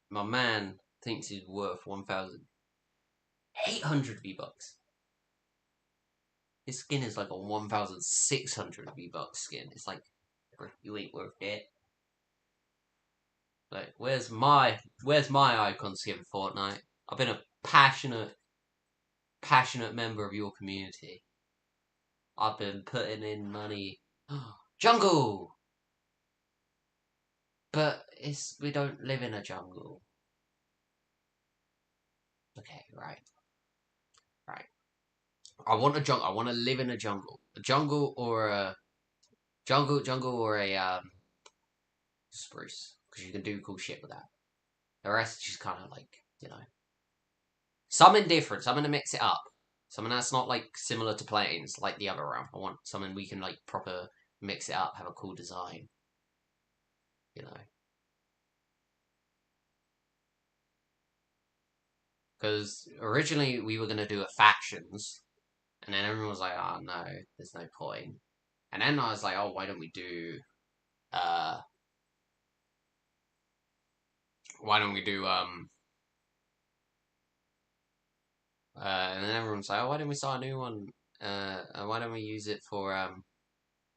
My man thinks he's worth 1,800 V-Bucks. His skin is like a 1,600 V-Bucks skin. It's like, bruh, you ain't worth it. Like, where's my icon skin, Fortnite? I've been a passionate member of your community. I've been putting in money. Jungle! But we don't live in a jungle. Okay, right. I want a jungle. I want to live in a jungle. A jungle or a spruce, because you can do cool shit with that. The rest is just kind of like, you know, something different. Something to mix it up. Something that's not like similar to plains like the other realm. I want something we can like proper mix it up, have a cool design. You know. Because originally we were going to do a factions, and then everyone was like, oh no, there's no point. And then I was like, oh, why don't we do, and then everyone's like, oh, why don't we start a new one? Why don't we use it for,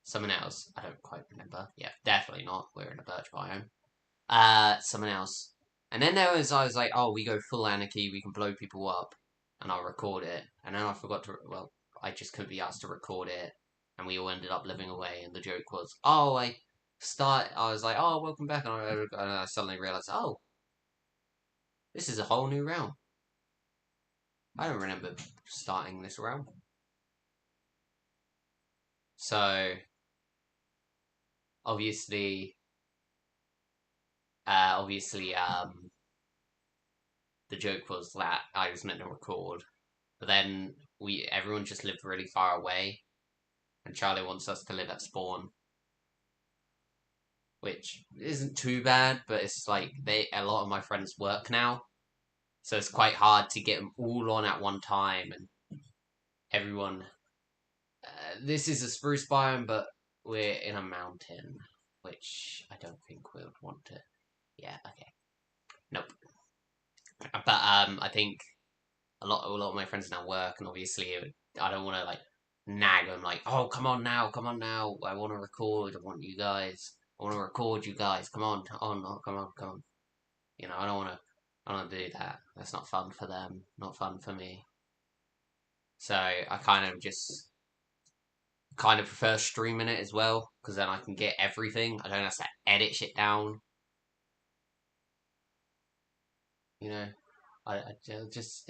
someone else? I don't quite remember. Yeah, definitely not. We're in a birch biome. Someone else. And then I was like, oh, we go full anarchy, we can blow people up, and I'll record it. And then I forgot to, well, I just couldn't be asked to record it, and we all ended up living away, and the joke was, oh, I was like, oh, welcome back, and I suddenly realized, oh, this is a whole new realm. I don't remember starting this realm. So, obviously, the joke was that I was meant to record, but then everyone just lived really far away, and Charlie wants us to live at spawn, which isn't too bad, but it's like a lot of my friends work now, so it's quite hard to get them all on at one time, and everyone. This is a spruce biome, but we're in a mountain, which I don't think we would want to. Yeah, okay. Nope. But I think a lot of my friends now work, and obviously I don't want to like nag them like, oh, come on now, I want to record, I want to record you guys, come on, come on. You know, I don't do that. That's not fun for them, not fun for me. So I kind of prefer streaming it as well, because then I can get everything. I don't have to edit shit down. You know, it's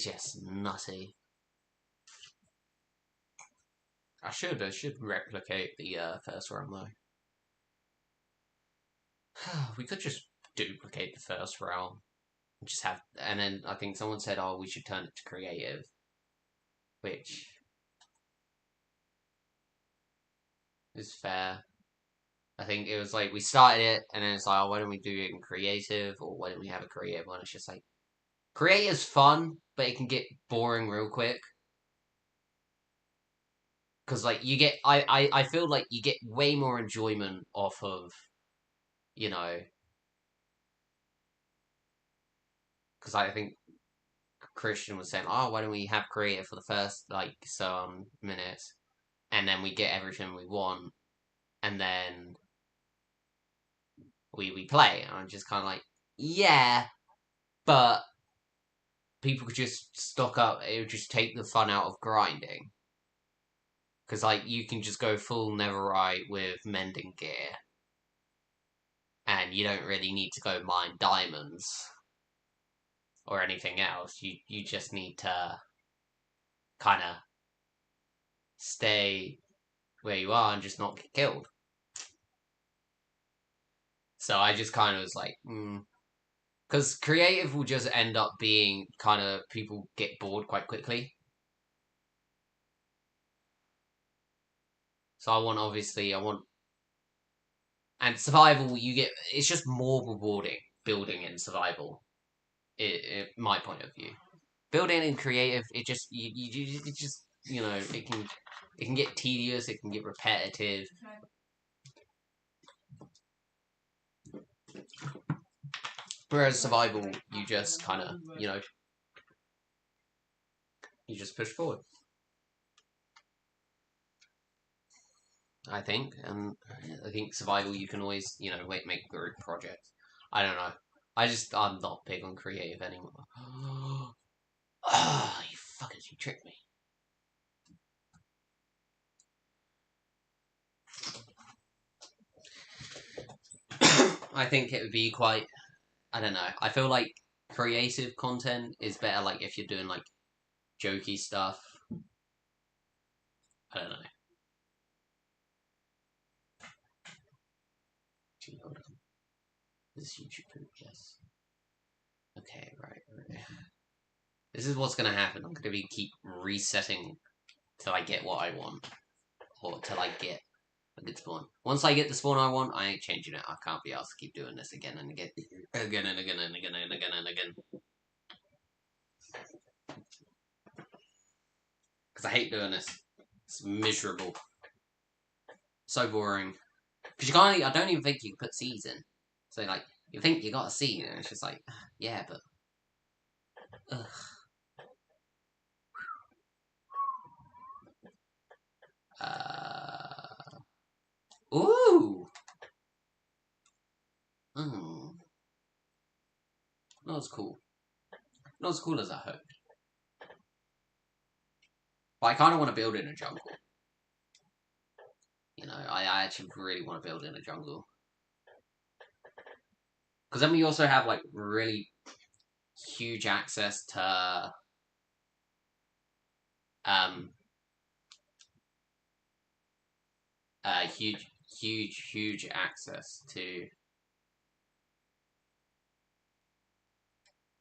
just nutty. I should replicate the first realm though. We could just duplicate the first realm. Just have, and then I think someone said, "Oh, we should turn it to creative," which is fair. I think it was like we started it, and then it's like, oh, why don't we do it in creative, or why don't we have a creative one? It's just like creative's fun, but it can get boring real quick. Because like you get, I feel like you get way more enjoyment off of, you know, because I think Christian was saying, oh, why don't we have creative for the first like some minutes, and then we get everything we want, and then we play, and I'm just kind of like, yeah, but people could just stock up. It would just take the fun out of grinding. Because, like, you can just go full Neverite with mending gear. And you don't really need to go mine diamonds. Or anything else. You just need to kind of stay where you are and just not get killed. So I just kind of was like, Because creative will just end up being kind of, people get bored quite quickly. So I want, and survival, it's just more rewarding building in survival. My point of view, building in creative, it just, it can get tedious, it can get repetitive. Whereas survival, you just kind of, you just push forward. I think, and I think survival, you can always, make group projects. I don't know. I'm not big on creative anymore. Ah, you fuckers, you tricked me. I think it would be quite, I don't know. I feel like creative content is better, like, if you're doing, like, jokey stuff. I don't know. Gee, hold on. This YouTube poop, yes. Okay, right. This is what's gonna happen. I'm gonna keep resetting till I get what I want. Or till I get a good spawn. Once I get the spawn I want, I ain't changing it. I can't be asked to keep doing this again and again. Again and again and again and again and again. Because I hate doing this. It's miserable. So boring. Because you can't, I don't even think you can put seeds in. So, like, you think you got a seed, and it's just like, yeah, but. Ugh. Ooh! Not as cool. Not as cool as I hoped. But I kind of want to build in a jungle. I actually really want to build in a jungle. Because then we also have, like, really huge access to, huge access to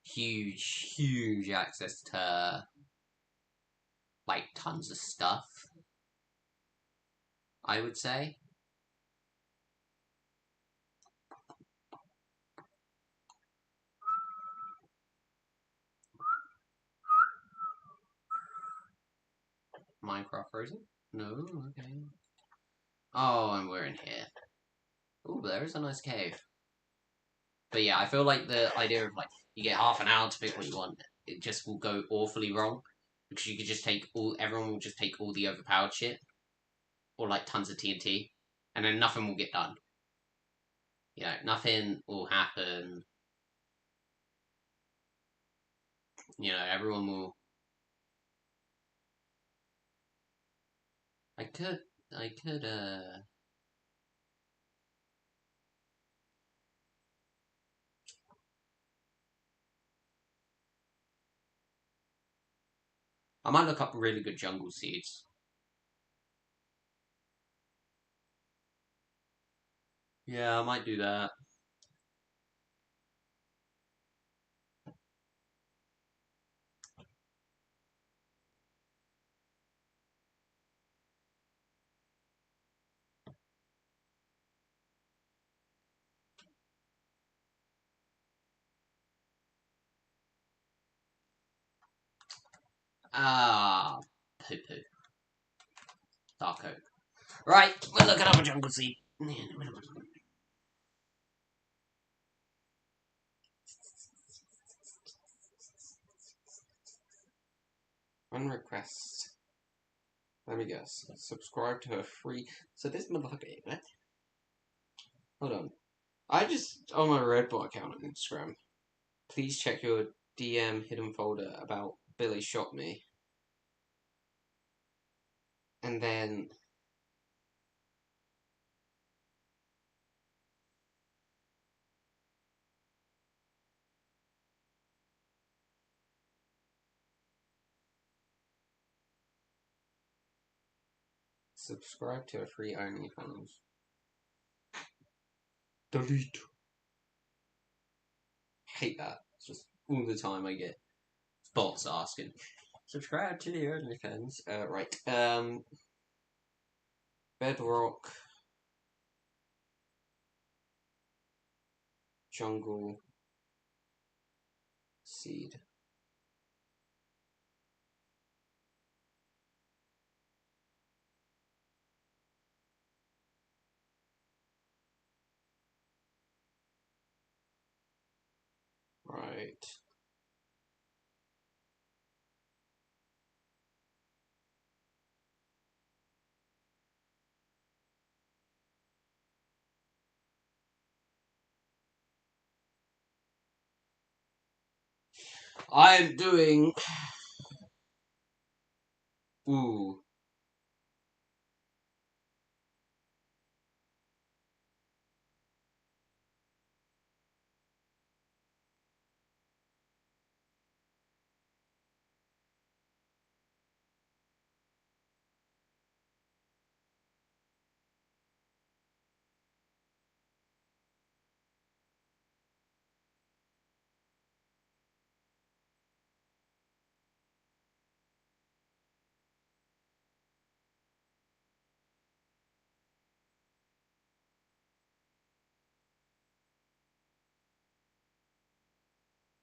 huge access to, like, tons of stuff, I would say. Minecraft frozen? No? Okay. Oh, and we're in here. Ooh, there is a nice cave. But yeah, I feel like the idea of, like, you get half an hour to pick what you want, it just will go awfully wrong. Because you could just everyone will just take all the overpowered shit. Or, like, tons of TNT. And then nothing will get done. Nothing will happen. Everyone will... I could, I might look up really good jungle seeds. Yeah, I might do that. Ah, poo-poo. Dark oak. Right, we're looking up a jungle seed. One request. Let me guess. Subscribe to her free. So this motherfucker. What? Hold on. I just on my Redbot account on Instagram. Please check your DM hidden folder about Billy shot me. And then subscribe to a free OnlyFans. Delete. Hate that. It's just all the time I get bots asking. Subscribe to the OnlyFans. Right. Bedrock. Jungle. Seed. Right. I am doing. Ooh.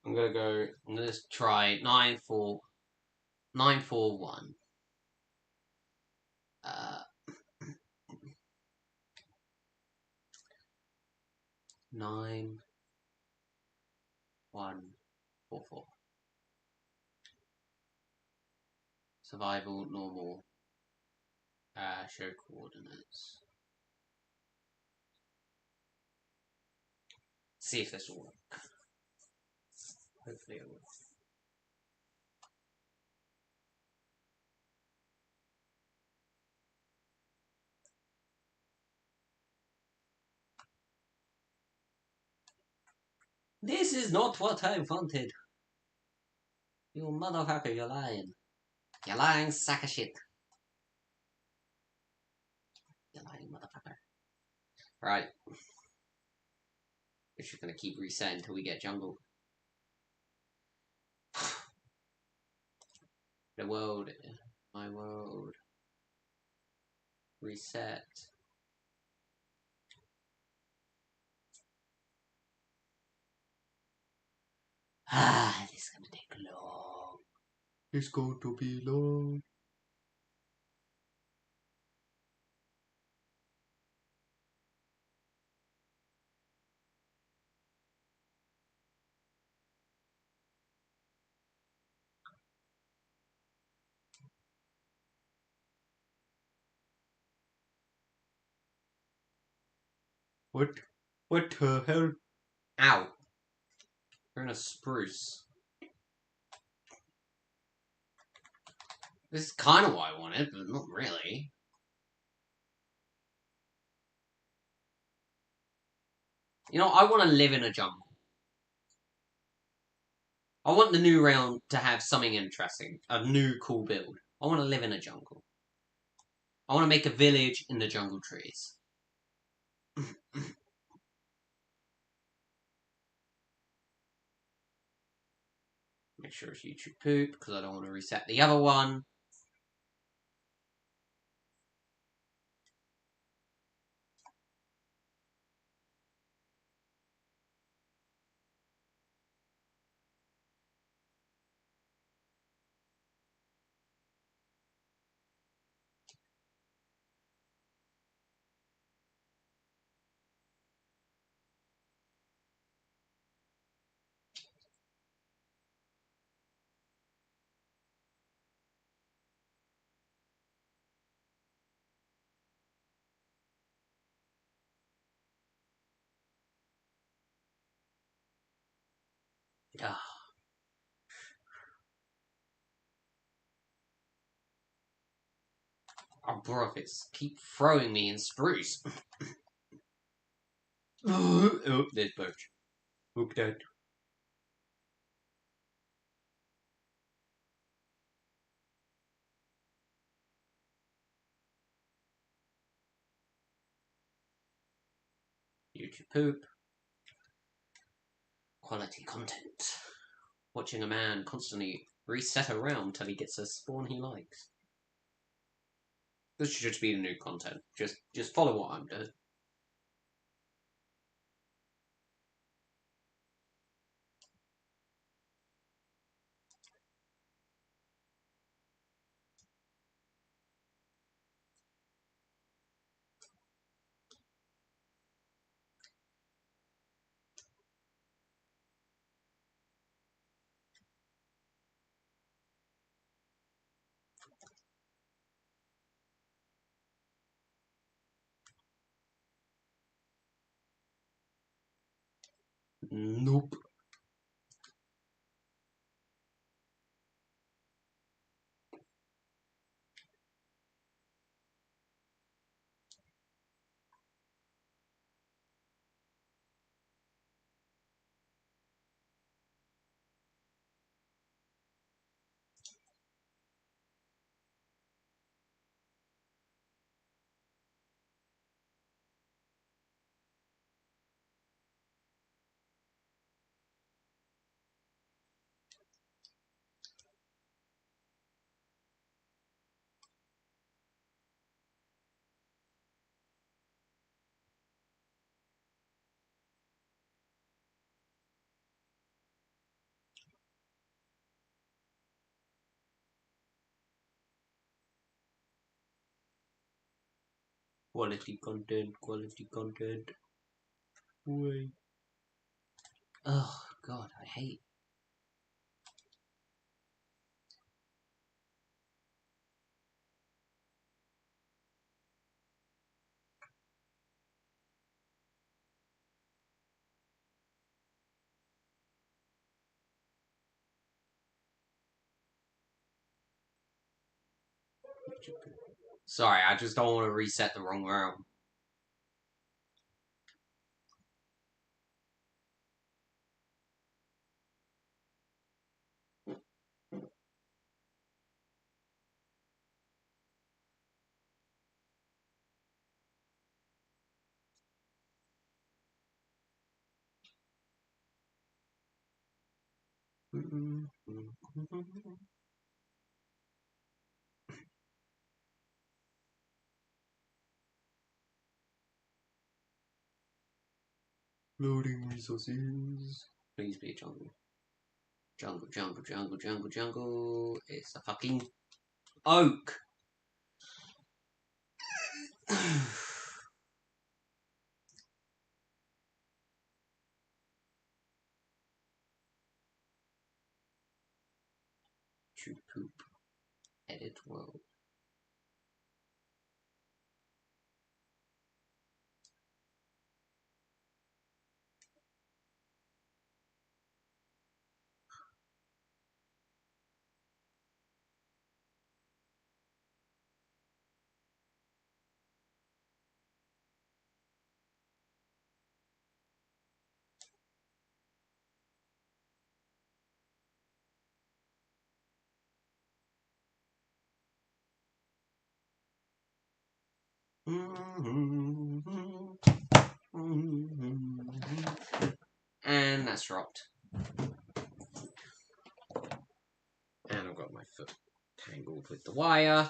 I'm gonna just try 941. 9144. Survival, normal, show coordinates. See if this will work. Hopefully it will. This is not what I wanted. You motherfucker, you're lying. You're lying sack of shit. You're lying motherfucker. Right. We're just gonna keep resetting until we get jungle. The world. My world. Reset. Ah, this is gonna take long. It's going to be long. What? What the hell? Ow. We're in a spruce. This is kind of what I wanted, but not really. You know, I want to live in a jungle. I want the new round to have something interesting. A new cool build. I want to live in a jungle. I want to make a village in the jungle trees. Make sure it's YouTube poop, because I don't want to reset the other one. Oh, bro, it's keep throwing me in spruce. Oh, there's birch. Hook that. YouTube poop. Quality content. Watching a man constantly reset around till he gets a spawn he likes. This should just be the new content. Just follow what I'm doing. Nope. Quality content, quality content. Wait. Oh, God, I hate. Sorry, I just don't want to reset the wrong round. Loading resources. Please be a jungle. Jungle, jungle, jungle, jungle, jungle. It's a fucking oak. To poop. Edit world. And that's dropped. And I've got my foot tangled with the wire.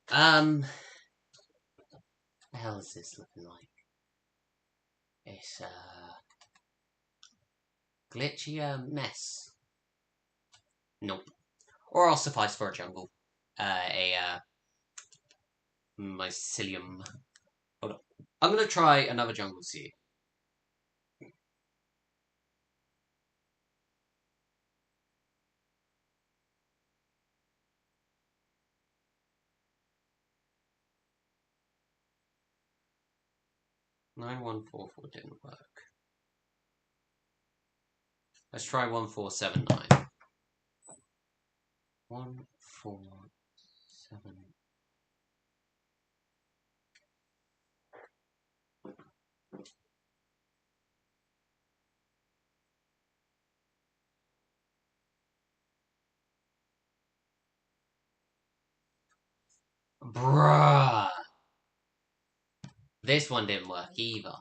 What the hell is this looking like? It's glitchy mess. Nope. Or I'll suffice for a jungle. Mycelium. Hold on. I'm gonna try another jungle seed. $9144 didn't work. Let's try 1479. 147. Bruh. This one didn't work either.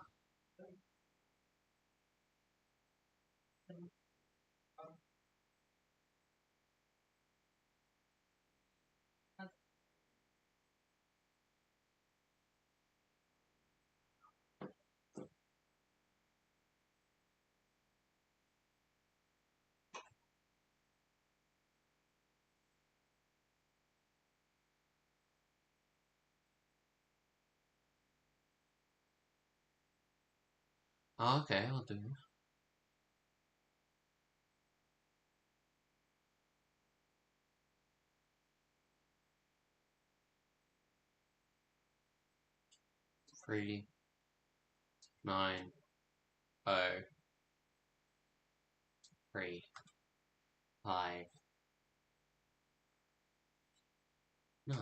Okay, I'll do it. Three, 9, 0, 3, 5, 9.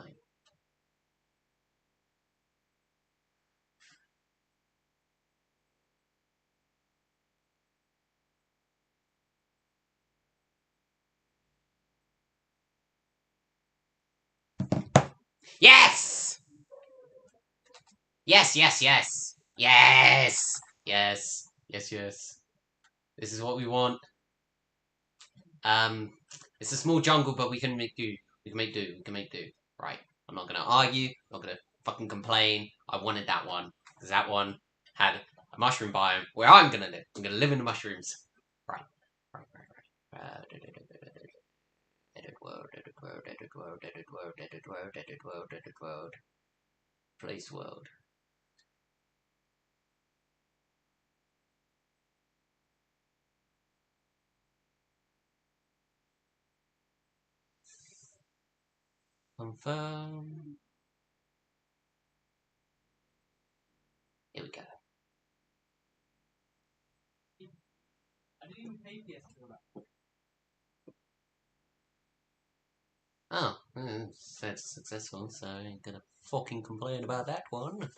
Yes! Yes, yes, yes! Yes! Yes. Yes, yes. This is what we want. It's a small jungle, but we can make do. We can make do. We can make do. Right. I'm not gonna argue. I'm not gonna fucking complain. I wanted that one. Because that one had a mushroom biome where I'm gonna live. I'm gonna live in the mushrooms. Right. Right, right, right. Edit world, edit world, edit world, edit world, edit world, edit world, edit world. Place world. Confirm. Here we go. Oh, that's successful, so I ain't gonna fucking complain about that one.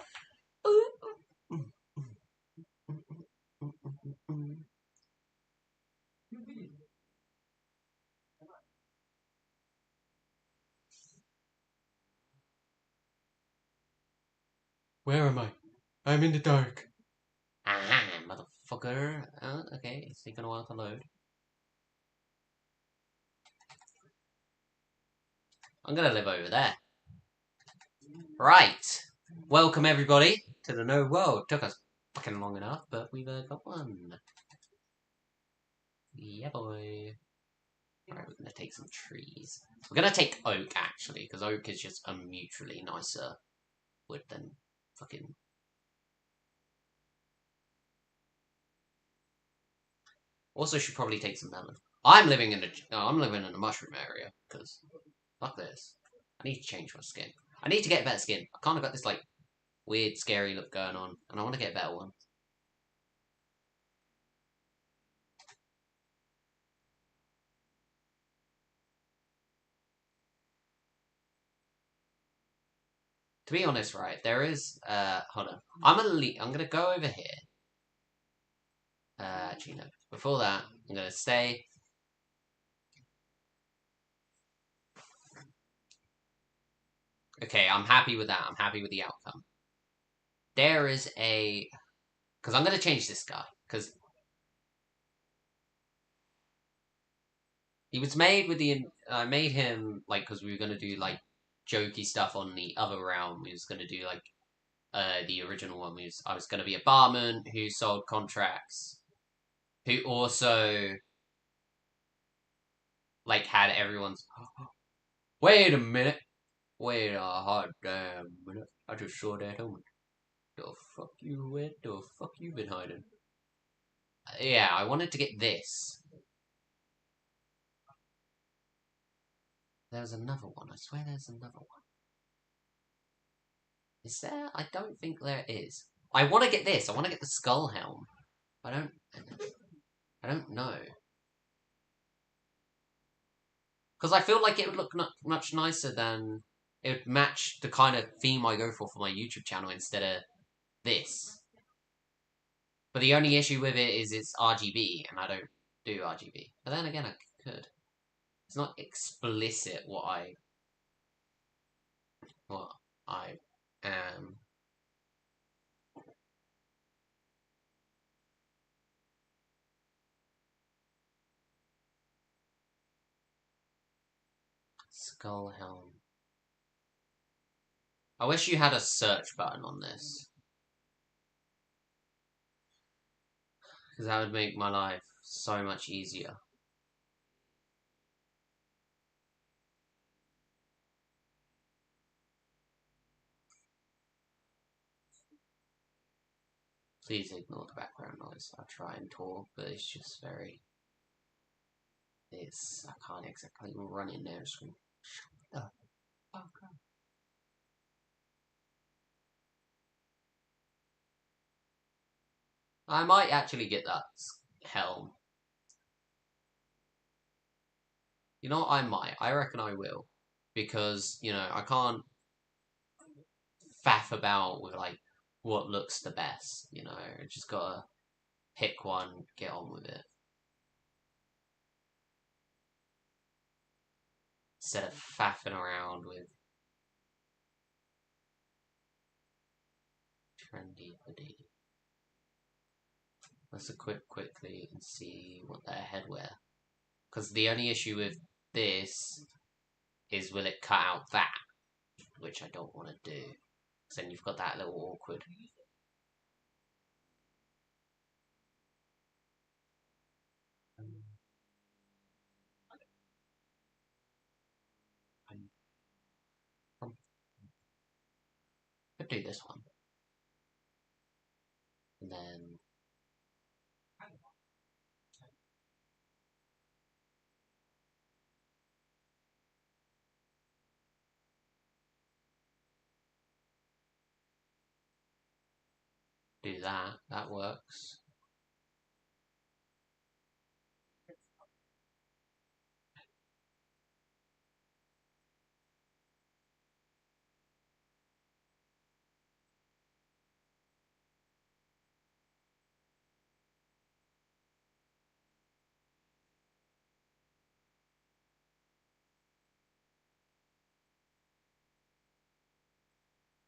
Where am I? I'm in the dark. Aha, motherfucker. Okay, it's taking a while to load. I'm gonna live over there. Right. Welcome, everybody, to the No World. Took us fucking long enough, but we've got one. Yeah, boy. Alright, we're gonna take some trees. We're gonna take oak, actually, because oak is just a mutually nicer wood than fucking... Also, should probably take some melon. I'm living in a mushroom area, because fuck this. I need to change my skin. I need to get better skin. I kind of got this, like, weird, scary look going on, and I want to get a better one. To be honest, right, there is, hold on. I'm gonna go over here. Actually, no. Before that, I'm gonna stay. Okay, I'm happy with that. I'm happy with the outcome. There is a... Because I'm gonna change this guy. Because he was made with the... I made him, like, because we were gonna do, like, jokey stuff on the other realm. We was gonna do, like, the original one. I was gonna be a barman who sold contracts. Who also... Like, had everyone's... Wait a minute! Wait a hot damn minute. I just saw that helmet. The fuck you went? The fuck you been hiding? Yeah, I wanted to get this. There's another one. I swear there's another one. Is there? I don't think there is. I want to get this. I want to get the skull helm. I don't know. Because I feel like it would look much nicer than... It would match the kind of theme I go for my YouTube channel instead of this. But the only issue with it is it's RGB, and I don't do RGB. But then again, I could. It's not explicit what I am. Skull helm. I wish you had a search button on this. Because that would make my life so much easier. Please ignore the background noise. I'll try and talk, but it's just very... I can't exactly run in there and scream, "Shut the fuck up." I might actually get that helm. You know what, I might. I reckon I will. Because, you know, I can't faff about with, like, what looks the best, you know. I just gotta pick one, get on with it. Instead of faffing around with trendy hoodie. Let's equip quickly and see what their headwear. Because the only issue with this is will it cut out that, which I don't want to do. Because then you've got that little awkward. Could do this one. And then... do that. That works.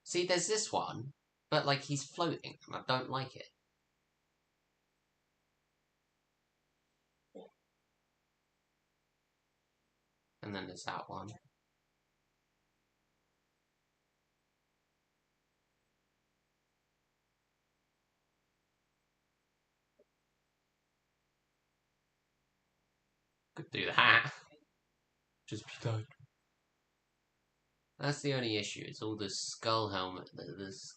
See, there's this one, but, like, he's floating, and I don't like it. And then there's that one. Could do that. Just be done. That's the only issue, it's all this skull helmet that there's...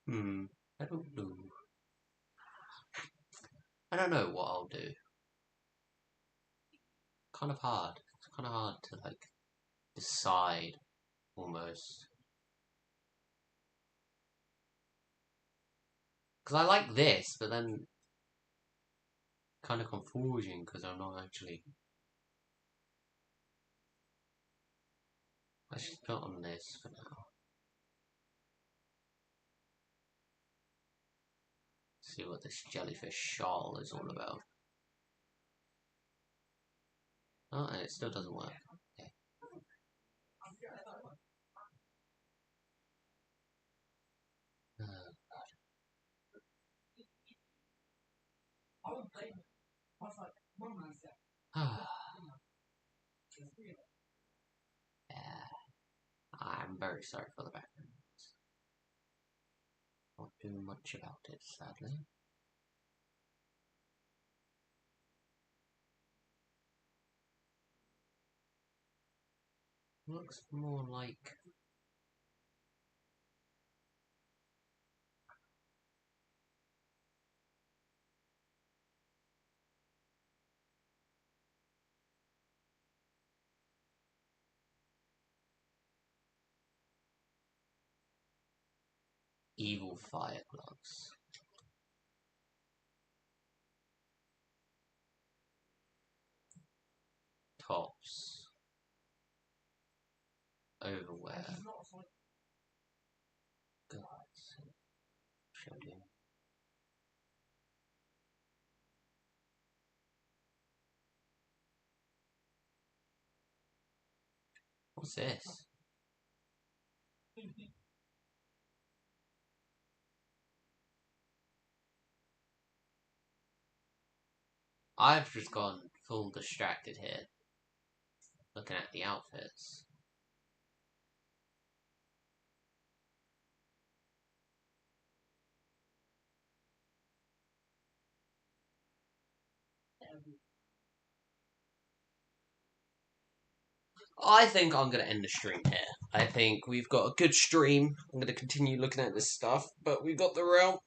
I don't know. I don't know what I'll do. Kind of hard. It's kind of hard to, like, decide, almost. Because I like this, but then... kind of confusing, because I'm not actually... I should put on this for now. See what this jellyfish shawl is all about. Oh, and it still doesn't work. Okay. Yeah. very sorry for the background. Not doing much about it, sadly. Looks more like evil fire gloves. Tops. Overwear. Guys. Showed you. What's this? I've just gone full distracted here, looking at the outfits. I think I'm going to end the stream here. I think we've got a good stream. I'm going to continue looking at this stuff, but we've got the realm.